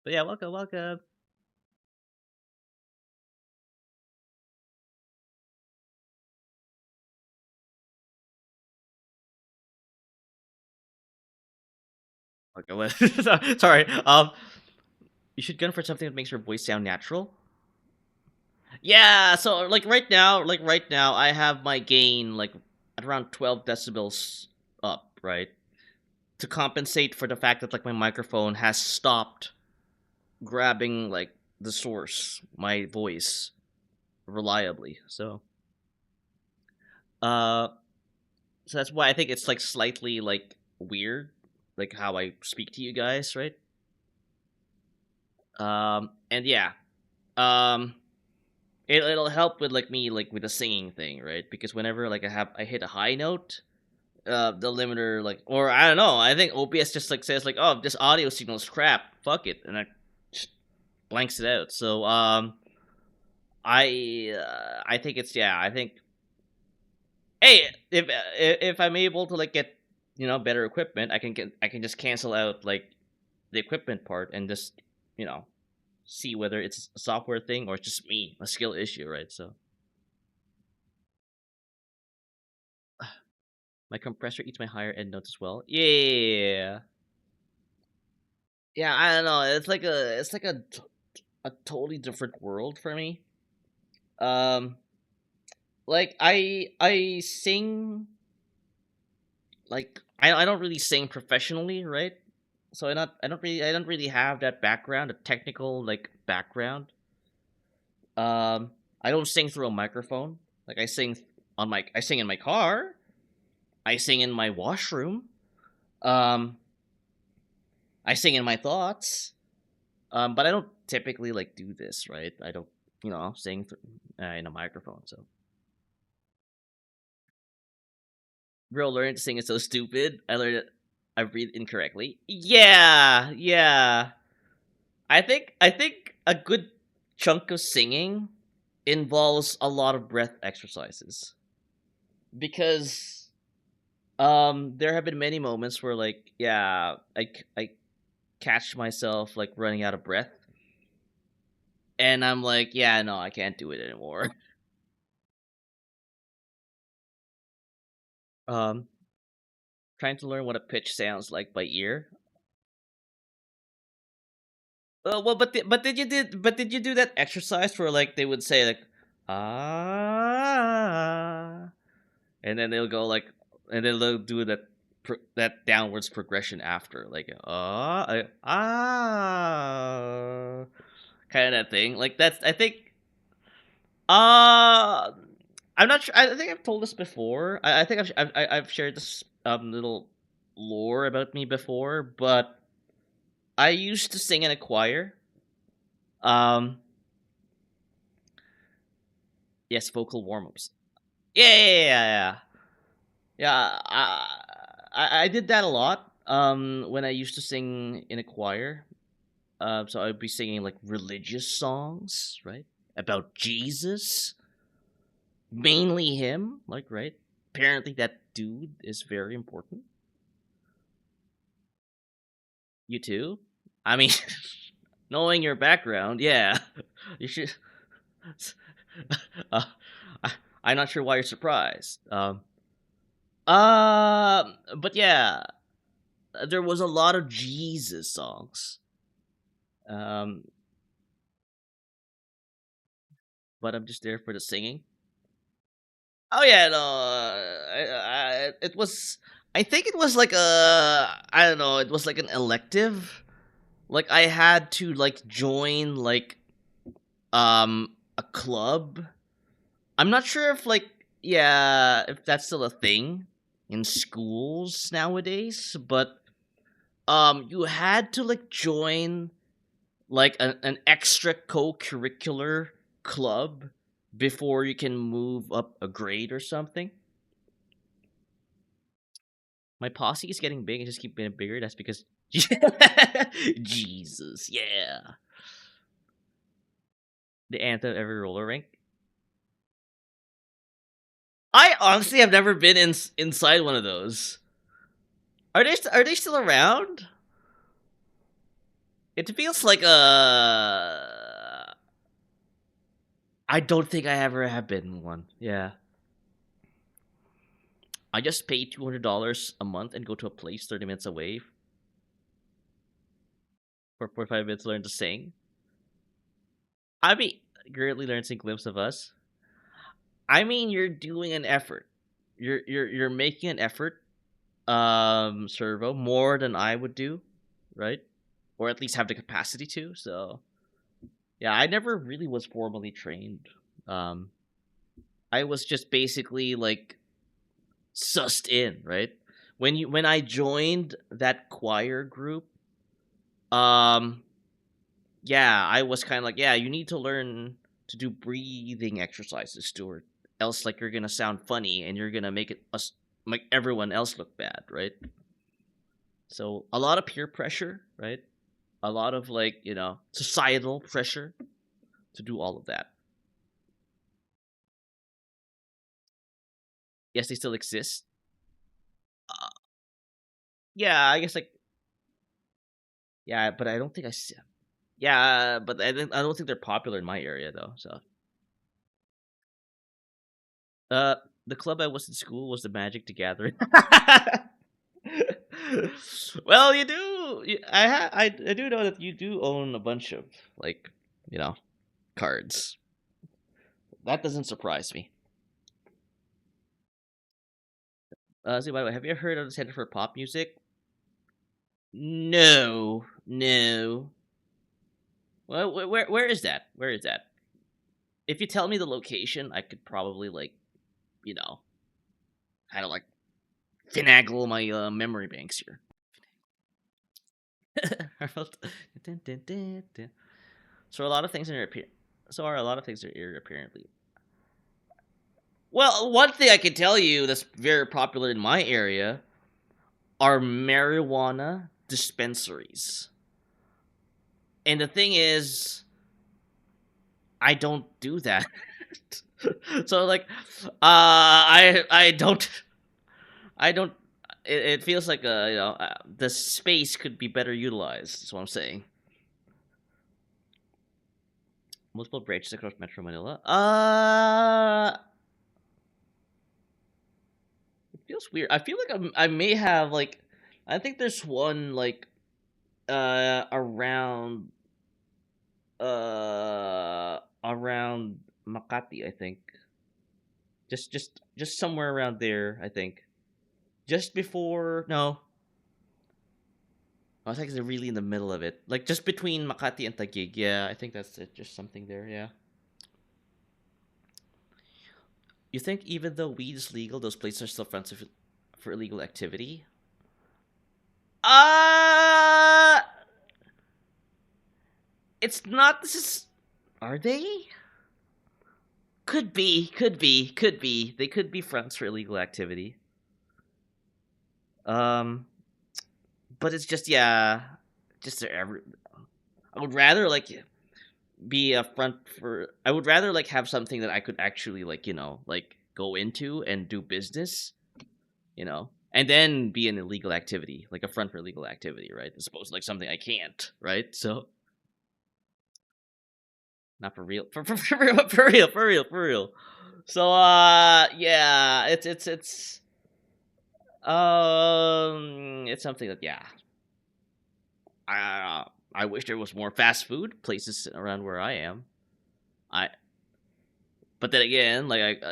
But yeah, welcome. Okay, sorry. You should gun for something that makes your voice sound natural. Yeah, so right now, I have my gain like at around 12 decibels up, right? To compensate for the fact that like my microphone has stopped grabbing like the source, my voice, reliably. Uh, so that's why I think it's like slightly like weird, like how I speak to you guys, right? And yeah, um, it'll help with like me like with the singing thing, right? Because whenever like I hit a high note, the limiter like, or I don't know, I think OBS just like says like, oh, this audio signal is crap, fuck it, and I just blanks it out. So I think it's, yeah, I think, hey, if I'm able to like get better equipment, I can just cancel out like the equipment part and just see whether it's a software thing or it's just me, a skill issue, right? So my compressor eats my higher end notes as well. Yeah. Yeah, I don't know. It's like a totally different world for me. Um like I sing, like I don't really sing professionally, right? So I don't really have that background, a technical like background. I don't sing through a microphone. Like I sing in my car. I sing in my washroom. Um I sing in my thoughts. But I don't typically like do this, right? I don't, sing in a microphone. So, bro, learning to sing is so stupid. I learned it. I breathe incorrectly. Yeah. I think a good chunk of singing involves a lot of breath exercises because there have been many moments where like, yeah, I catch myself like running out of breath, and I'm like, yeah, no, I can't do it anymore. Um, Trying to learn what a pitch sounds like by ear. Well, but did you do that exercise where like they would say like ah, and then they'll go like, and then they'll do that downwards progression after like kind of thing. Like that's, I think, uh I'm not sure. I think I've told this before. I think I've shared this little lore about me before, but I used to sing in a choir. Um, yes, vocal warm-ups. Yeah. Yeah, I did that a lot. When I used to sing in a choir. So I'd be singing like religious songs, right? About Jesus. Mainly him, like, right? Apparently that dude is very important. You too? I mean, knowing your background, yeah. You should. uh, I, I'm not sure why you're surprised. But yeah, there was a lot of Jesus songs. Um, but I'm just there for the singing. Oh yeah, no, it was. I think it was like I don't know. It was like an elective. Like I had to like join like a club. I'm not sure if like yeah if that's still a thing in schools nowadays, but you had to like join like an extra co-curricular club before you can move up a grade or something. My posse is getting big and just keep getting bigger. That's because Jesus, yeah. The anthem of every roller rink. I honestly have never been inside one of those. Are they still around? It feels like I don't think I ever have been in one. Yeah. I just pay $200 a month and go to a place 30 minutes away for 45 minutes to learn to sing. I mean, currently learn to sing Glimpse of Us. I mean, you're doing an effort. You're making an effort, Servo, more than I would do, right? Or at least have the capacity to. So yeah, I never really was formally trained. Um, I was just basically like sussed in, right? When I joined that choir group, um, yeah, I was kind of like, yeah, you need to learn to do breathing exercises, Stuart. Else, like, you're gonna sound funny and you're gonna make it us make everyone else look bad, right? So a lot of peer pressure, right? A lot of like societal pressure to do all of that. Yes, they still exist. Uh, yeah, I guess like yeah, but I don't think I see. Yeah, but I don't think they're popular in my area though. So uh, the club I was in school was the Magic the Gathering. Well, you do. I do know that you do own a bunch of like you know cards. That doesn't surprise me. So by the way, have you ever heard of the Center for Pop Music? No, no. Well, where is that? Where is that? If you tell me the location, I could probably like you know kind of like finagle my memory banks here. So a lot of things in your so are a lot of things in your apparently. Well, one thing I can tell you that's very popular in my area are marijuana dispensaries. And the thing I don't do that. So like I don't it feels like the space could be better utilized. That's what I'm saying. Multiple branches across Metro Manila. It feels weird. I feel like I may have like I think there's one like around around Makati, I think. Just somewhere around there, I think. Just before no. I think it's really in the middle of it. Like just between Makati and Taguig. Yeah, I think that's it. Just something there, yeah. You think even though weed is legal, those places are still fronts for illegal activity? Uh it's not this is are they? Could be, could be, could be. They could be fronts for illegal activity. Um but it's just yeah, just every I would rather like be a front for I would rather like have something that I could actually like, like go into and do business, and then be an illegal activity, like a front for illegal activity, right? As opposed to like something I can't, right? So not for real, for real, for real, for real, for real. So yeah, it's something that yeah, I wish there was more fast food places around where I am. I But then again, like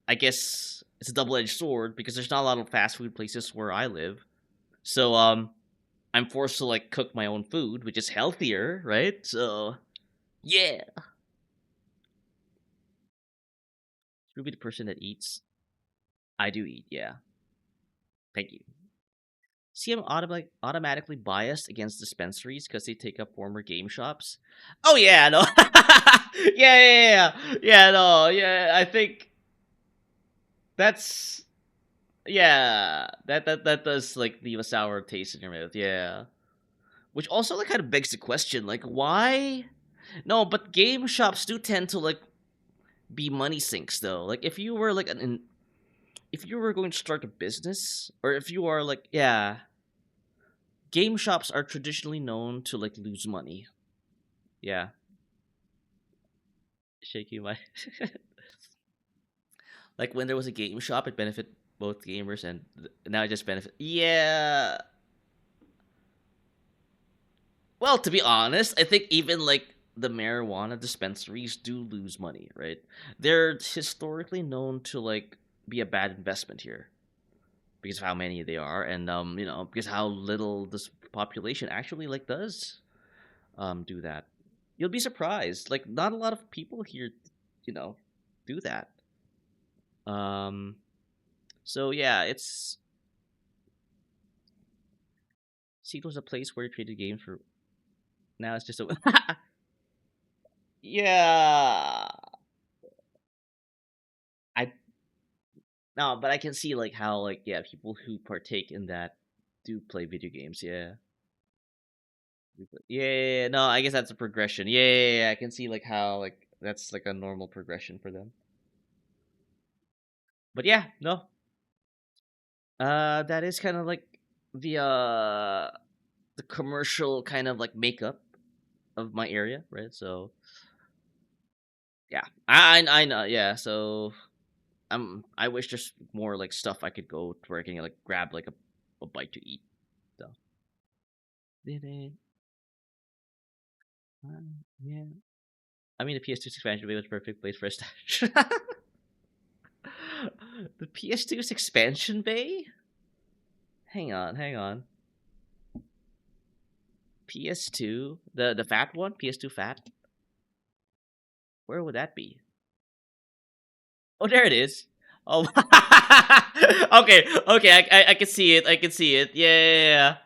I guess it's a double-edged sword because there's not a lot of fast food places where I live. So I'm forced to like cook my own food, which is healthier, right? So yeah. Should be the person that eats. I do eat, yeah. Thank you. See, I'm automatically biased against dispensaries because they take up former game shops. Oh yeah, no. Yeah, no, yeah. I think that's yeah. That does like leave a sour taste in your mouth. Yeah, which also like kind of begs the question, like why? No, but game shops do tend to like be money sinks though. Like if you were like if you were going to start a business, or if you are like yeah, game shops are traditionally known to like lose money. Yeah. Shaking my like when there was a game shop, it benefit both gamers and now it just benefit. Yeah. Well, to be honest, I think even like the marijuana dispensaries do lose money, right? They're historically known to like be a bad investment here because of how many they are, and because how little this population actually like does do that. You'll be surprised. Like not a lot of people here, you know, do that. Um so yeah, it's see it was a place where you traded games for now it's just a yeah. I No, but I can see like how like yeah, people who partake in that do play video games. Yeah. Yeah. No, I guess that's a progression. Yeah. I can see like how like that's like a normal progression for them. But yeah, no. That is kind of like the the commercial kind of like makeup of my area, right? So yeah, I know. Yeah, so I wish there's more like stuff I could go to where I can like grab like a bite to eat. So. Yeah. I mean, the PS2's expansion bay was a perfect place for a stash. The PS2's expansion bay? Hang on, hang on. PS2, the fat one, PS2 fat. Where would that be? Oh, there it is. Oh, okay, okay. I can see it. I can see it. Yeah.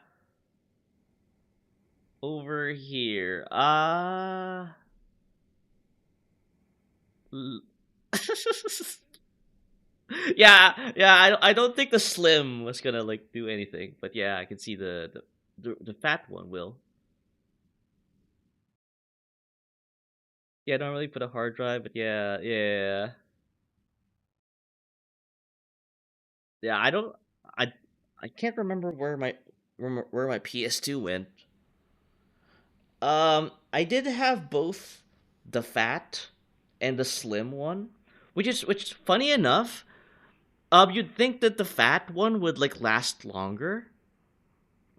Over here. Yeah. I don't think the slim was gonna like do anything, but yeah, I can see the fat one will. Yeah, normally put a hard drive, but yeah. I I can't remember where my PS2 went. I did have both the fat and the slim one, which funny enough, you'd think that the fat one would like last longer,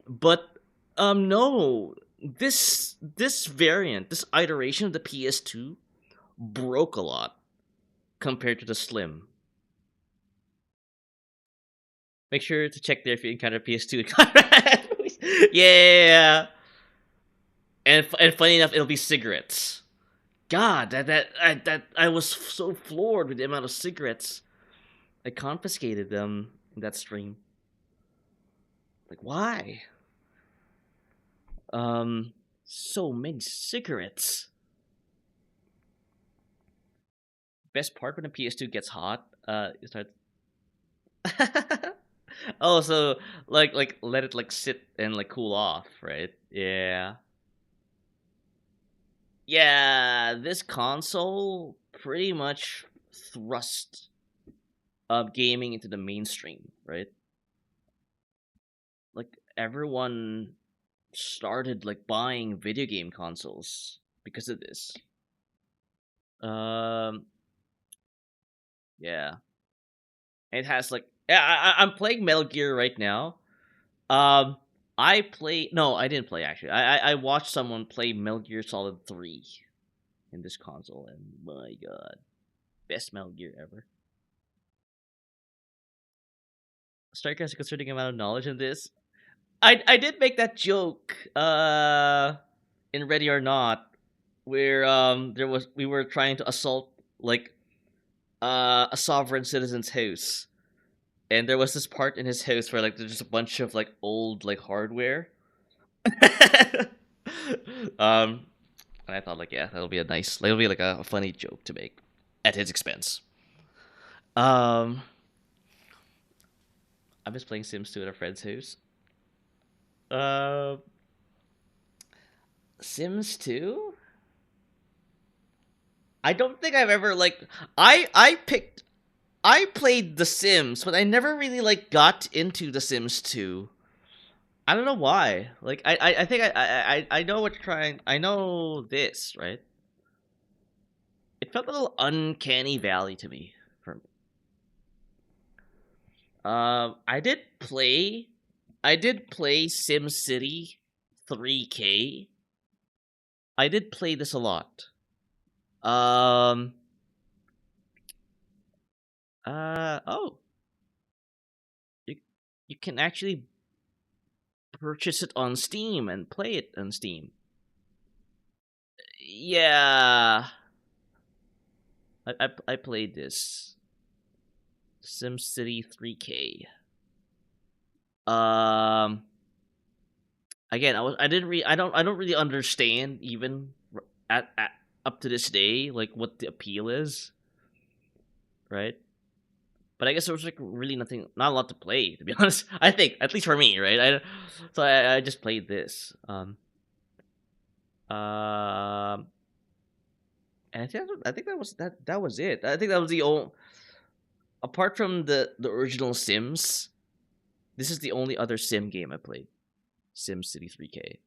but no. This variant, this iteration of the PS2 broke a lot compared to the slim. Make sure to check there if you encounter PS2. Yeah, and funny enough, it'll be cigarettes. God, that I was so floored with the amount of cigarettes I confiscated them in that stream. Like, why? So many cigarettes. Best part when the PS2 gets hot, it starts. Oh, so like let it like sit and like cool off, right? Yeah. Yeah, this console pretty much thrust gaming into the mainstream, right? Like everyone started like buying video game consoles because of this. Um, yeah, it has like yeah. I'm playing Metal Gear right now. Um, I play no, I didn't play actually. I watched someone play Metal Gear Solid 3 in this console, and my god, best Metal Gear ever. Striker has a concerning amount of knowledge in this. I did make that joke in Ready or Not where we were trying to assault like a sovereign citizen's house, and there was this part in his house where like there's just a bunch of like old like hardware. um and I thought like yeah, that'll be like a funny joke to make at his expense. um I was playing Sims 2 at a friend's house. uh Sims 2, I don't think I've ever like I played The Sims, but I never really like got into The Sims 2. I don't know why. Like I think I know what you're trying. I know this, right? It felt a little uncanny valley to me. From I did play SimCity 3K. I did play this a lot. Um oh, you you can actually purchase it on Steam and play it on Steam. Yeah, I played this SimCity 3K. Um, again, I don't really understand even at up to this day like what the appeal is, right? But I guess there was like really not a lot to play to be honest. I think at least for me, right? So I just played this. Um, and I think that was it. I think that was the only apart from the original Sims. This is the only other Sim game I played. Sim City 3K.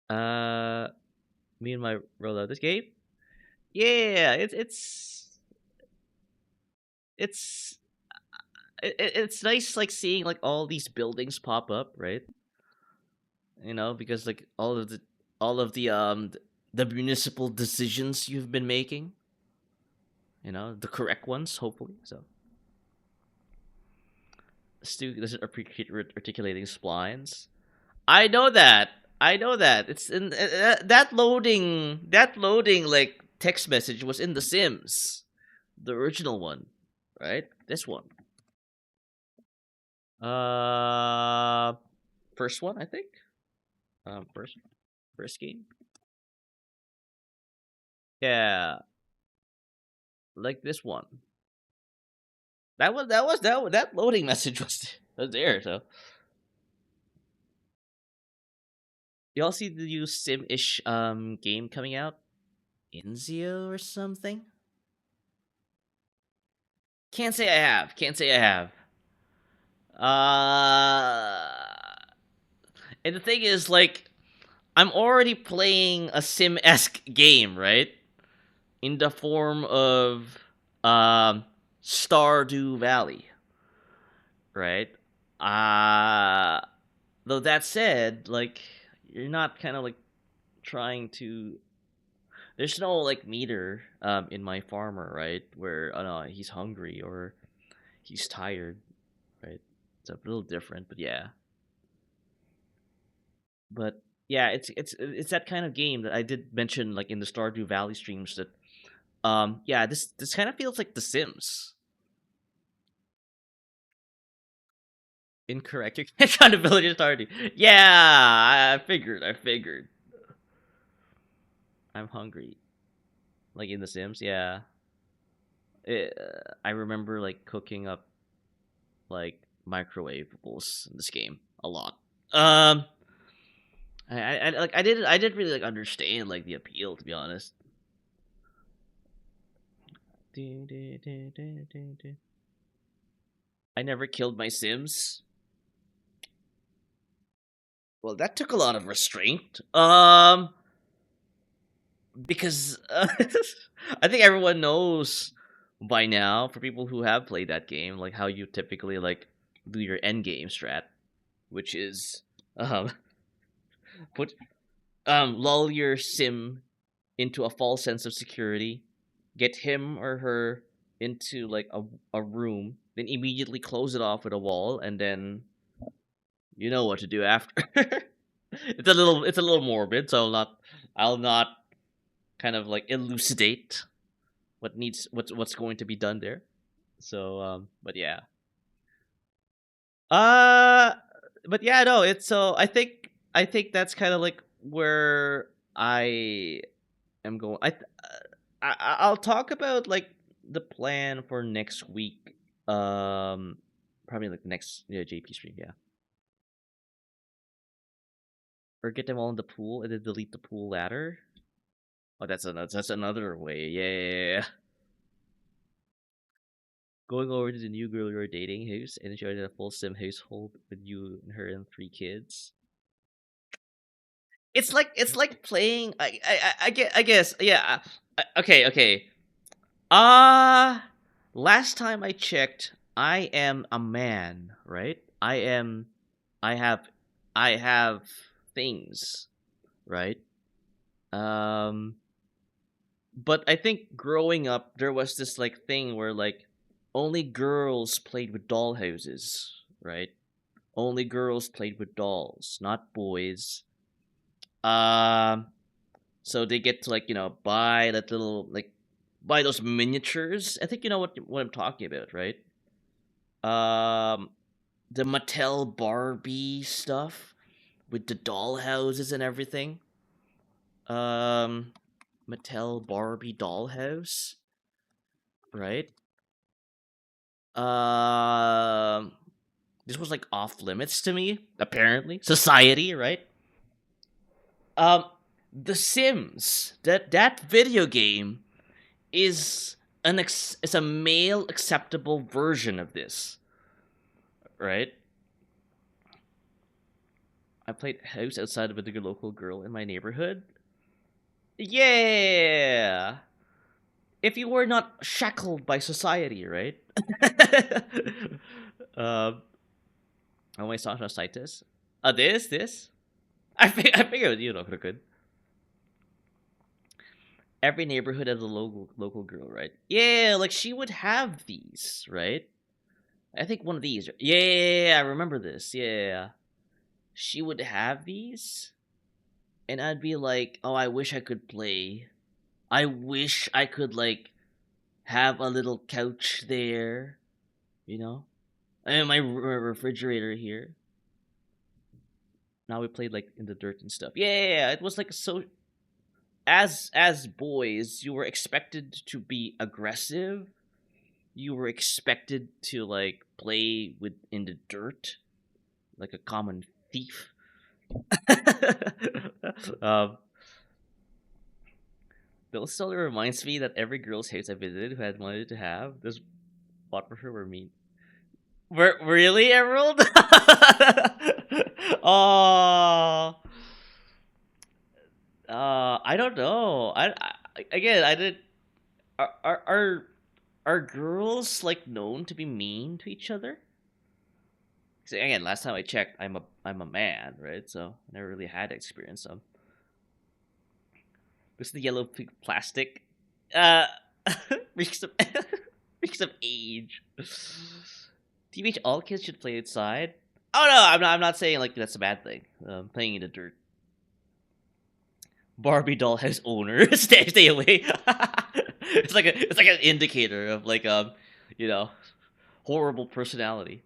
Uh, Me and my roll out this game. Yeah, it's it's nice like seeing like all these buildings pop up, right? You know, because like all of the municipal decisions you've been making, you know, the correct ones, hopefully. So Stu doesn't appreciate articulating splines. I know that. I know that. It's in that loading like text message was in The Sims, the original one, right? This one. Uh, First one, I think. First game. Yeah, like this one. That loading message was there. So y'all see the new Sim-ish game coming out, Inzio or something. Can't say I have. Can't say I have. And the thing is, like, I'm already playing a sim-esque game, right? In the form of Stardew Valley, right? Uh though that said, like, you're not kind of like trying to. There's no like meter in my farmer, right? Where oh no, he's hungry or he's tired, right? It's a little different, but yeah. But yeah, it's that kind of game that I did mention like in the Stardew Valley streams that yeah, this kind of feels like The Sims. Incorrect. You can't find a village starting. Yeah, I figured. I'm hungry. Like in The Sims, yeah. I remember like cooking up like microwavables in this game a lot. Um, I didn't really like understand like the appeal, to be honest. I never killed my Sims. Well, that took a lot of restraint. Because I think everyone knows by now, for people who have played that game, like how you typically like do your end game strat, which is put lull your sim into a false sense of security, get him or her into like a room, then immediately close it off with a wall, and then you know what to do after. It's a little morbid, so I'll not kind of like elucidate what's going to be done there. So but yeah. Uh but yeah, no, it's so I think that's kind of like where I am going. I'll talk about like the plan for next week. Probably like the next JP stream, yeah. Or get them all in the pool and then delete the pool ladder. Oh, that's another way. Yeah. Going over to the new girl you're dating house and enjoying a full sim household with you and her and 3 kids. It's like playing. I guess yeah. Okay. Last time I checked, I am a man, right? I have I have things, right? Um but I think growing up there was this like thing where like only girls played with doll houses, right? Only girls played with dolls, not boys. Um so they get to like, buy that little like buy those miniatures. I think you know what I'm talking about, right? Um the Mattel Barbie stuff with the doll houses and everything. Um Mattel Barbie dollhouse, right? Um, this was like off limits to me, apparently. Society, right? Um, The Sims, that video game is is a male acceptable version of this, right? I played house outside with a local girl in my neighborhood. Yeah. If you were not shackled by society, right? um, I always talk about this. This. I figured could. Every neighborhood has a local girl, right? Yeah, like she would have these, right? I think one of these. Yeah, I remember this. Yeah, she would have these, and I'd be like, "Oh, I wish I could play. I wish I could like have a little couch there, you know, and my refrigerator here." Now we played like in the dirt and stuff. Yeah, it was like so. As boys, you were expected to be aggressive. You were expected to like play with in the dirt, like a common thief. um, Bill still reminds me that every girl's house I visited who had wanted to have this bought for her were mean. Really, Emerald? Oh. I don't know. Again, I did. Are girls like known to be mean to each other? 'Cause again, last time I checked, I'm a man, right? So I never really had experience. This is the yellow plastic. Uh, reeks of reeks of age. TBH, all kids should play outside. Oh no, I'm not saying like that's a bad thing. Playing in the dirt. Barbie dollhouse owner, stay away. It's like an indicator of like horrible personality.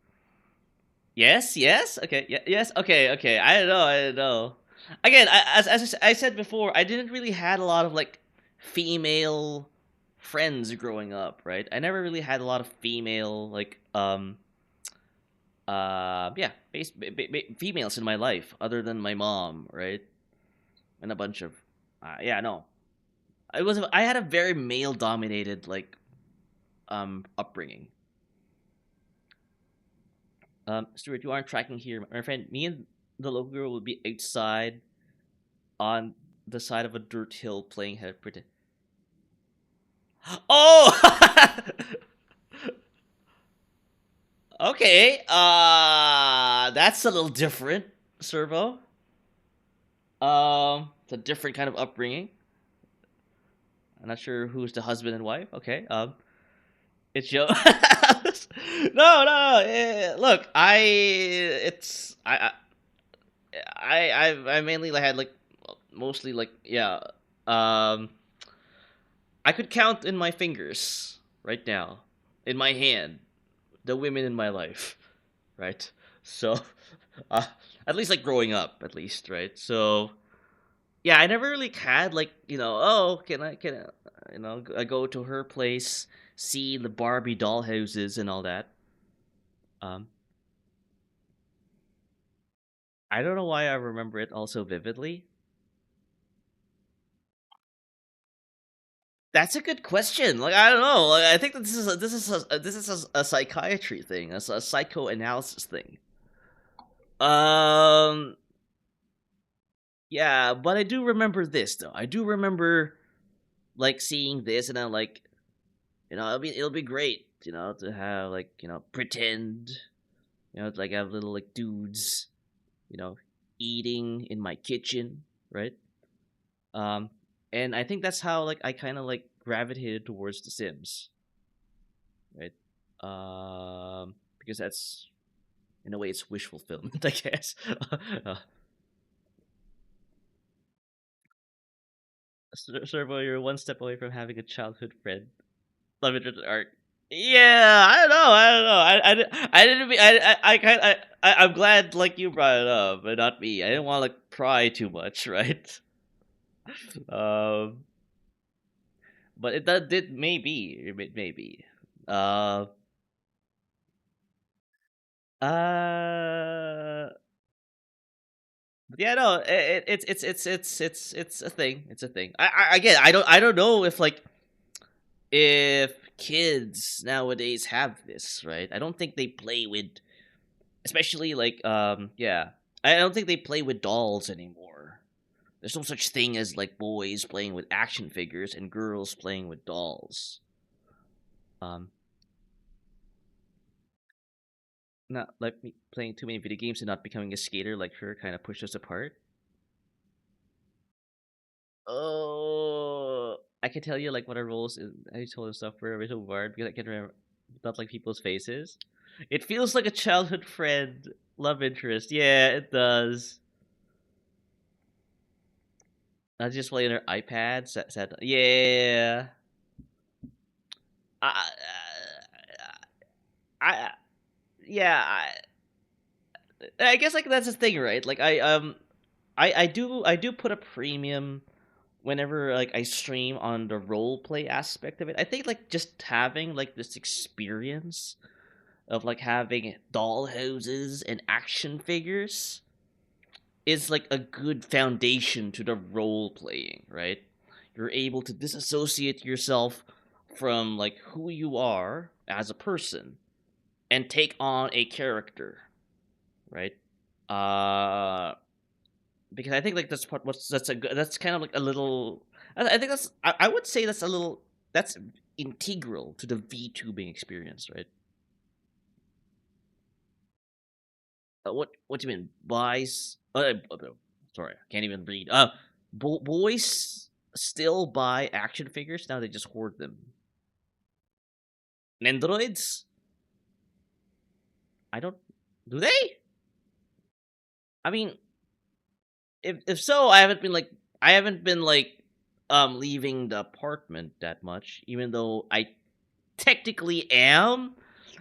Yes, yes, okay, yes, okay, okay. I don't know, I don't know. Again, as I said before, I didn't really had a lot of like female friends growing up, right? I never really had a lot of female like yeah, females in my life other than my mom, right? And a bunch of yeah, no. I had a very male dominated like upbringing. Stuart, you aren't tracking here, my friend. Me and the local girl will be outside on the side of a dirt hill playing head pretend. Oh, okay. That's a little different, Servo. It's a different kind of upbringing. I'm not sure who's the husband and wife. Okay. It's Joe. No, no, no. Look, it's I mainly had like mostly like yeah. Um, I could count in my fingers right now, in my hand, the women in my life, right? So, uh, at least like growing up, at least, right? So, yeah, I never really had like oh, I go to her place, see the Barbie doll houses and all that. Um, I don't know why I remember it also vividly. That's a good question. Like I don't know. Like, I think that this is a psychiatry thing, a psychoanalysis thing. Um, yeah, but I do remember this though. I do remember like seeing this, and I'm like, it'll be great, to have like pretend, like have little like dudes, you know, eating in my kitchen, right? Um, and I think that's how like I kind of like gravitated towards The Sims, right? Because that's in a way it's wish fulfillment, I guess. uh, Servo, you're one step away from having a childhood friend. Love it art. Yeah, I don't know. I don't know. I didn't. I kind. I'm glad like you brought it up, but not me. I didn't want to like pry too much, right? Um, but it did maybe it maybe. Uh, uh. But yeah, no. It's a thing. It's a thing. Again, I don't know if kids nowadays have this, right? I don't think they play with, especially like yeah, I don't think they play with dolls anymore. There's no such thing as like boys playing with action figures and girls playing with dolls. Um, not like me playing too many video games and not becoming a skater like her kind of pushed us apart. Oh, I can tell you like what our roles in I told and stuff were so hard because I can remember not like people's faces. It feels like a childhood friend, love interest. Yeah, it does. I just playing her iPad. Yeah. I, I, yeah. I guess like that's the thing, right? Like I do put a premium whenever like I stream on the role play aspect of it. I think like just having like this experience of like having doll houses and action figures is like a good foundation to the role playing, right? You're able to disassociate yourself from like who you are as a person and take on a character, right? Uh because I think like that's kind of like a little I think I would say that's a little that's integral to the VTubing experience, right? What do you mean? Buys? Sorry, I can't even read. Boys still buy action figures now. They just hoard them. Nendroids? I don't. Do they? I mean, if so, I haven't been leaving the apartment that much. Even though I technically am,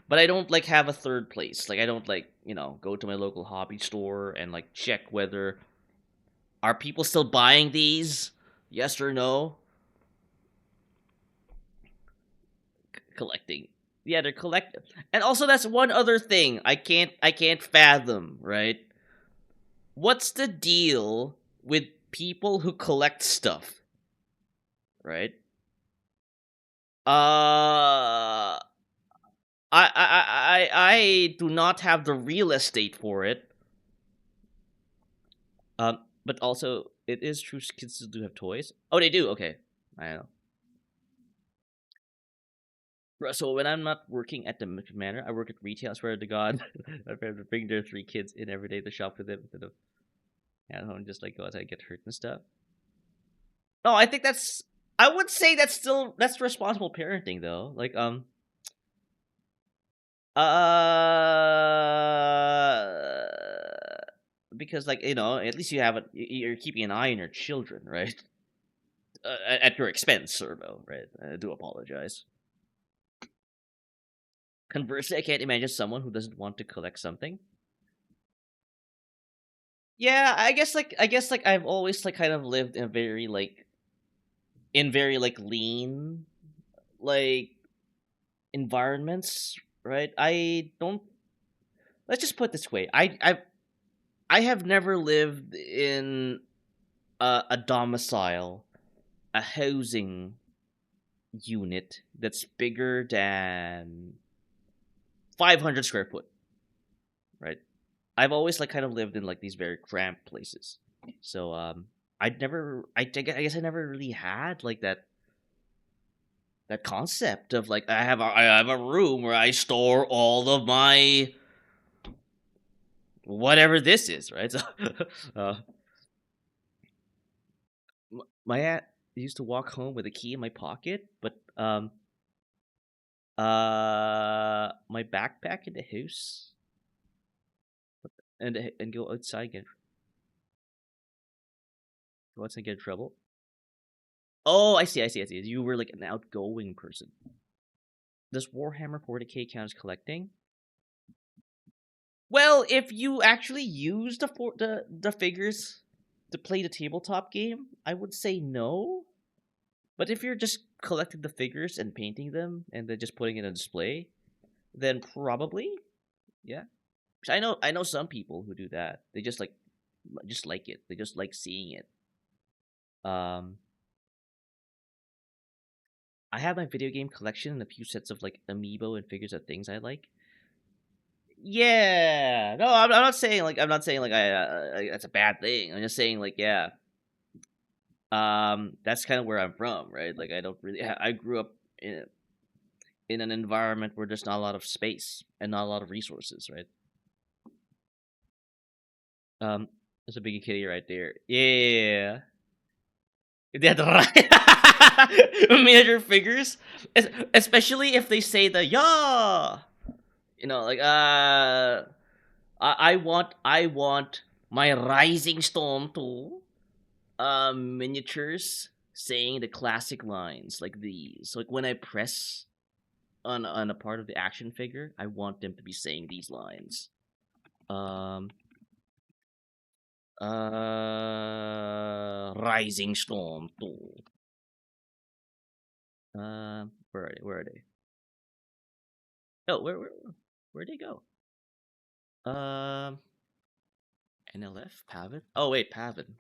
but I don't like have a third place. Like I don't like, go to my local hobby store and like check whether are people still buying these? Yes or no? Collecting. Yeah, they're collecting. And also that's one other thing I can't fathom, right? What's the deal with people who collect stuff? Right? I do not have the real estate for it. But also it is true kids still do have toys. Oh, they do. Okay, I know. So when I'm not working at the manor, I work at retail. I swear to God, I have to bring their 3 kids in every day to shop with them instead of at home, just like go outside and get hurt and stuff. No, I think that's. I would say that's responsible parenting though. Like because like at least you're keeping an eye on your children, right? At your expense, Servo, right? I do apologize. Conversely, I can't imagine someone who doesn't want to collect something. Yeah, I guess I've always like kind of lived in very lean like environments, right? I don't. Let's just put it this way. I have never lived in a domicile, a housing unit that's bigger than 500 square foot, right? I've always like kind of lived in like these very cramped places. So I guess I never really had like that concept of like I have a room where I store all of my whatever this is, right? So my aunt used to walk home with a key in my pocket, but my backpack in the house and go outside and get in trouble. Oh, I see. You were like an outgoing person. Does Warhammer 40k count as collecting? Well, if you actually use the figures to play the tabletop game, I would say no. But if you're just collecting the figures and painting them and then just putting it on display, then probably, yeah. I know some people who do that. They just like it. They just like seeing it. I have my video game collection and a few sets of like amiibo and figures of things I like. Yeah, no, I'm not saying like I that's a bad thing. I'm just saying like yeah. That's kind of where I'm from, right? Like I don't really. I grew up in an environment where there's not a lot of space and not a lot of resources, right? There's a big kitty right there. Yeah. That's right. Miniature figures, especially if they say the yeah. Like I want my Rising Storm 2 miniatures saying the classic lines like these. Like when I press on a part of the action figure, I want them to be saying these lines. Rising Storm 2. Where are they? Oh, where'd they go? NLF? Pavin? Oh wait, Pavin.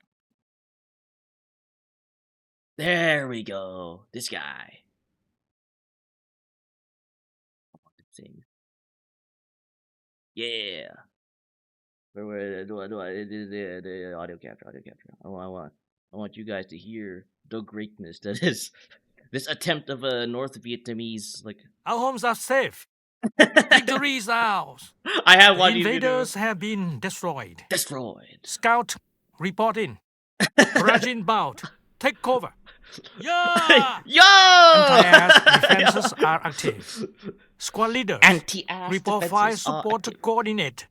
There we go. This guy. Sing. Yeah. Where do I the audio capture? I want you guys to hear the greatness that is this attempt of a North Vietnamese like. Our homes are safe. Victory is ours. I have the one. Invaders have been destroyed. Scout report in. Rajin bout. Take cover. Yeah! Yeah! Defenses are active. Squad leaders report fire support coordinate.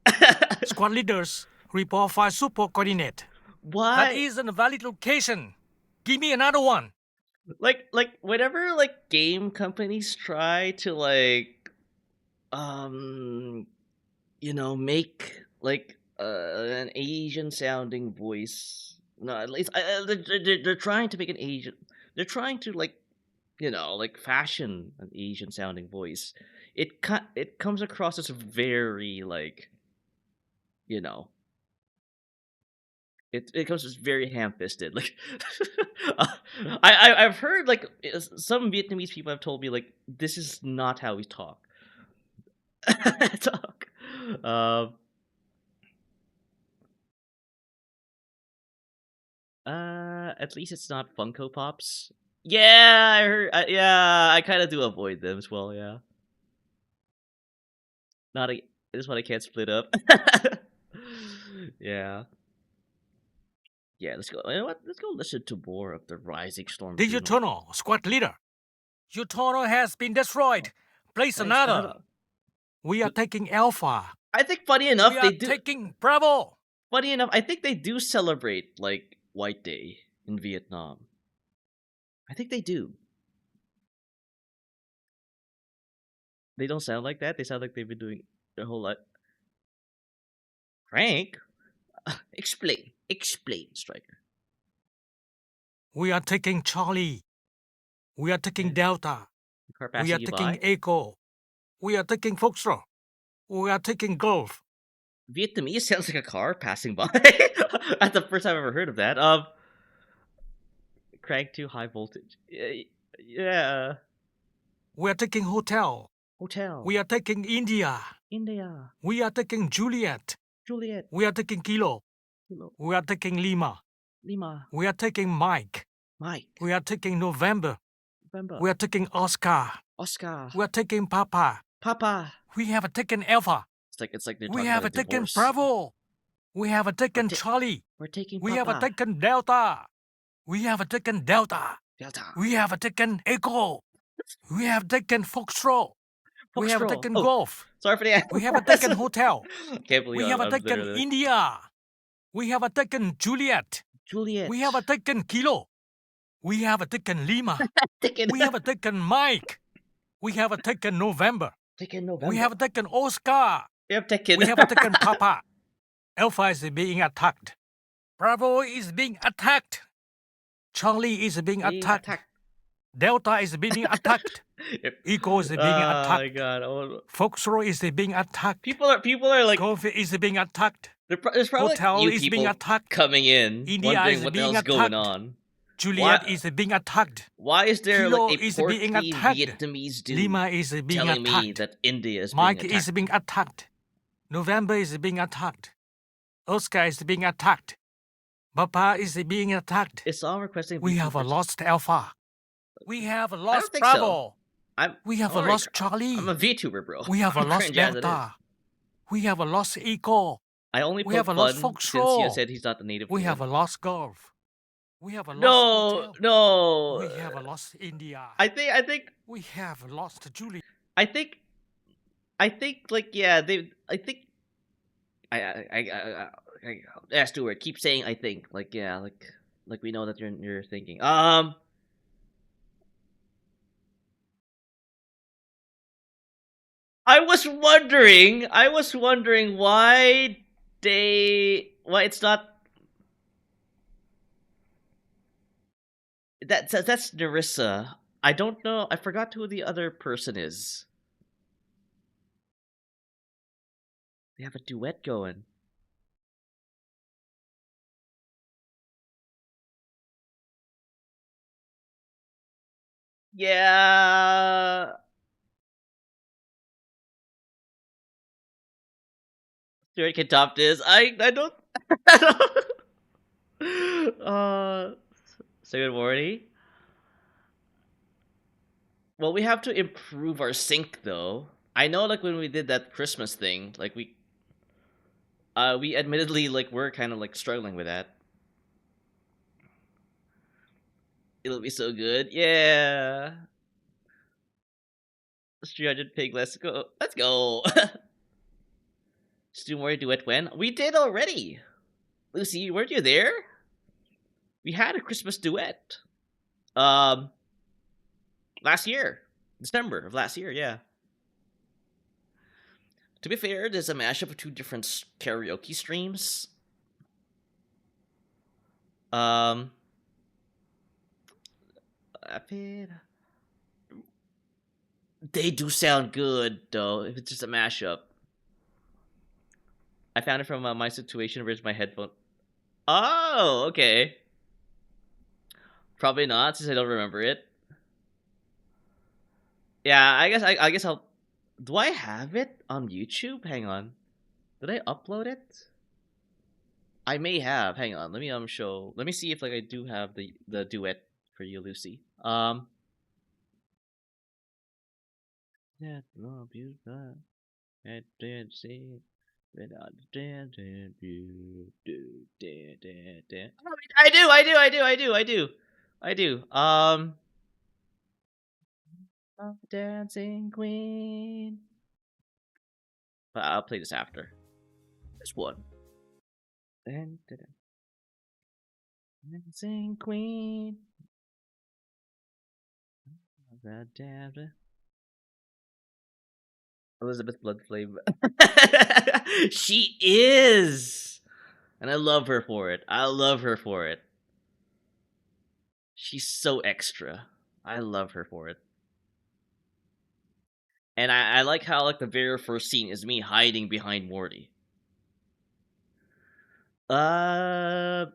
Squad leaders report fire support coordinate. What? That isn't a valid location. Give me another one. Like whenever like game companies try to like make like an Asian sounding voice. No, at least they're trying to make an Asian. They're trying to like fashion an Asian sounding voice. It comes across as very like you know it comes as very ham-fisted. Like I've heard like some Vietnamese people have told me like this is not how we talk. Talk. Um. At least it's not Funko Pops. Yeah, I heard. Yeah, I kind of do avoid them as well. Yeah. Not a. This one I can't split up. Yeah. Yeah. Let's go. You know what? Let's go listen to more of the Rising Storm. Digital squad leader. Your tunnel has been destroyed. Place another. We are taking Alpha. I think funny enough they do. Taking Bravo. Funny enough, I think they do celebrate like White Day in Vietnam. I think they do. They don't sound like that. They sound like they've been doing their whole life. Frank, explain, Striker. We are taking Charlie. We are taking Delta. We are taking Echo. We are taking Foxtrot. We are taking Golf. Vietnamese sounds like a car passing by. That's the first time I've ever heard of that. Crank to high voltage. Yeah. We are taking Hotel. We are taking India. We are taking Juliet. We are taking Kilo. We are taking Lima. We are taking Mike. We are taking November. We are taking Oscar. We are taking Papa. We have taken Alpha. It's like they're we talking have about a taken divorce. Bravo. We have taken Charlie. We're taking We Papa. have taken Delta. We have taken Delta. We have taken Echo. We have taken Foxtrot. We have taken Golf. Sorry for the We have taken Hotel. Can't believe we have taken India. We have taken Juliet. We have taken Kilo. We have taken Lima. We have taken Mike. We have taken November. We have taken Oscar. We have taken Papa. Alpha is being attacked. Bravo is being attacked. Charlie is being attacked. Delta is being attacked. Echo is being attacked. Oh my god! Foxtrot is being attacked. People are like Golf is being attacked. There's probably Hotel like is being attacked. coming in, India wondering is what the being hell's going attacked. on. Juliet is being attacked. Why is there Kilo like a is portly being attacked. Vietnamese dude Lima is being telling attacked. me that India is Mike being attacked? is being attacked. November is being attacked. Oscar is being attacked. Papa is being attacked. It's all requesting. We have lost Alpha. We have lost think Bravo. So. We have lost Charlie. I'm a VTuber, bro. We have I'm lost cringe as it Delta. We have lost Echo. I only we have fun lost since Foxtrot. you said he's not the native. We have lost Golf. We have lost No. We have lost India. I think we have lost Julie. I think like yeah, I think yeah, Stuart, keep saying I think. Like yeah, like we know that you're thinking. I was wondering why it's not. That's Narissa. I don't know. I forgot who the other person is. They have a duet going. Yeah. Stuart can top this. I don't. Say good morning. Well, we have to improve our sync though. I know, like when we did that Christmas thing, like we admittedly like we're kind of like struggling with that. It'll be so good, yeah. 300 pig. Let's go. Let's go. Stu Mori duet when? We did already. Lucy, weren't you there? We had a Christmas duet. Last year. December of last year, yeah. To be fair, there's a mashup of 2 different karaoke streams. They do sound good though. If it's just a mashup, I found it from my situation where's my headphone. Oh, okay. Probably not, since I don't remember it. Yeah, I guess I'll. Do I have it on YouTube? Hang on. Did I upload it? I may have. Hang on. Let me show. Let me see if like I do have the duet for you, Lucy. Yeah, no, beautiful. I did see without dancing you do. I do. Dancing Queen. But I'll play this after. This one. Dancing Queen. Elizabeth Bloodflame. She is! And I love her for it. She's so extra. I love her for it. And I like how like the very first scene is me hiding behind Morty. Yeah,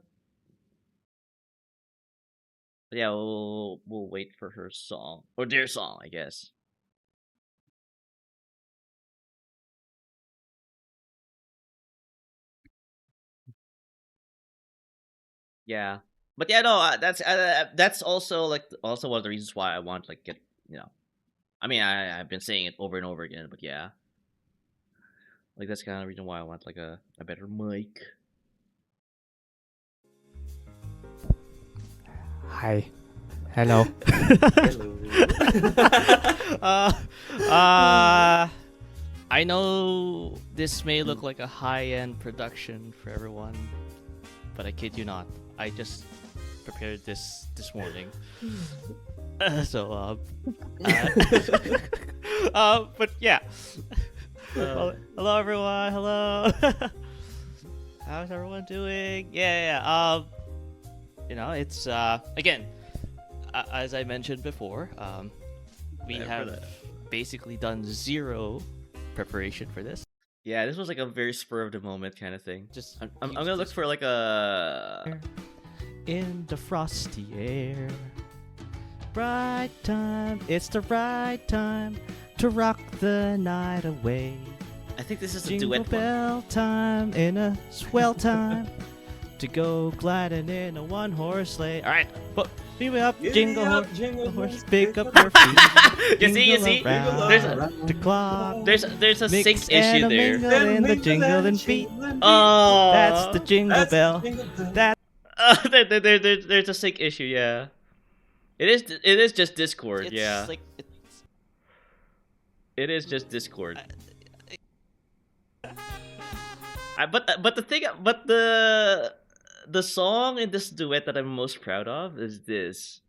we'll wait for her song. Or their song, I guess. Yeah. But yeah, no, that's also like also one of the reasons why I want like get, you know. I mean, I've been saying it over and over again, but yeah. Like that's kind of the reason why I want like a better mic. Hi. Hello. I know this may look like a high-end production for everyone, but I kid you not. I just prepared this morning. But yeah. Hello everyone. Hello. How's everyone doing? Yeah. You know, it's again, as I mentioned before, we have basically done zero preparation for this. Yeah, this was like a very spur of the moment kind of thing. Just I'm gonna look for like a in the frosty air. Right time, it's the right time to rock the night away. I think this is a Jingle duet bell time in a swell time to go gliding in a one-horse sleigh. All right, but me up, jingle horse, pick up your feet. You see, there's a sync issue there. In the jingling feet. Oh, that's the jingle bell. That. There's a sync issue. Yeah, it is just Discord. Yeah, it is just Discord. The song in this duet that I'm most proud of is this.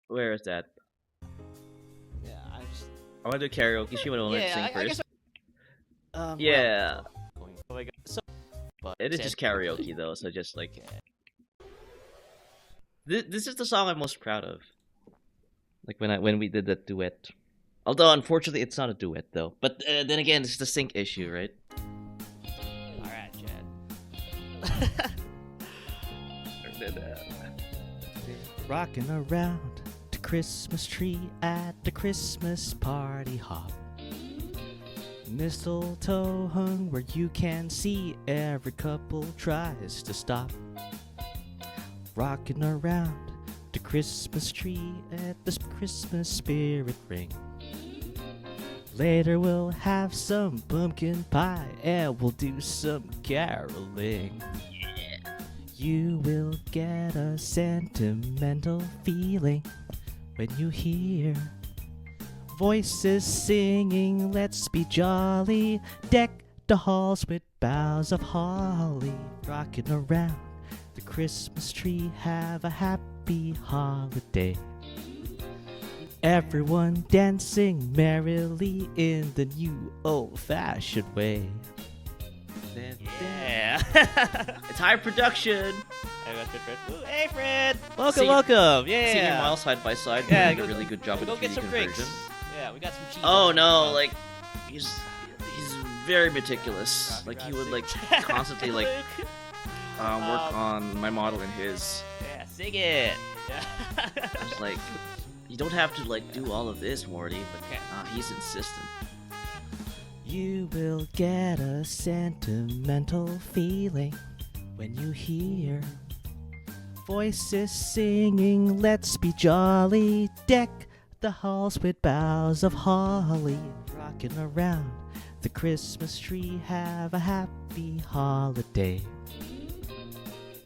Where is that? Yeah, I want to do karaoke. She would only sing first. Yeah. It is just karaoke though, so just like. This is the song I'm most proud of. Like when we did that duet. Although unfortunately it's not a duet though. But then again, it's the sync issue, right? All right, Chad. Rocking around the Christmas tree at the Christmas party hop. Mistletoe hung where you can see every couple tries to stop. Rocking around the Christmas tree at the Christmas spirit ring. Later we'll have some pumpkin pie and we'll do some caroling. You will get a sentimental feeling when you hear voices singing, let's be jolly. Deck the halls with boughs of holly. Rocking around the Christmas tree. Have a happy holiday. Everyone dancing merrily in the new old-fashioned way. Yeah. It's high production. Hey, Fred. Welcome, welcome. Yeah. Seeing your Miles side by side. Yeah, Doing a really good job with go the get 3D some drinks. conversion. Yeah, we got some cheese. Oh no, like he's very meticulous. Like he would like constantly like work on my model and his. Yeah, sing it. It's like you don't have to like do all of this, Morty, but he's insistent. You will get a sentimental feeling when you hear voices singing, let's be jolly, deck the halls with boughs of holly, rocking around the Christmas tree. Have a happy holiday.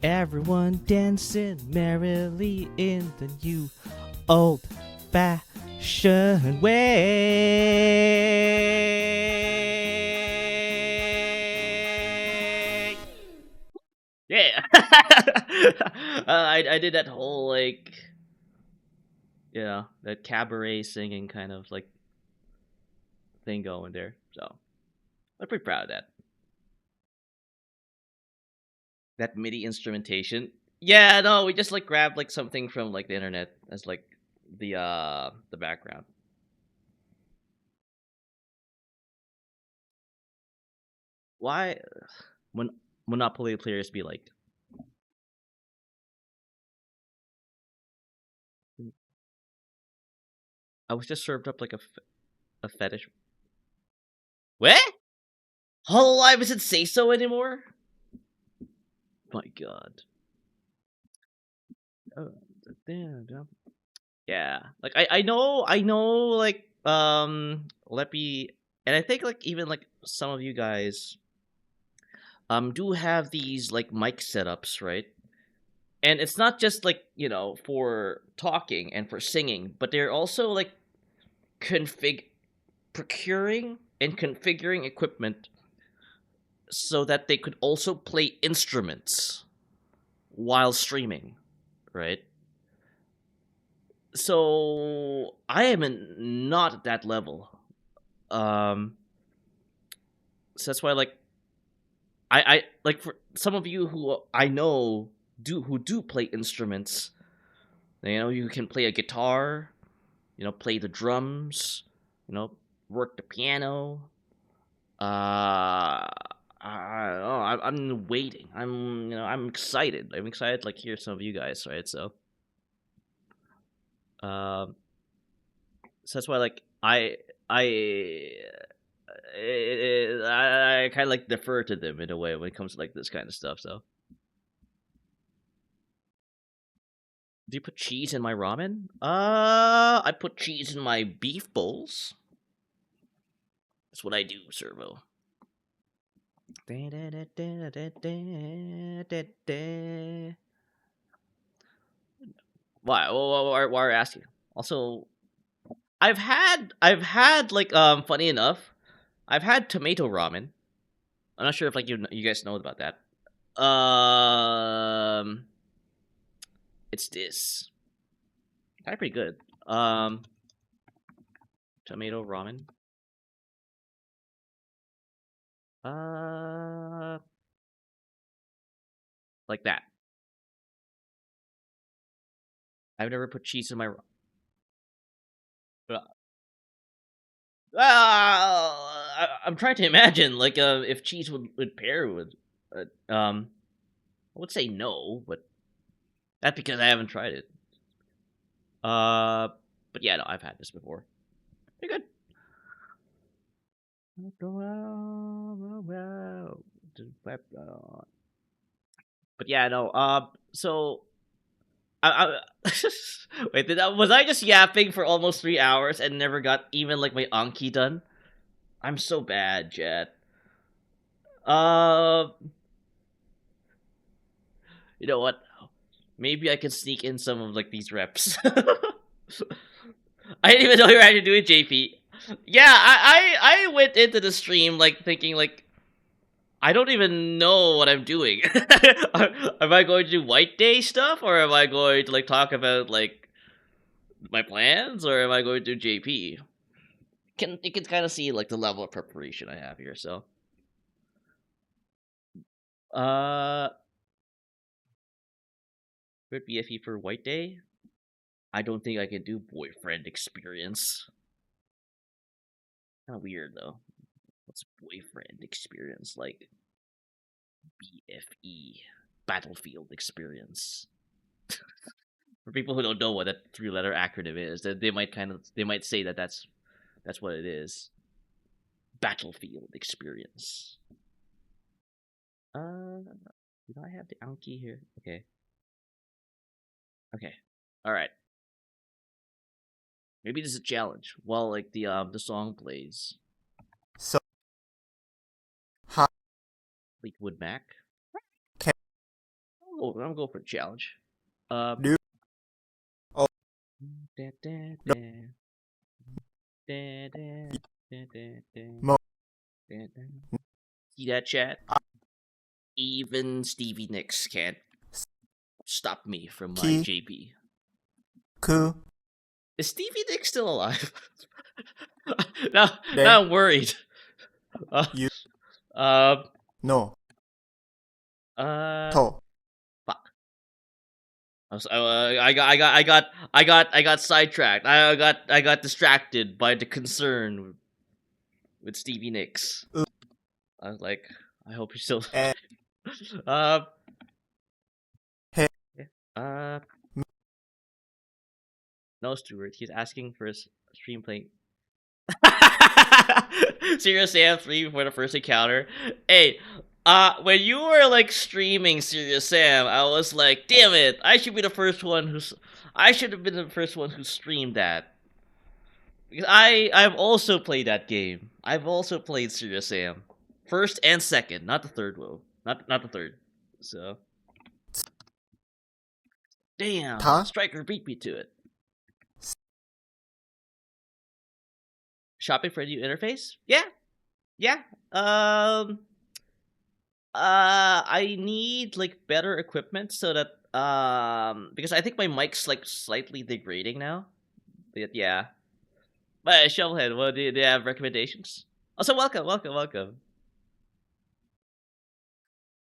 Everyone dancing merrily in the new old-fashioned way. Yeah. I did that whole like, that cabaret singing kind of like thing going there. So I'm pretty proud of that. That MIDI instrumentation. Yeah, no, we just like grabbed like something from like the internet as like the background. Why when Monopoly players be like I was just served up like a fetish. What? Hololive doesn't say so anymore? My god. Oh, damn. Yeah. Like I know like Leppy, and I think like even like some of you guys do have these like mic setups, right? And it's not just like, for talking and for singing, but they're also like procuring and configuring equipment so that they could also play instruments while streaming, right? So I am not at that level. So that's why like I like for some of you who I know who do play instruments, you can play a guitar, play the drums, work the piano. I'm waiting. I'm excited. I'm excited to like hear some of you guys, right? So that's why like I kind of like defer to them in a way when it comes to like this kind of stuff. So, do you put cheese in my ramen? I put cheese in my beef bowls. That's what I do, Servo. Why are you asking? Also, I've had like funny enough, I've had tomato ramen. I'm not sure if like you guys know about that. It's this. Kind of pretty good. Tomato ramen. Like that. I've never put cheese in my. I'm trying to imagine like if cheese would pair with. I would say no, but that's because I haven't tried it. But yeah, no, I've had this before. Pretty good. But yeah, no. So, wait. Was I just yapping for almost 3 hours and never got even like my Anki done? I'm so bad, Jet. You know what? Maybe I can sneak in some of like these reps. I didn't even know you were actually doing JP. Yeah, I went into the stream like thinking like I don't even know what I'm doing. Am I going to do White Day stuff, or am I going to like talk about like my plans, or am I going to do JP? You can kind of see like the level of preparation I have here. So, for BFE for White Day, I don't think I can do boyfriend experience. Kind of weird though. What's boyfriend experience like? BFE battlefield experience. For people who don't know what that 3-letter acronym is, they might say that that's what it is. Battlefield experience. Do I have the Anki here? Okay. Okay. All right. Maybe this is a challenge. While like the song plays. So. Fleetwood Mac. Okay. Oh, I'm going for a challenge. Do. Oh. See that, chat? Even Stevie Nicks can't stop me from my JP. Cool. Is Stevie Nicks still alive? now I'm worried. No. Fuck. I got sidetracked. I got distracted by the concern with Stevie Nicks. I was like, I hope you're still. No, Stuart. He's asking for a stream playing. Serious Sam 3 for the first encounter. Hey, when you were like streaming Serious Sam, I was like, damn it, I should be the first one who's. I should have been the first one who streamed that. Because I've also played that game. I've also played Serious Sam, first and second, not the third though. Not the third. So. Damn, Striker beat me to it. Shopping for a new interface? Yeah. I need like better equipment so that because I think my mic's like slightly degrading now. But yeah. But Shovelhead, what do you have recommendations? Also, welcome.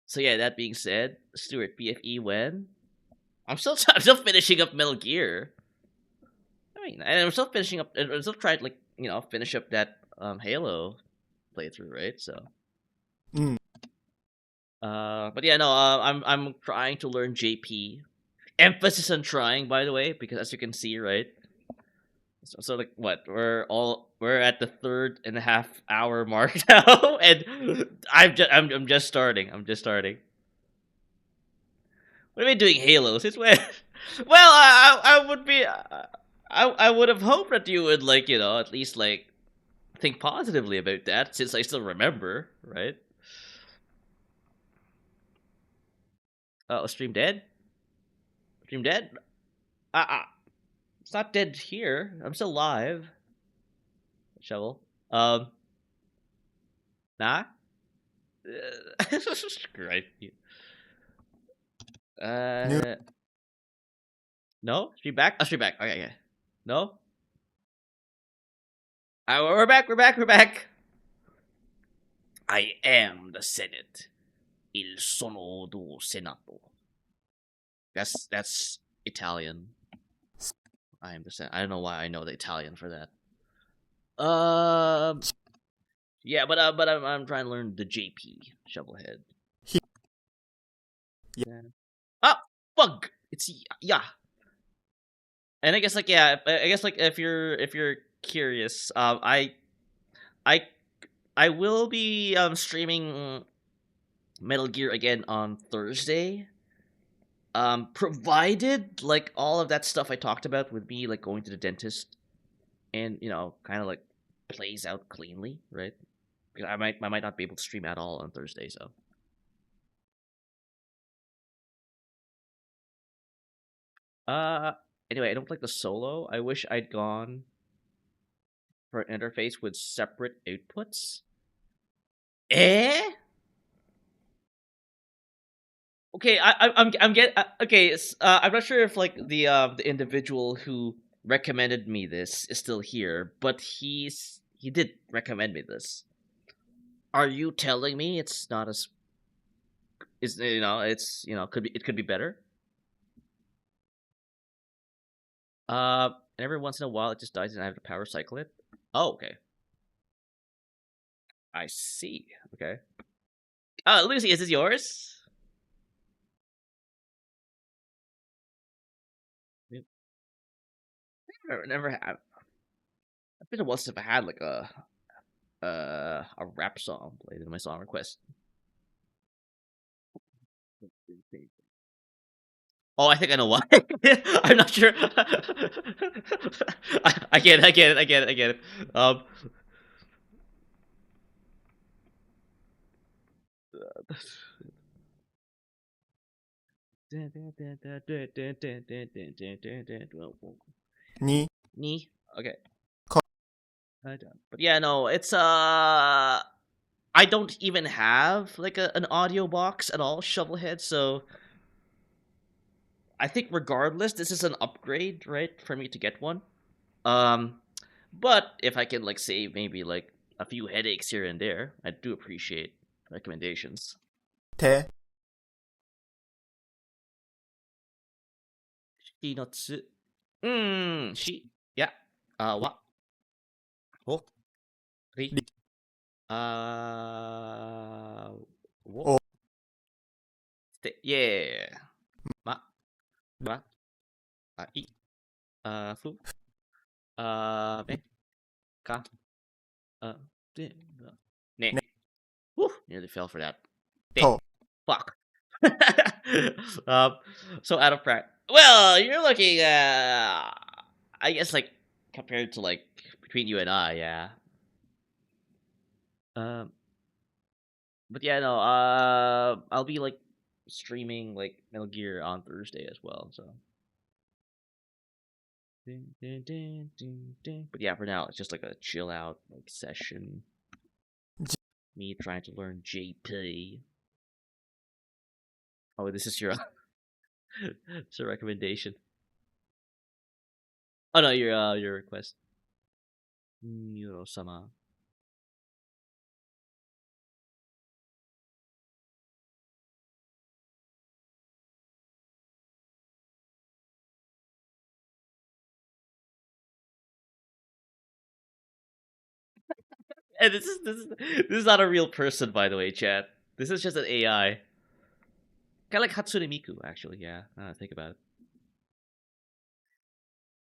So yeah, that being said, Stuart, BFE when? I'm still finishing up Metal Gear. I mean, and I'm still finishing up. I'm still trying to like finish up that Halo playthrough, right? So. But yeah, no. I'm trying to learn JP. Emphasis on trying, by the way, because as you can see, right. So like what we're at the 3.5 hour mark now, and I'm just starting. What am I doing, Halo? Since when? Well, I would be. I would have hoped that you would at least think positively about that, since I still remember, right? Oh, stream dead? Stream dead? It's not dead here. I'm still live. Shovel. Nah. Great. No. Stream back. Oh, stream back. Okay. No. We're back. I am the Senate. Il sono do Senato. That's Italian. I am the Senate. I don't know why I know the Italian for that. Yeah, but I'm trying to learn the JP Shovelhead. Yeah. Oh, fuck! It's yeah. And I guess if you're curious, I will be streaming Metal Gear again on Thursday. Provided like all of that stuff I talked about with me like going to the dentist and kind of like plays out cleanly, right? Because I might not be able to stream at all on Thursday, so. Anyway, I don't like the solo. I wish I'd gone for an interface with separate outputs. Eh? Okay, I'm not sure if like the individual who recommended me this is still here, but he did recommend me this. Are you telling me it's not as is it's could be better? And every once in a while it just dies and I have to power cycle it. Oh, okay. I see. Okay. Lucy, is this yours? Yep. Never had. I've been a while since I had like a rap song played in my song request. Oh, I think I know why. I'm not sure. I get it. I get it. I get it. I get it. Ni. Knee. Okay. Ko. But yeah, no, it's I don't even have like an audio box at all, Shovelhead. So I think regardless, this is an upgrade, right, for me to get one. Um, but if I can like save maybe like a few headaches here and there, I do appreciate recommendations. Te. Shinotsu. She. Yeah. Wa. Ho. Ri. Wo. O. Yeah. Ma. Ba. I. Fu. Me. Ka. Di. Ne. Ne. Whew, nearly fell for that. To. Fuck. um, so out of practice. Well, you're looking. I guess like compared to like between you and I, yeah. Um, but yeah, no. I'll be like streaming like Metal Gear on Thursday as well. So. But yeah, for now it's just like a chill out like session. Me trying to learn JP. Oh, this is your it's a recommendation. Oh no, your request. Yuro-sama. And this is not a real person, by the way, chat. This is just an AI. Kind of like Hatsune Miku, actually. Yeah, now that I think about it.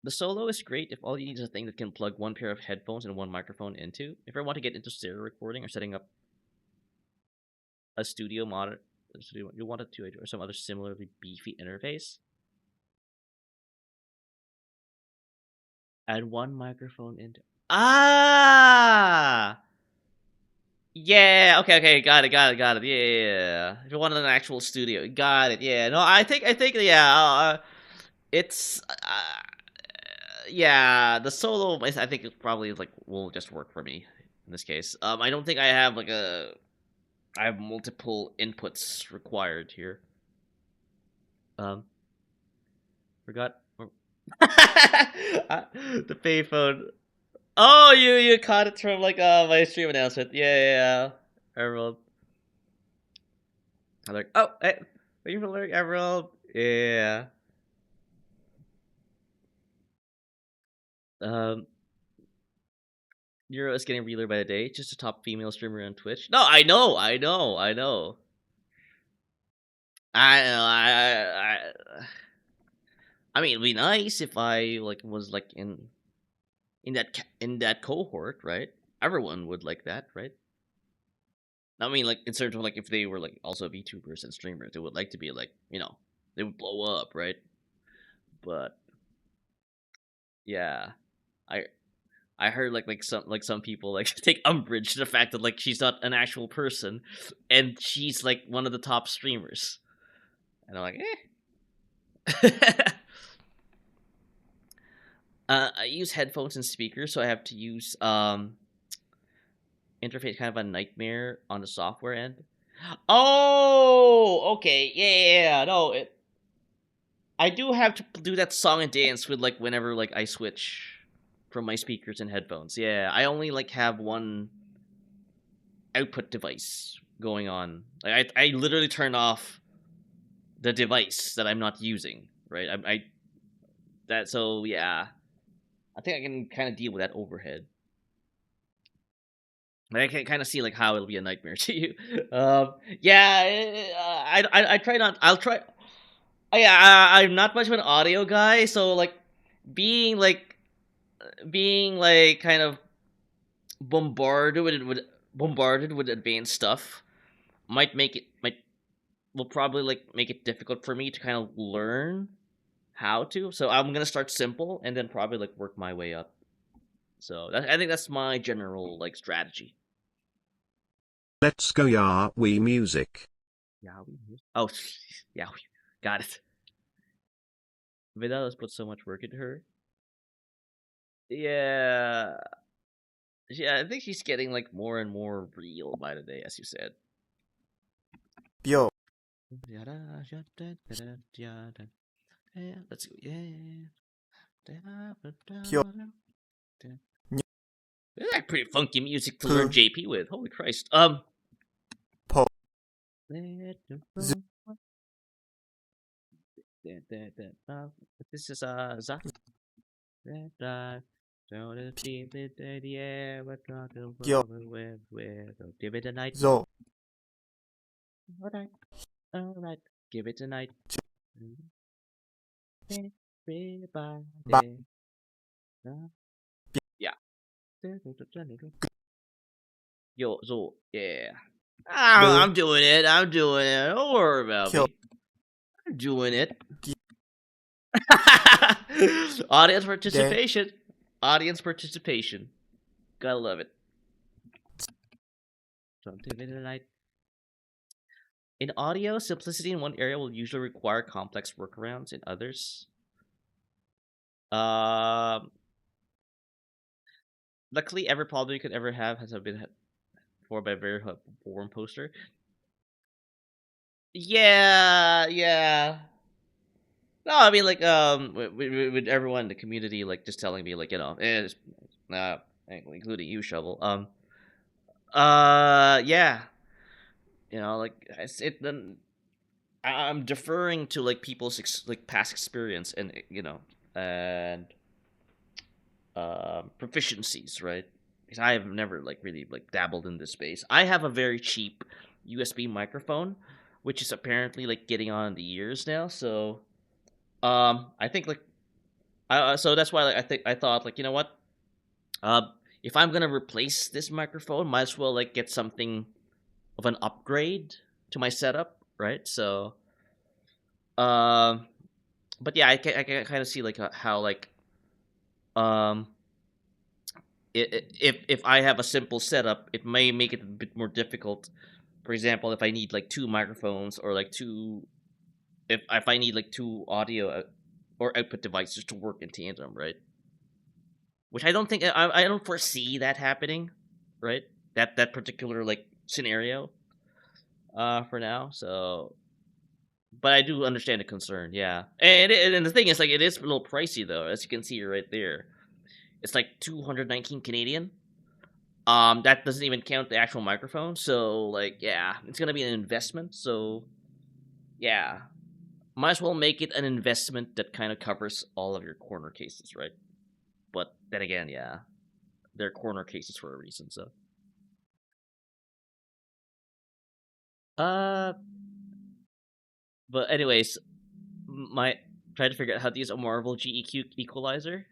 The Solo is great if all you need is a thing that can plug one pair of headphones and one microphone into. If I want to get into stereo recording or setting up a studio monitor, you want it to or some other similarly beefy interface. Add one microphone into. Ah. Yeah. Okay. Got it. Yeah. If you wanted an actual studio, got it. Yeah. No, I think. Yeah. It's. Yeah. The solo. I think it probably like will just work for me in this case. I don't think I have like a. I have multiple inputs required here. Forgot. The payphone. Oh, you caught it from like my stream announcement. Yeah. Emerald. I'm like, oh, hey, thank you for learning Emerald. Yeah. Um, Euro is getting realer by the day. Just a top female streamer on Twitch. No, I know. I know. I mean, it'd be nice if I like was like in that cohort, right? Everyone would like that, right? I mean, like in terms of like if they were like also VTubers and streamers, they would like to be like they would blow up, right? But yeah, I heard like some people like take umbrage to the fact that like she's not an actual person, and she's like one of the top streamers, and I'm like, I use headphones and speakers, so I have to use interface kind of a nightmare on the software end. Oh, okay, yeah. No, I do have to do that song and dance with like whenever like I switch from my speakers and headphones. Yeah, I only like have one output device going on. Like I literally turn off the device that I'm not using. Right, I that so yeah. I think I can kind of deal with that overhead. But I can kind of see like how it'll be a nightmare to you. Yeah, I try not. I'll try. I'm not much of an audio guy, so like being like kind of bombarded with advanced stuff might will probably like make it difficult for me to kind of learn how to. So I'm gonna start simple and then probably like work my way up. So I think that's my general like strategy. Let's go Yahweh music. Yahweh music. Oh, Yahweh. Got it. Vidal has put so much work into her. Yeah. Yeah, I think she's getting like more and more real by the day, as you said. 뼈, Let's go. Yeah. 뼈, This is like pretty funky music to 그, learn JP with. Holy Christ. 퍼, This is Zach. 껴, Give it a night. zo, Alright. Give it a night. 바, Everybody. Yeah. Yo, so yeah. 르, I'm doing it. I'm doing it. Don't worry about 켜, me. I'm doing it. 기, Audience 대, participation. Audience participation. Gotta love it. Something in the night. In audio, simplicity in one area will usually require complex workarounds in others. Luckily, every problem you could ever have has been for by a very forum poster. Yeah. No, I mean like with everyone in the community like just telling me like including you, Shovel. Yeah, like then I'm deferring to like people's like past experience and and proficiencies, right? Because I have never like really like dabbled in this space. I have a very cheap USB microphone, which is apparently like getting on the years now. So, I think like, so that's why like I thought like what, if I'm gonna replace this microphone, might as well like get something of an upgrade to my setup, right? So, but yeah, I can kind of see like how like um if I have a simple setup, it may make it a bit more difficult. For example, if I need like two microphones or like if I need like two audio or output devices to work in tandem, right? Which I don't think I don't foresee that happening, right? That particular like scenario, for now. So, but I do understand the concern, yeah. And the thing is, like, it is a little pricey though, as you can see right there. It's like 219 Canadian. That doesn't even count the actual microphone. So, like, yeah, it's gonna be an investment. So, yeah, might as well make it an investment that kind of covers all of your corner cases, right? But then again, yeah, they're corner cases for a reason. So, uh, but anyways, my try to figure out how to use a Marvel GEQ equalizer.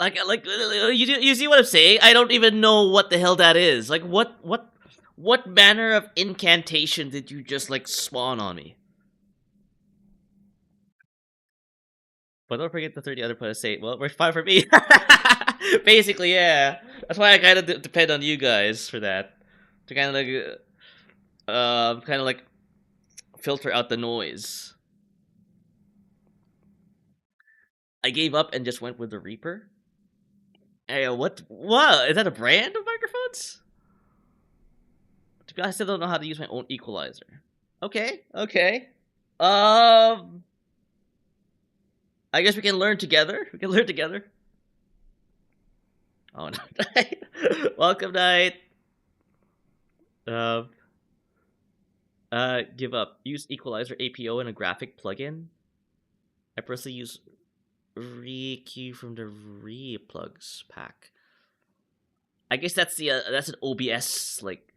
Like you see what I'm saying? I don't even know what the hell that is. Like what manner of incantation did you just like spawn on me? But don't forget the 30 other players say, well, we're fine for me. Basically, yeah. That's why I kind of depend on you guys for that to kind of like filter out the noise. I gave up and just went with the Reaper. Hey, what? Is that a brand of microphones? To be honest, I still don't know how to use my own equalizer. Okay. I guess we can learn together. Oh no, Knight. Welcome, Knight. Give up. Use equalizer APO in a graphic plugin. I personally use ReQ from the replugs pack. I guess that's an OBS like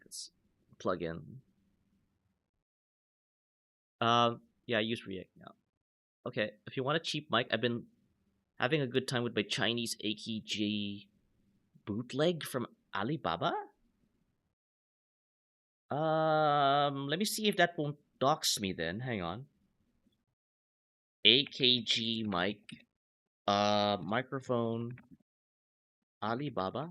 plugin. Yeah, I use React now. Okay, if you want a cheap mic, I've been having a good time with my Chinese AKG bootleg from Alibaba. Let me see if that won't dox me then. Hang on. AKG mic. Microphone. Alibaba.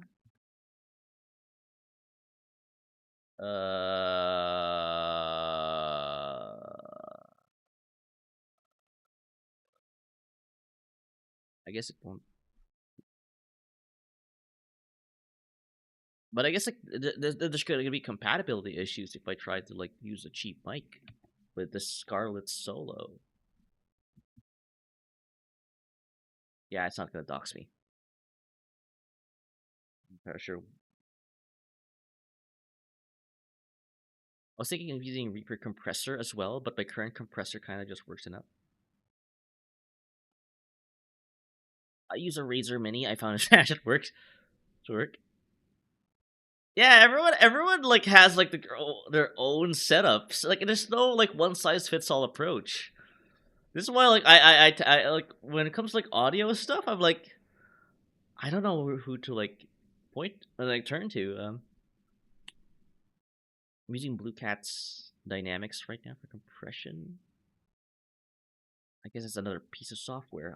I guess it won't. But I guess like there's gonna be compatibility issues if I try to like use a cheap mic with the Scarlett Solo. Yeah, it's not gonna dox me. I'm pretty sure. I was thinking of using Reaper compressor as well, but my current compressor kind of just works enough. I use a Razer Mini. I found it works. To work. Yeah, everyone like has like their own setups. Like there's no like one size fits all approach. This is why like I like when it comes to like audio stuff, I'm like I don't know who to like point or like turn to. I'm using Blue Cat's dynamics right now for compression. I guess it's another piece of software.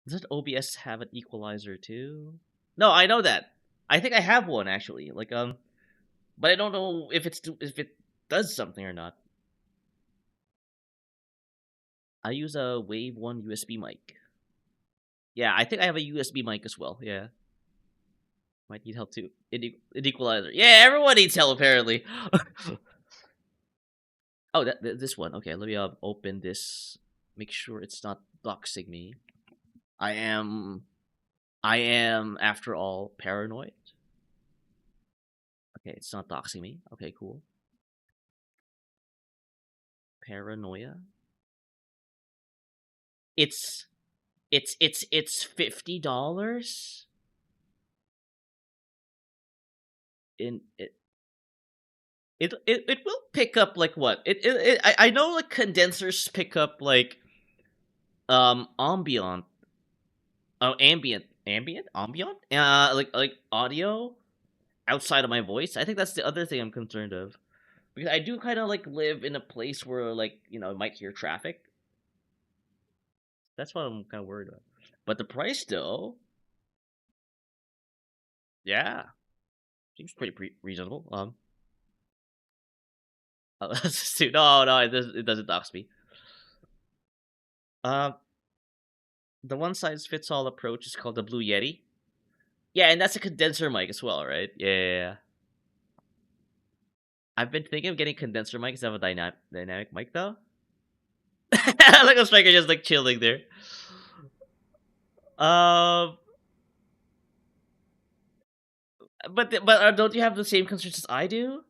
Does OBS have an equalizer too? No, I know that. I think I have one actually. Like but I don't know if it does something or not. I use a Wave 1 USB mic. Yeah, I think I have a USB mic as well. Yeah. Might need help too. An equalizer. Yeah, everyone needs help apparently. Oh, this one. Okay, let me open this. Make sure it's not doxing me. I am, after all, paranoid. Okay, it's not doxing me. Okay, cool. Paranoia. It's $50 in it. It will pick up like what? I know like condensers pick up like ambient like audio outside of my voice. I think that's the other thing I'm concerned of. Because I do kind of like live in a place where like, you know, I might hear traffic. That's what I'm kind of worried about. But the price though, yeah. Seems pretty reasonable. No, it doesn't dox me. The one size fits all approach is called the Blue Yeti. Yeah, and that's a condenser mic as well, right? Yeah. I've been thinking of getting condenser mics instead of a dynamic mic though. Like a striker just like chilling there. But don't you have the same concerns as I do?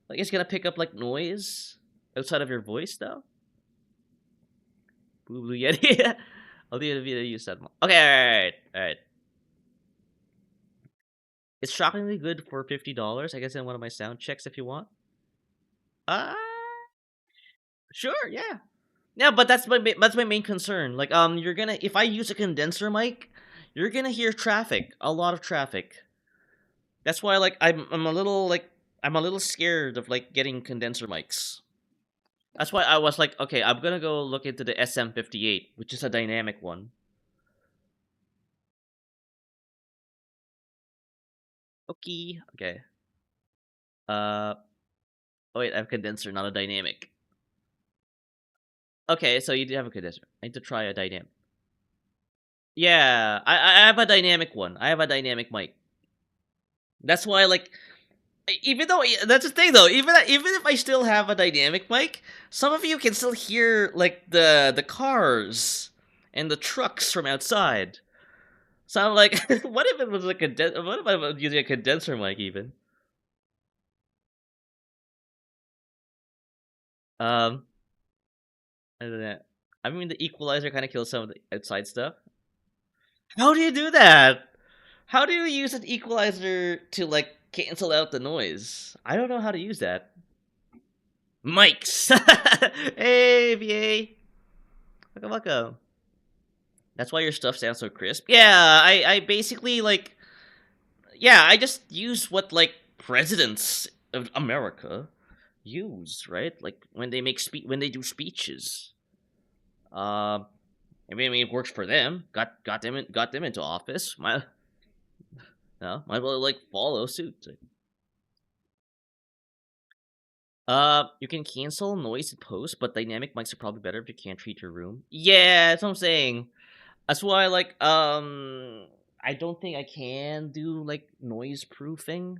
Like it's gonna pick up like noise outside of your voice though. Blue Yeti. I'll do the video you said. Okay, all right. It's shockingly good for $50. I guess in one of my sound checks if you want. Sure, yeah. Yeah, but that's my main concern. Like you're gonna if I use a condenser mic, you're gonna hear traffic, a lot of traffic. That's why like I'm a little scared of like getting condenser mics. That's why I was like, okay, I'm gonna go look into the SM58, which is a dynamic one. Okay. Oh wait, I have a condenser, not a dynamic. Okay, so you do have a condenser. I need to try a dynamic. Yeah, I have a dynamic one. I have a dynamic mic. That's why, like, Even though that's the thing though, even if I still have a dynamic mic, some of you can still hear like the cars and the trucks from outside. So I'm like, what if it was like what if I was using a condenser mic even? I don't know. I mean, the equalizer kind of kills some of the outside stuff. How do you do that? How do you use an equalizer to like cancel out the noise? I don't know how to use that. Mics. Hey, VA. Welcome, welcome. That's why your stuff sounds so crisp. Yeah, I basically like. Yeah, I just use what like presidents of America use, right? Like when they when they do speeches. I mean, it works for them. Got them into office. Might as well like follow suit. You can cancel noise in post, but dynamic mics are probably better if you can't treat your room. Yeah, that's what I'm saying. That's why, like, I don't think I can do like noise proofing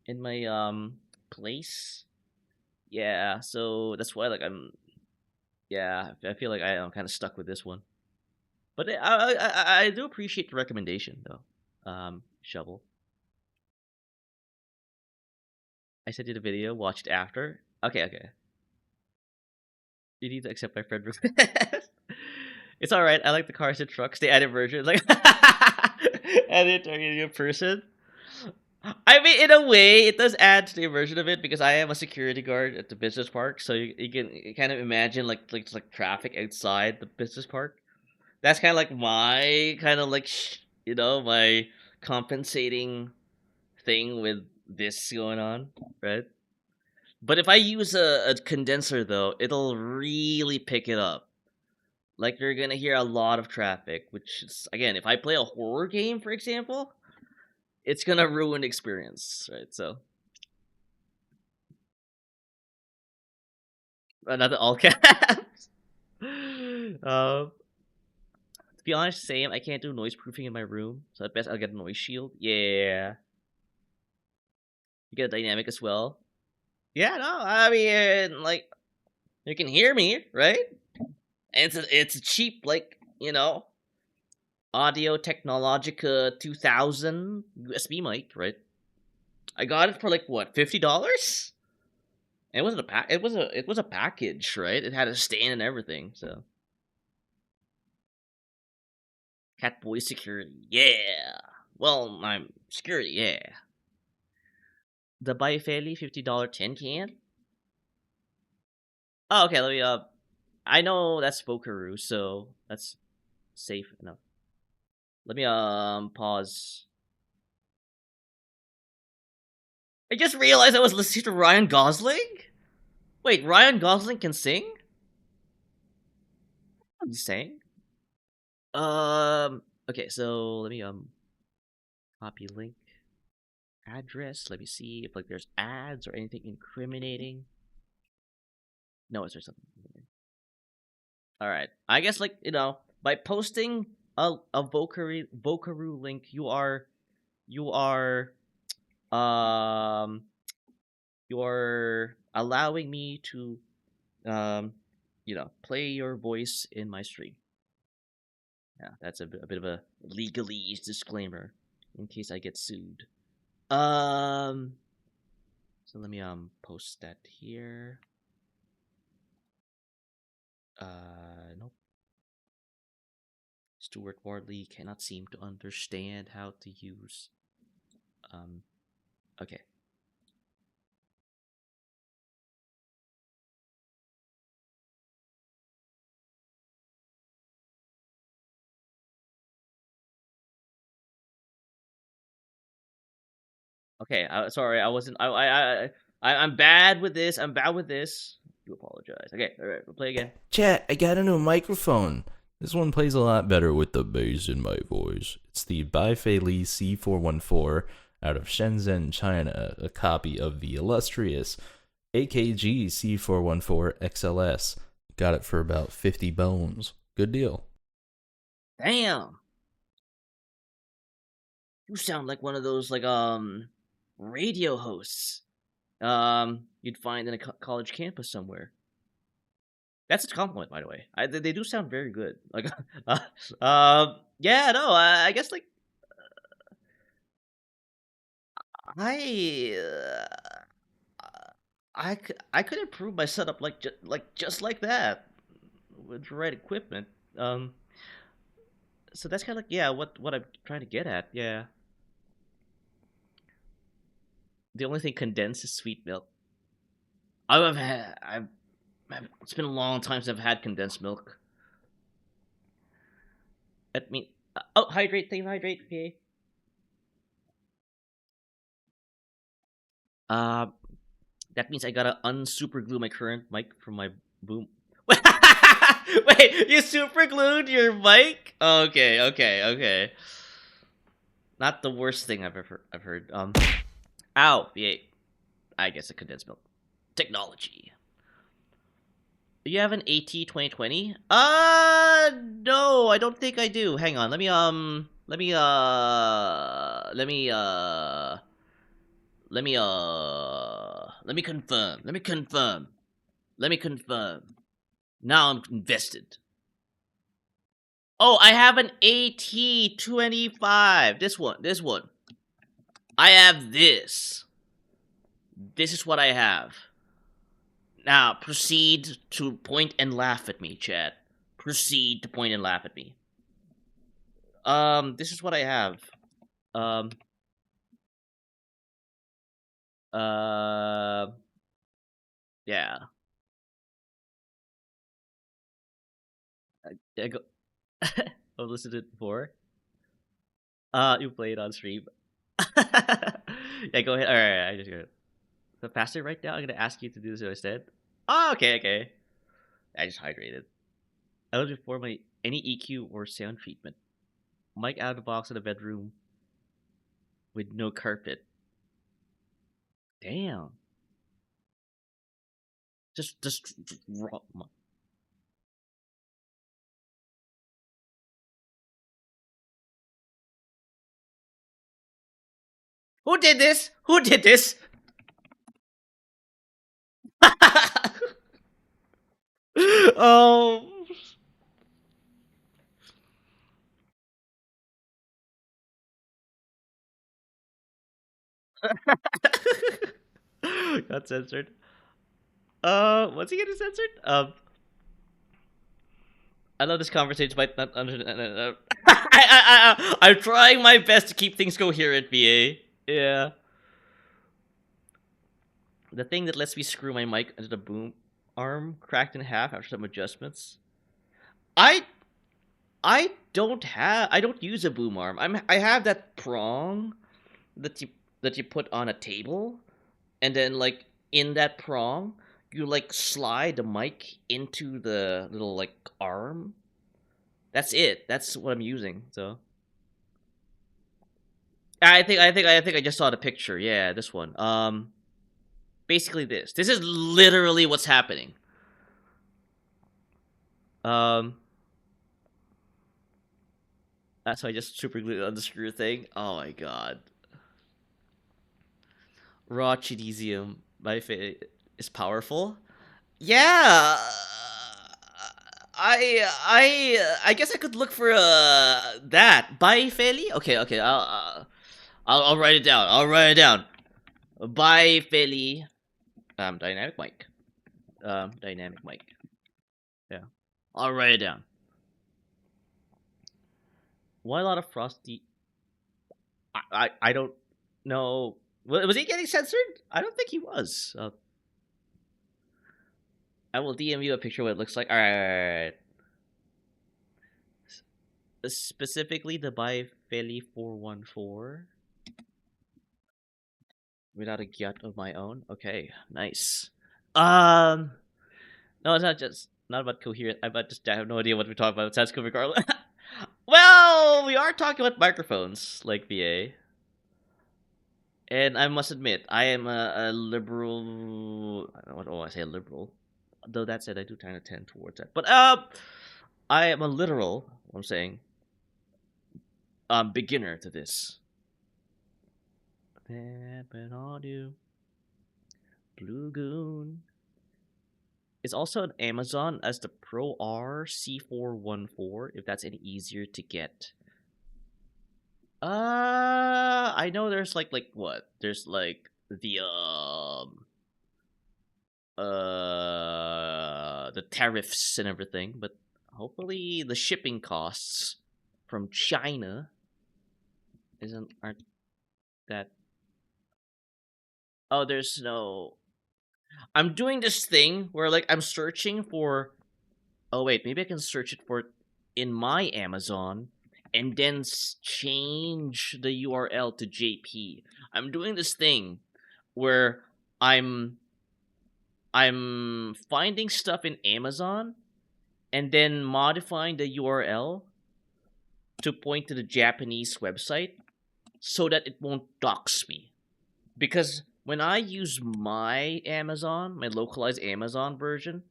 in my place. Yeah, so that's why, like, yeah, I feel like I'm kind of stuck with this one. But I do appreciate the recommendation though. Shovel. I sent you the video. Watch it after. Okay. You need to accept my friend request. It's all right. I like the cars and trucks. The added version, like, and it turning in person. I mean, in a way, it does add to the immersion of it because I am a security guard at the business park, so you can kind of imagine like traffic outside the business park. That's kind of like my kind of like my compensating thing with this going on, right? But if I use a condenser though, it'll really pick it up. Like you're gonna hear a lot of traffic, which is again, if I play a horror game, for example, it's gonna ruin the experience, right? So another all caps. To be honest, same. I can't do noise proofing in my room, so at best I'll get a noise shield. Yeah, you get a dynamic as well. Yeah, no, I mean, like you can hear me, right? And it's a cheap, like Audio Technologica 2000 USB mic, right? I got it for like what, $50? It wasn't a pack. It was a package, right? It had a stand and everything. So, Catboy security, yeah. Well, I'm security, yeah. The Bifairly $50 tin can. Oh, okay. Let me I know that's Bokaroo, so that's safe enough. Let me pause. I just realized I was listening to Ryan Gosling. Wait, Ryan Gosling can sing? What is he saying? Okay, so let me copy link address. Let me see if like there's ads or anything incriminating. No, is there something? All right, I guess like by posting a Bokaroo link, you are you're allowing me to play your voice in my stream. Yeah, that's a bit of a legalese disclaimer in case I get sued. So let me post that here. Nope. Stuart Wardley cannot seem to understand how to use okay. Okay, sorry, I wasn't. I'm bad with this. I'm bad with this. I do apologize. Okay, all right, we'll play again. Chat, I got a new microphone. This one plays a lot better with the bass in my voice. It's the Bifairly C414 out of Shenzhen, China, a copy of the illustrious AKG C414 XLS. Got it for about 50 bones. Good deal. Damn. You sound like one of those radio hosts you'd find in a college campus somewhere. That's a compliment, by the way. They do sound very good. Like, yeah, no, I guess like I I could improve my setup like just like that with the right equipment. So that's kind of like yeah, what I'm trying to get at. Yeah, the only thing condensed is sweet milk. It's been a long time since I've had condensed milk. That mean oh hydrate thing hydrate PA. That means I gotta unsuper glue my current mic from my boom. Wait, you super glued your mic? Okay. Not the worst thing I've heard. Ow, yeah. I guess a condensed milk. Technology. Do you have an AT 2020? No, I don't think I do. Hang on, let me let me confirm. Let me confirm. Now I'm invested. Oh, I have an AT25. This one. I have this. This is what I have. Now, proceed to point and laugh at me, chat. Proceed to point and laugh at me. This is what I have. Yeah. I go. I've listened to it before. You play it on stream. Yeah, go ahead. Alright, I just go. The faster right now, I'm gonna ask you to do this instead. Oh, okay. I just hydrated. I was before my any EQ or sound treatment. Mic out of the box in the bedroom with no carpet. Damn. Just raw. Who did this? Who did this? Oh. Got censored. What's he getting censored? I love this conversation, but not under. I'm trying my best to keep things coherent, BA. Yeah. The thing that lets me screw my mic into the boom arm cracked in half after some adjustments. I don't use a boom arm. I have that prong that you put on a table, and then like in that prong you like slide the mic into the little like arm. That's it. That's what I'm using. So I think I just saw the picture. Yeah, this one. Basically this. This is literally what's happening. That's why I just super glued on the screw thing. Oh my god. Raw chidesium is powerful. Yeah. I guess I could look for that Bifeli. Okay. I'll write it down. Bifeli. Dynamic mic. Dynamic mic. Yeah. I'll write it down. Why a lot of frosty? I don't know. Was he getting censored? I don't think he was. I will DM you a picture of what it looks like. All right. Specifically, the Bifeli 414. Without a gyat of my own. Okay, nice. No, it's not about coherent. I have no idea what we're talking about. It sounds cool regardless. Well, we are talking about microphones, like VA. And I must admit, I am a liberal. I don't know why I say liberal. Though that said, I do kind of tend towards that. But I am a literal. What I'm saying. Beginner to this. Blue Goon. It's also on Amazon as the Pro R C414, if that's any easier to get. I know there's like what? There's like the tariffs and everything, but hopefully the shipping costs from China aren't that. Oh, there's no. I'm doing this thing where like I'm searching for. Oh wait, maybe I can search it for in my Amazon and then change the URL to JP. I'm doing this thing where I'm finding stuff in Amazon and then modifying the URL to point to the Japanese website so that it won't dox me. Because when I use my Amazon, my localized Amazon version,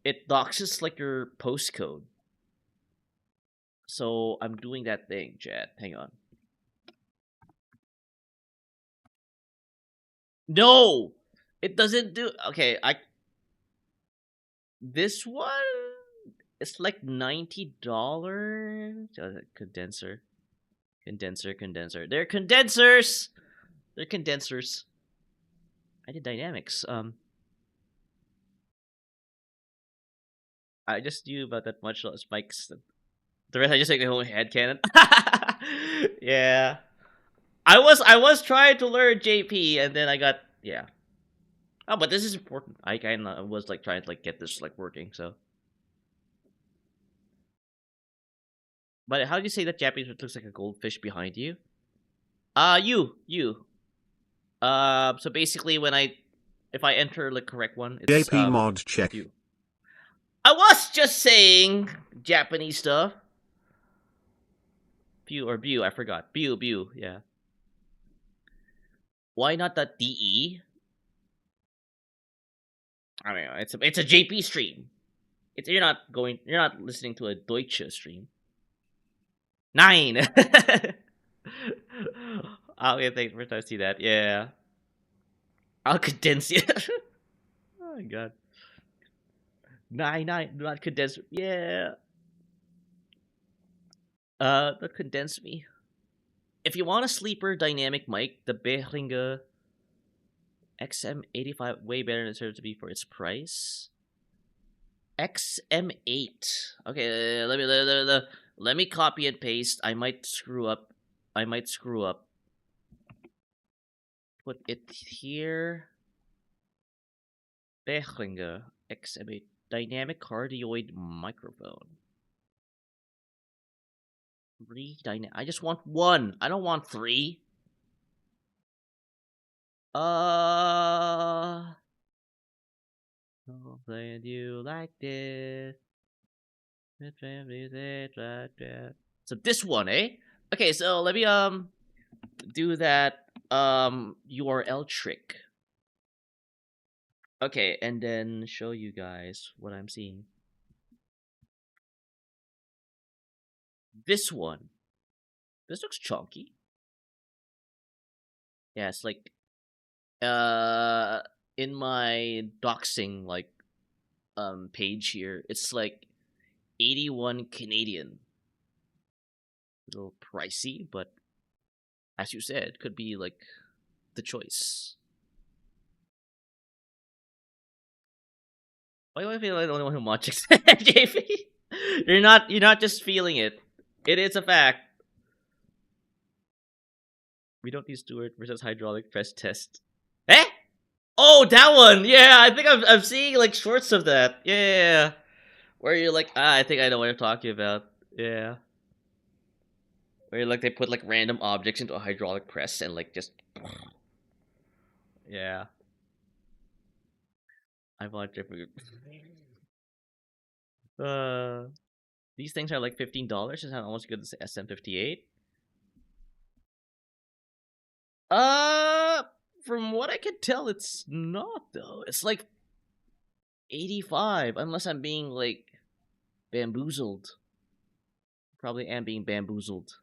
it doxes like your postcode. So I'm doing that thing, chat. Hang on. No! It doesn't do... Okay, This one... It's like $90. Condenser. They're condensers! They're condensers. I did dynamics. I just knew about that much spikes. The rest I just like my own headcanon. Yeah. I was trying to learn JP and then I got Oh, but this is important. I kinda was like trying to like get this like working, so. But how do you say that Japanese looks like a goldfish behind you? You. So basically if I enter the correct one, it's JP mod check. you. I was just saying Japanese stuff. Bu, I forgot. Bu, yeah. Why not that DE? I mean, it's a JP stream. You're not listening to a Deutsche stream. 9. Okay, thanks for time to see that. Yeah. I'll condense it. Oh my god. 9, do not condense. Yeah. Don't condense me. If you want a sleeper dynamic mic, the Behringer XM85 way better than it deserves to be for its price. XM8. Okay, let me copy and paste. I might screw up. Put it here. Behringer XM8 dynamic cardioid microphone. I just want one. I don't want 3. I'll play you like this. So this one, eh? Okay, so let me do that URL trick. Okay, and then show you guys what I'm seeing. This one. This looks chunky. Yeah, it's like in my doxing like page here, it's like 81 Canadian. A little pricey, but as you said, could be like the choice. Why do I feel like the only one who watches JP? You're not just feeling it. It is a fact. We don't need Stuward versus hydraulic press test. Eh? Oh, that one! Yeah, I think I'm seeing like shorts of that. Yeah. Where you're like, I think I know what you're talking about. Yeah. Where like they put like random objects into a hydraulic press and like just yeah. I want different. These things are like $15. Is that almost good as the SM58? From what I can tell, it's not though. It's like 85, unless I'm being like bamboozled. Probably am being bamboozled.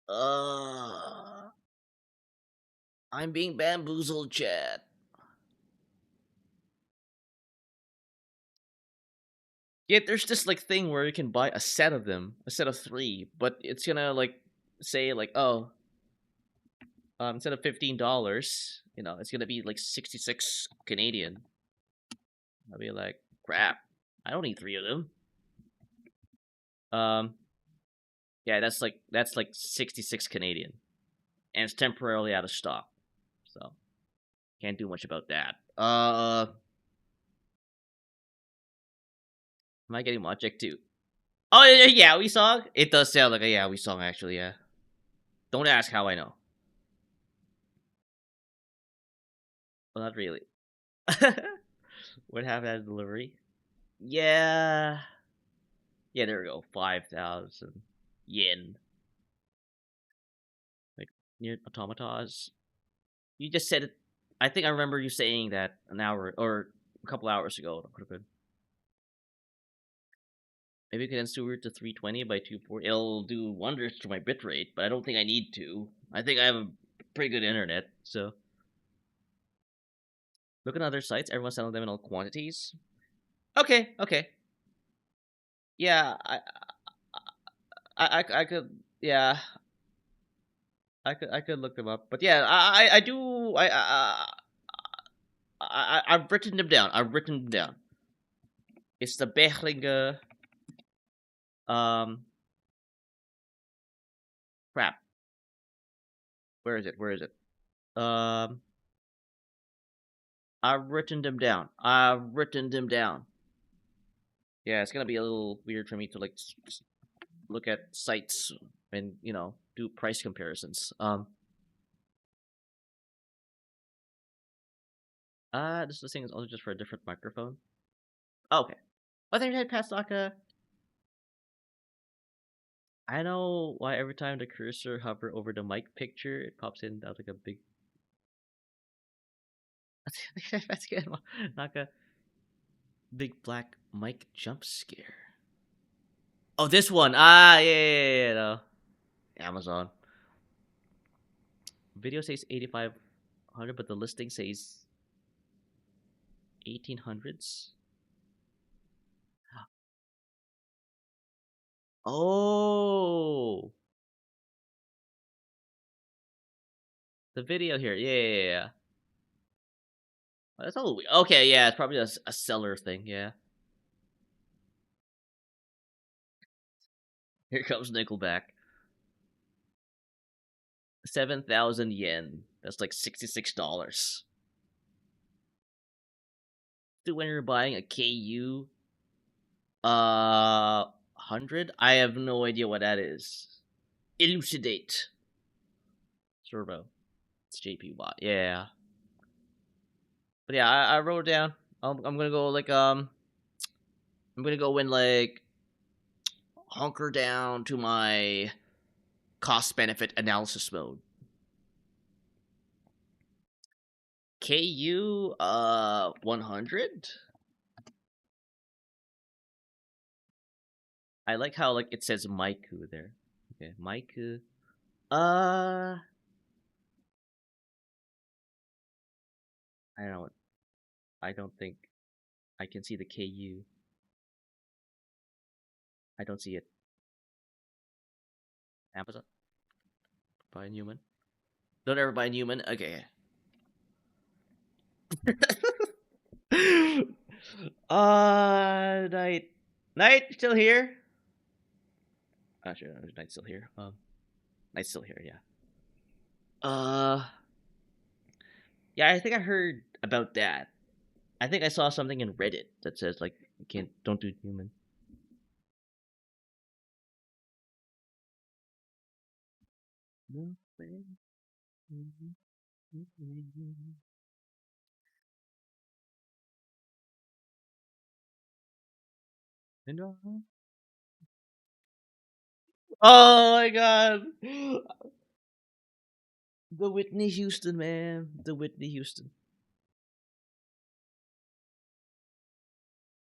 I'm being bamboozled, chat. Yeah, there's this like thing where you can buy a set of them, a set of 3, but it's gonna like say like, oh, instead of $15, it's gonna be like 66 Canadian. I'll be like, crap, I don't need 3 of them. Yeah, that's like 66 Canadian, and it's temporarily out of stock, so can't do much about that. Am I getting Project 2? Oh, yeah, we song? It does sound like a yeah, we song, actually, yeah. Don't ask how I know. Well, not really. What happened at delivery? Yeah. Yeah, there we go. 5,000 yen. Like, near automatas. You just said it. I think I remember you saying that an hour or a couple hours ago. It could have been. Maybe we can steward to 320 by 240. It'll do wonders to my bitrate, but I don't think I need to. I think I have a pretty good internet, so. Look at other sites. Everyone's selling them in all quantities. Okay, okay. Yeah, I could. Yeah, I could look them up. But yeah, I do. I've written them down. I've written them down. It's the Behringer. Um. Crap. Where is it? Where is it? Um. I've written them down. I've written them down. Yeah, it's gonna be a little weird for me to like look at sites and do price comparisons. This thing is also just for a different microphone. Oh, okay. Other than Pasaka, I know why every time the cursor hover over the mic picture, it pops in out like a big. That's good. Like a big black mic jump scare. Oh, this one. Ah, yeah, no. Amazon. Video says 8,500, but the listing says 1800s. Oh, the video here. Yeah. Oh, that's all. Okay, yeah, it's probably a seller thing. Yeah. Here comes Nickelback. 7,000 yen. That's like $66. So when you're buying a KU 100, I have no idea what that is. Elucidate. Servo. It's JP Watt. Yeah. But yeah, I wrote it down. I'm gonna go like I'm gonna go in like hunker down to my cost benefit analysis mode. KU 100. I like how like it says Maiku there. Okay, Maiku. I don't know. I don't think I can see the KU. I don't see it. Amazon. Buy Newman. Don't ever buy Newman. Okay. Night. Night still here? Sure, Night's still here. Night's still here. Yeah. Yeah, I think I heard about that. I think I saw something in Reddit that says like you don't do Newman. No way. Oh my god. The Whitney Houston, man. The Whitney Houston.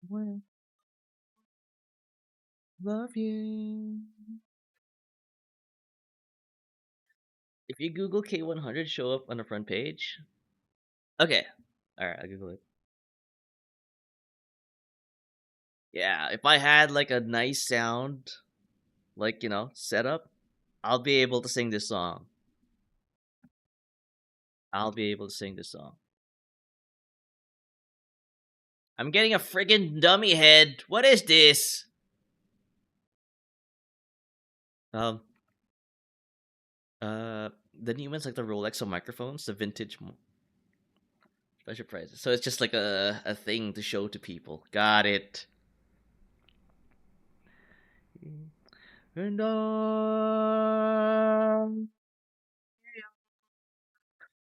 Well, love you. If you Google K100, show up on the front page. Okay. Alright, I'll Google it. Yeah, if I had like a nice sound, like, you know, setup, I'll be able to sing this song. I'll be able to sing this song. I'm getting a friggin' dummy head. What is this? The new ones like the Rolex of microphones, the vintage special prices. So it's just like a thing to show to people. Got it. And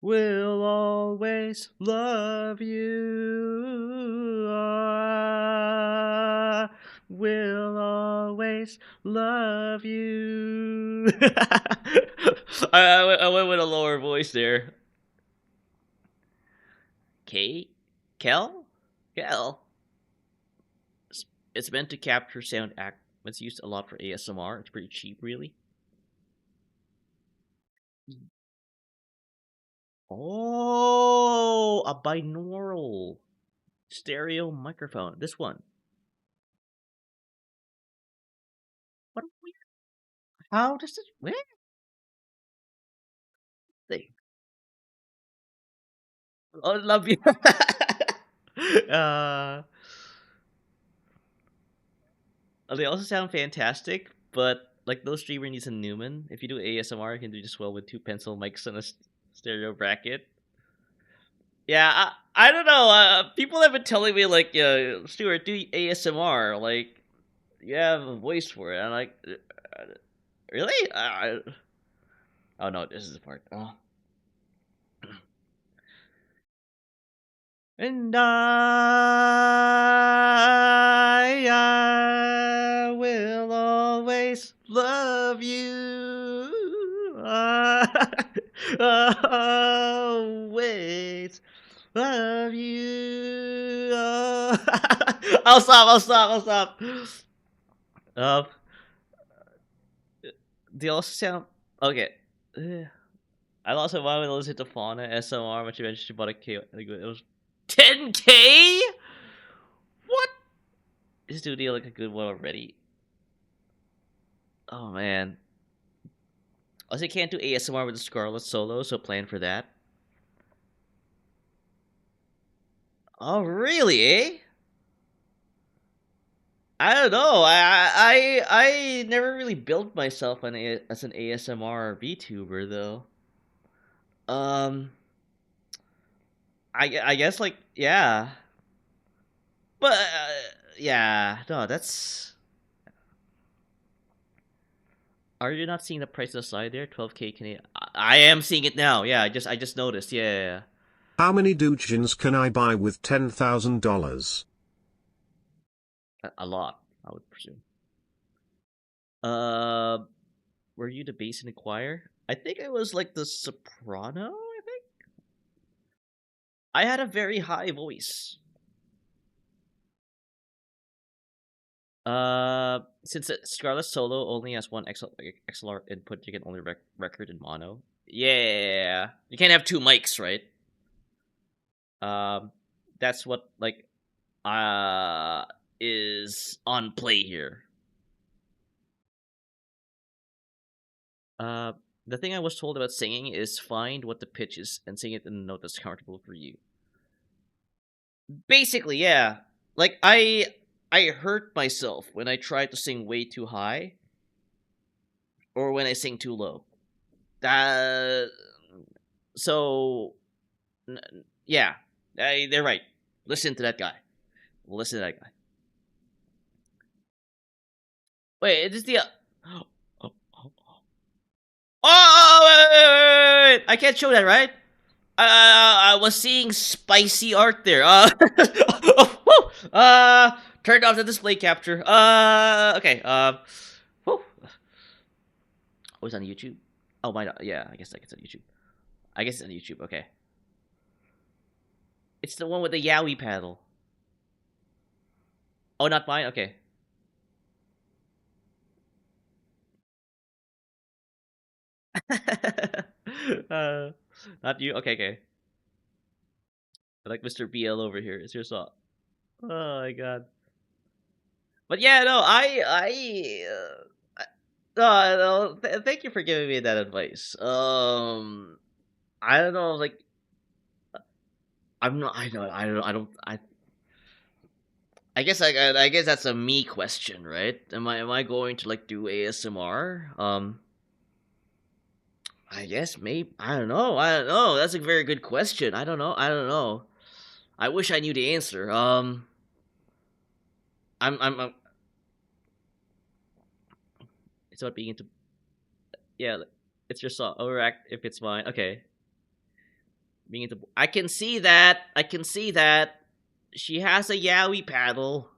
will always love you. I will always love you. I went with a lower voice there. Kel? Kel? It's meant to capture sound act. It's used a lot for ASMR. It's pretty cheap, really. Oh, a binaural stereo microphone. This one. What a weird. How does it? Where? Thing. Oh, love you. They also sound fantastic, but like those streamer needs a Newman. If you do ASMR, you can do just well with two pencil mics and a stereo bracket. Yeah, I don't know. People have been telling me like, Stuart, do ASMR. Like, you have a voice for it. I'm like, really? Oh no, this is the part. Oh. And I will always love you. Always love you. I'll stop. Um, they also sound okay. I also wanted to listen to Fauna SMR, which eventually bought a K. I think it was 10K. What? This dude like a good one already. Oh man. Also, can't do ASMR with the Scarlet Solo, so plan for that. Oh really? Eh? I don't know. I never really built myself as an ASMR VTuber though. I guess like yeah, but yeah, no, that's. Are you not seeing the price of the side there? 12K Canadian. I am seeing it now. Yeah, I just noticed. Yeah. How many doujins can I buy with $10,000? A lot, I would presume. Were you the bass in the choir? I think I was like the soprano. I think I had a very high voice. Since Scarlet Solo only has one XLR input, you can only record in mono. Yeah, you can't have two mics, right? That's what like is on play here. The thing I was told about singing is find what the pitch is and sing it in a note that's comfortable for you. Basically, yeah. Like I hurt myself when I tried to sing way too high or when I sing too low. So yeah, they're right. Listen to that guy. Listen to that guy. Wait, is this the? Oh, wait. I can't show that, right? I was seeing spicy art there. Turned off the display capture. Okay. Whew. Oh, it's on YouTube. Oh, why not? Yeah, I guess it's on YouTube. I guess it's on YouTube. Okay. It's the one with the yaoi paddle. Oh, not mine. Okay. Not you. Okay, okay. I like Mr. BL over here. It's your song. Oh my god. But yeah, no, no, thank you for giving me that advice. I don't know, like, I'm not. I know. I don't. I don't. I guess I guess that's a me question, right? Am I going to like do ASMR? I guess maybe. I don't know. I don't know. That's a very good question. I don't know. I don't know. I wish I knew the answer. I'm it's about being into. Yeah, it's your song. Overact if it's mine. Okay. Being into. I can see that. I can see that. She has a yaoi paddle.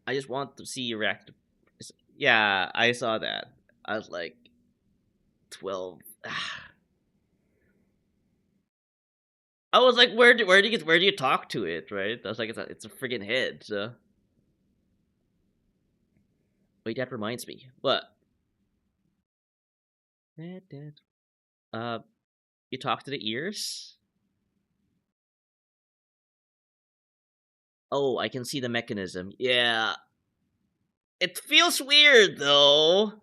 I just want to see you react. Yeah, I saw that. I was like, 12. I was like, where do you talk to it, right? I was like, it's a friggin' head. So. Wait, that reminds me. What? Uh, you talk to the ears? Oh, I can see the mechanism. Yeah. It feels weird though.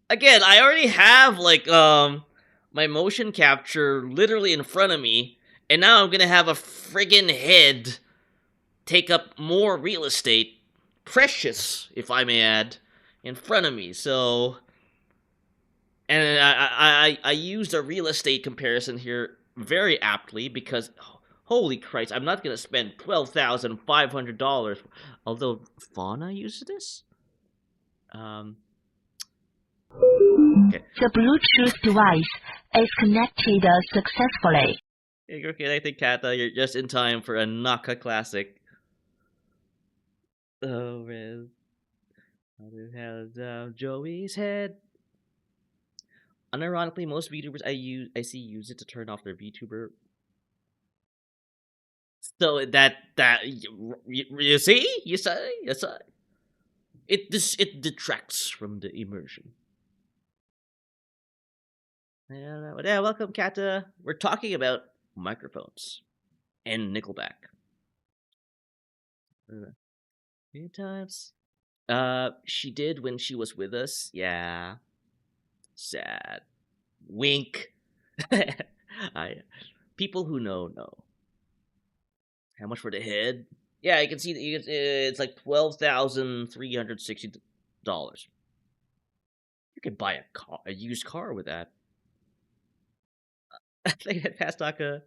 Again, I already have like my motion capture literally in front of me, and now I'm gonna have a friggin' head take up more real estate, precious, if I may add, in front of me. So, and I used a real estate comparison here very aptly because, holy Christ, I'm not gonna spend $12,500. Although Fauna uses this. Okay. The Bluetooth device is connected successfully. Okay, I think Kata, you're just in time for a Naka classic. Oh, man. How the hell down Joey's head? Unironically, most VTubers I see use it to turn off their VTuber. So that you see, you say, it detracts from the immersion. Yeah, welcome, Kata. We're talking about microphones and Nickelback. Good times. She did when she was with us. Yeah. Sad. Wink. People who know. How much for the head? Yeah, you can see that it's like $12,360. You could buy a used car with that. I think that past Taka.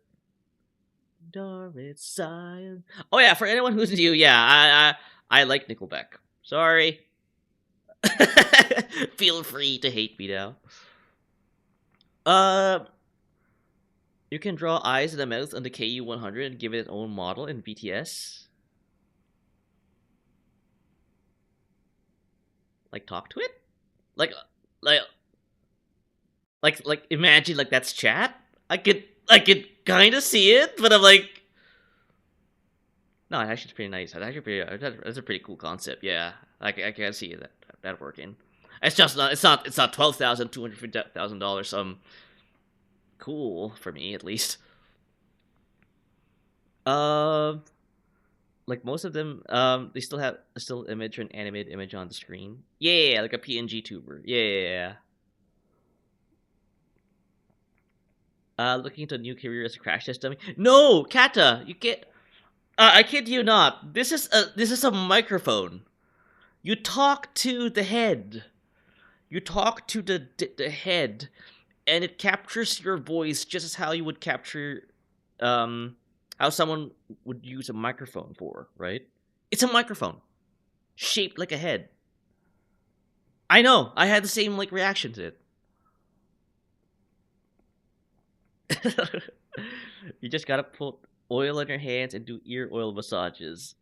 Doris Zion. Oh yeah, for anyone who's new, yeah, I like Nickelback. Sorry. Feel free to hate me now. You can draw eyes and a mouth on the KU-100 and give it its own model in BTS. Like talk to it? Like imagine like that's chat? I could kind of see it, but I'm like, no, it actually it's pretty nice. That's a pretty cool concept. Yeah, I can see that working. It's not $12,250,000. Cool for me at least. Like most of them, they still have a still image or an animated image on the screen. Yeah, like a PNG tuber. Yeah. Looking into a new career as a crash test dummy. No, Kata, you can't. I kid you not. This is a microphone. You talk to the head. You talk to the head, and it captures your voice just as how you would capture, how someone would use a microphone for, right? It's a microphone, shaped like a head. I know. I had the same like reaction to it. You just gotta put oil on your hands and do ear oil massages.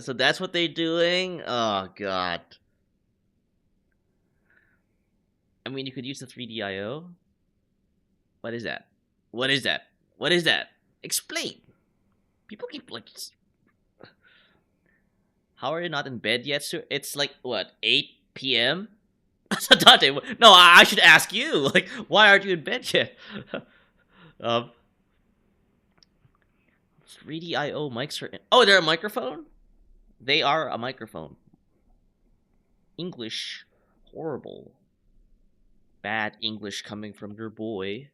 So that's what they're doing? Oh, God. I mean, you could use the 3DIO. What is that? What is that? What is that? Explain. People keep, like... How are you not in bed yet, sir? It's like, what, 8 p.m.? So Dante, no, I should ask you. Like, why aren't you in bed yet? 3DIO mics are. Oh, they're a microphone. They are a microphone. English, horrible. Bad English coming from your boy.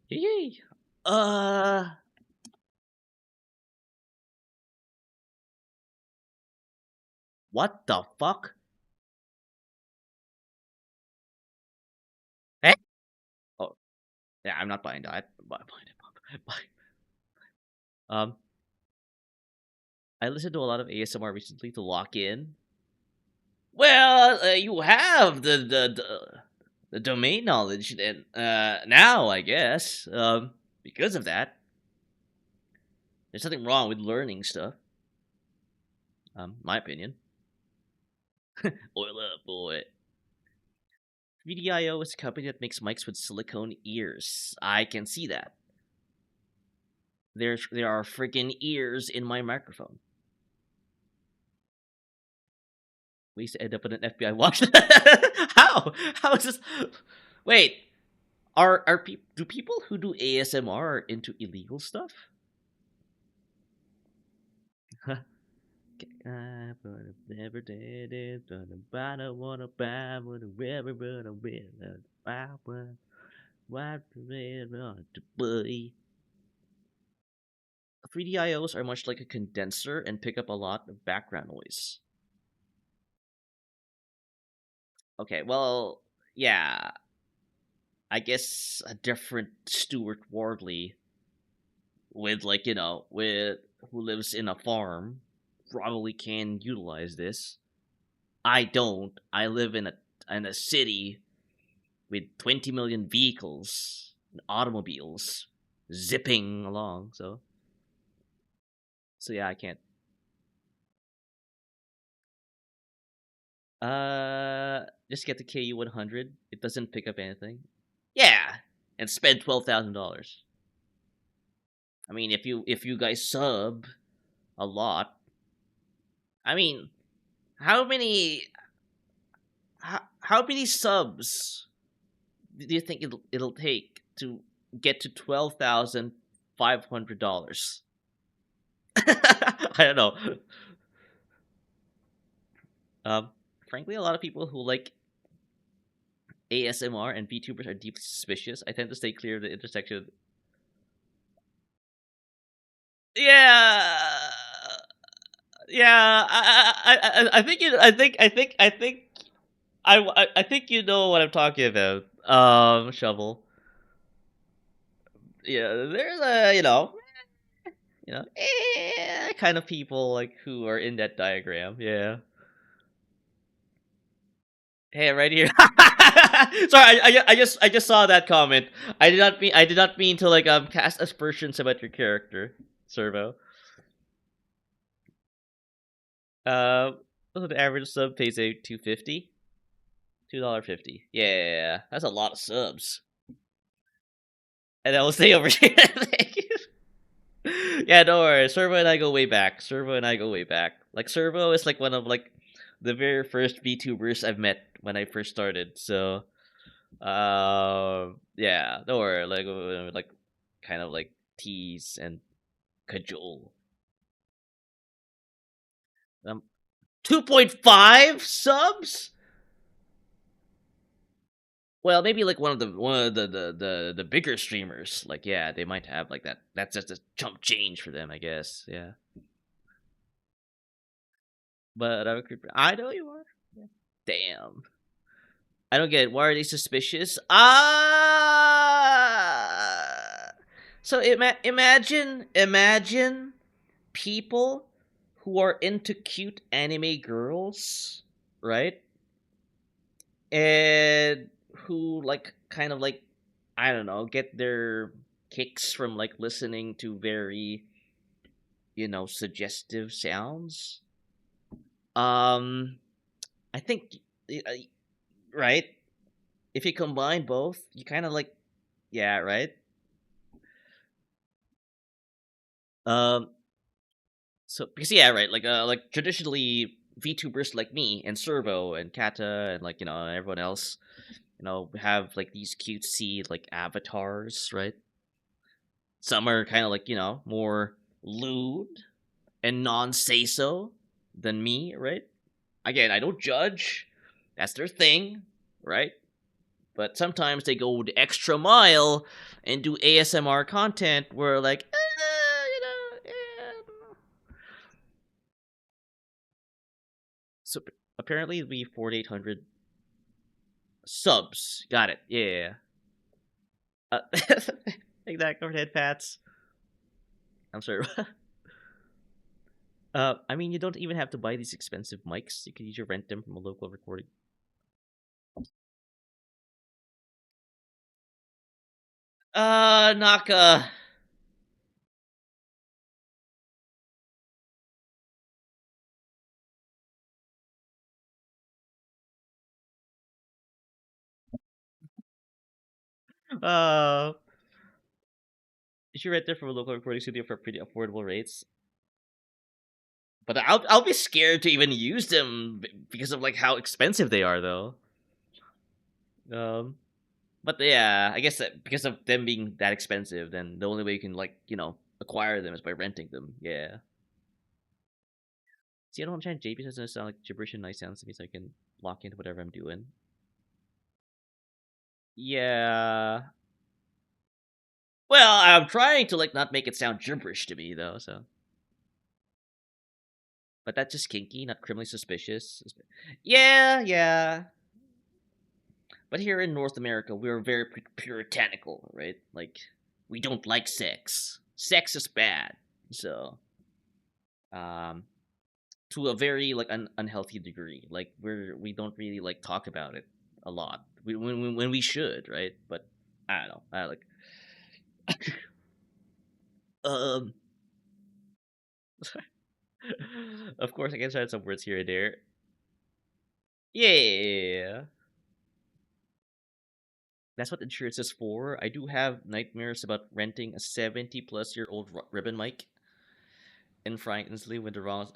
Yay. What the fuck? Eh? Oh, yeah, I'm not buying that. Buy it. I listened to a lot of ASMR recently to lock in. Well, you have the domain knowledge, and now I guess because of that, there's nothing wrong with learning stuff. My opinion. Oil up, boy. VDIO is a company that makes mics with silicone ears. I can see that. There are freaking ears in my microphone. We used to end up in an FBI watch. How? How is this? Wait, do people who do ASMR into illegal stuff? I never did it, but I don't wanna buy what ever but I will. What to buy? 3DIOs are much like a condenser and pick up a lot of background noise. Okay, well, yeah. I guess a different Stuart Wardley with, like, with who lives in a farm probably can utilize this. I don't. I live in a city with 20 million vehicles and automobiles zipping along, so yeah, I can't. Just get the KU100. It doesn't pick up anything. Yeah, and spend $12,000. I mean, if you guys sub a lot, I mean, how many how many subs do you think it'll take to get to $12,500? I don't know. Frankly, a lot of people who like ASMR and VTubers are deeply suspicious. I tend to stay clear of the intersection. Yeah, yeah. I think you. I think you know what I'm talking about. Shovel. Yeah, there's a kind of people like who are in that diagram. Yeah. Hey, right here. Sorry, I just saw that comment. I did not mean to like cast aspersions about your character, Servo. Uh, the average sub pays a $2.50. Yeah, that's a lot of subs. And I will stay over here. Yeah, don't worry. Servo and I go way back. Like Servo is like one of like the very first VTubers I've met when I first started. So, yeah, don't worry. Like kind of like tease and cajole. 2.5 subs. Well, maybe like one of the bigger streamers. Like, yeah, they might have like that. That's just a chump change for them, I guess. Yeah. But I know you are. Yeah. Damn. I don't get it. Why are they suspicious? So imagine people who are into cute anime girls, right? And who like kind of like, I don't know, get their kicks from like listening to very suggestive sounds. I think right, if you combine both, you kind of like, yeah, right. So because yeah, right, like traditionally VTubers like me and Servo and Kata and like everyone else, have like these cutesy like avatars, right? Some are kind of like more lewd and non-say so than me, right? Again, I don't judge. That's their thing, right? But sometimes they go the extra mile and do ASMR content where like, So apparently we 4,800 subs. Got it. Yeah. Take that, overhead pats. I'm sorry. I mean, you don't even have to buy these expensive mics. You can use rent them from a local recording. Naka. Uh, you should rent them from a local recording studio for pretty affordable rates. But I'll be scared to even use them because of like how expensive they are, though. But yeah, I guess that because of them being that expensive, then the only way you can like acquire them is by renting them. Yeah. See, I don't understand. JP doesn't sound like gibberish and nice sounds to me, so I can lock into whatever I'm doing. Yeah. Well, I'm trying to like not make it sound gibberish to me though, so. But that's just kinky, not criminally suspicious. Yeah, yeah. But here in North America, we're very puritanical, right? Like, we don't like sex. Sex is bad. So, to a very like unhealthy degree. Like we don't really like talk about it a lot. When we should, right? But I don't know. I like of course I can try some words here and there. Yeah. That's what insurance is for. I do have nightmares about renting a 70-plus-year-old ribbon mic and frying instantly when the wrong.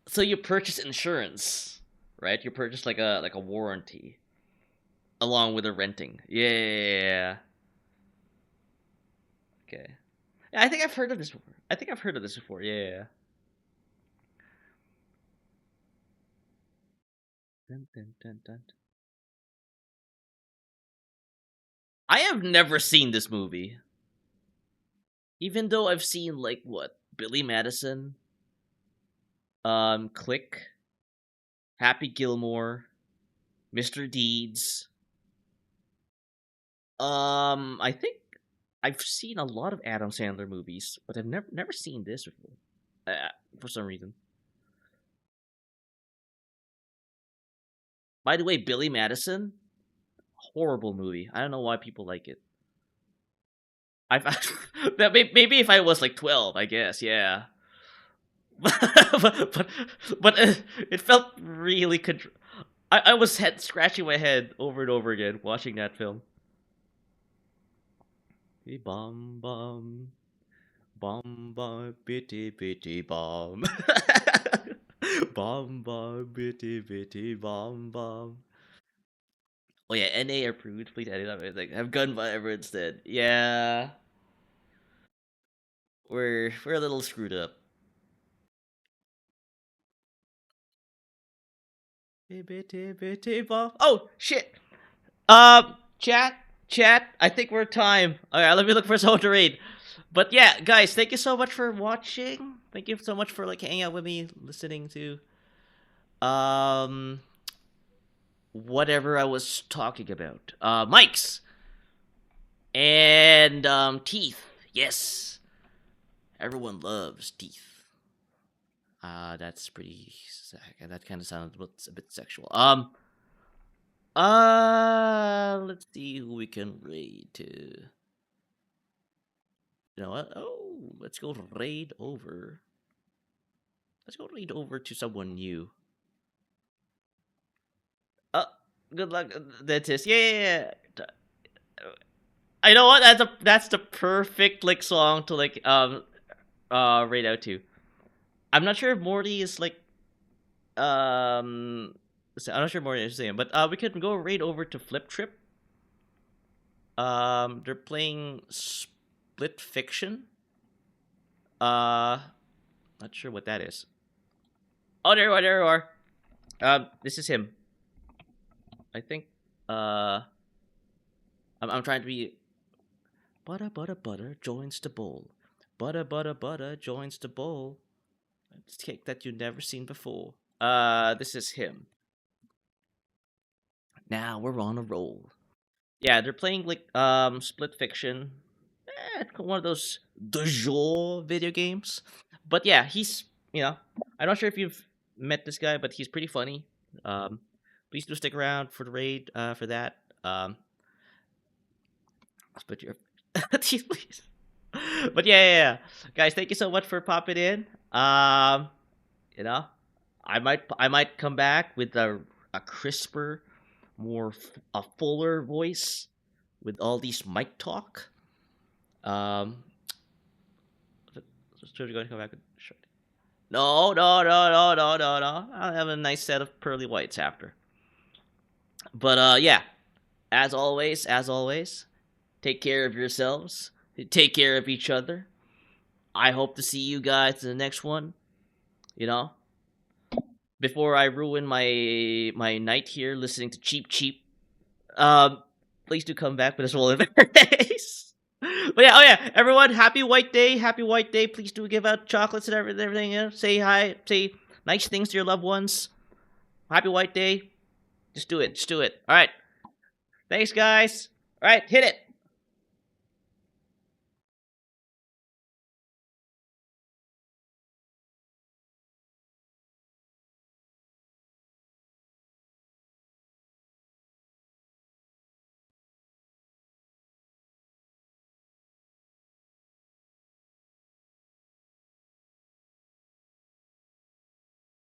So you purchase insurance, right? You purchase like a warranty along with the renting. Yeah. Okay. Yeah, I think I've heard of this before. Yeah. Dun, dun, dun, dun. I have never seen this movie. Even though I've seen like what? Billy Madison, Click, Happy Gilmore, Mr. Deeds. I think I've seen a lot of Adam Sandler movies, but I've never seen this before. For some reason. By the way, Billy Madison, horrible movie. I don't know why people like it. I've that maybe if I was like 12, I guess, yeah. but it felt really I was scratching my head over and over again watching that film. Bomb bomb bomb bomb bitty bitty bomb bomb bomb bitty bitty bomb bomb. Oh yeah, NA approved. Please edit up. Like have gun viber instead. Yeah, we're a little screwed up. Bitty bitty bomb. Oh shit. Chat. I think we're time. All right, let me look for someone to read. But yeah, guys, thank you so much for watching. Thank you so much for like hanging out with me, listening to whatever I was talking about. Mics and teeth. Yes, everyone loves teeth. That's pretty. That kind of sounds a bit sexual. Let's see who we can raid to. You know what? Oh, let's go raid over. Let's go raid over to someone new. Good luck, dentist. Yeah. I know what? That's the perfect like song to like raid out to. I'm not sure if Morty is like so I'm not sure more interesting, but we can go right over to Flip Trip. They're playing Split Fiction. Not sure what that is. Oh, there you are. This is him. I think. I'm trying to be. Butter joins the bowl. Butter joins the bowl. It's cake that you've never seen before. This is him. Now we're on a roll. Yeah, they're playing like Split Fiction. One of those de jour video games. But yeah, he's I'm not sure if you've met this guy, but he's pretty funny. Please do stick around for the raid for that. But your teeth, please. But yeah, guys, thank you so much for popping in. I might come back with a crisper, a fuller voice with all these mic talk. So you're going to come back with short. No. I'll have a nice set of pearly whites after. But yeah, as always, take care of yourselves. Take care of each other. I hope to see you guys in the next one. Before I ruin my night here listening to Cheap, please do come back with us all in their days. But yeah, everyone, happy White Day. Please do give out chocolates and everything. Say hi, say nice things to your loved ones. Happy White Day. Just do it. All right. Thanks, guys. All right, hit it.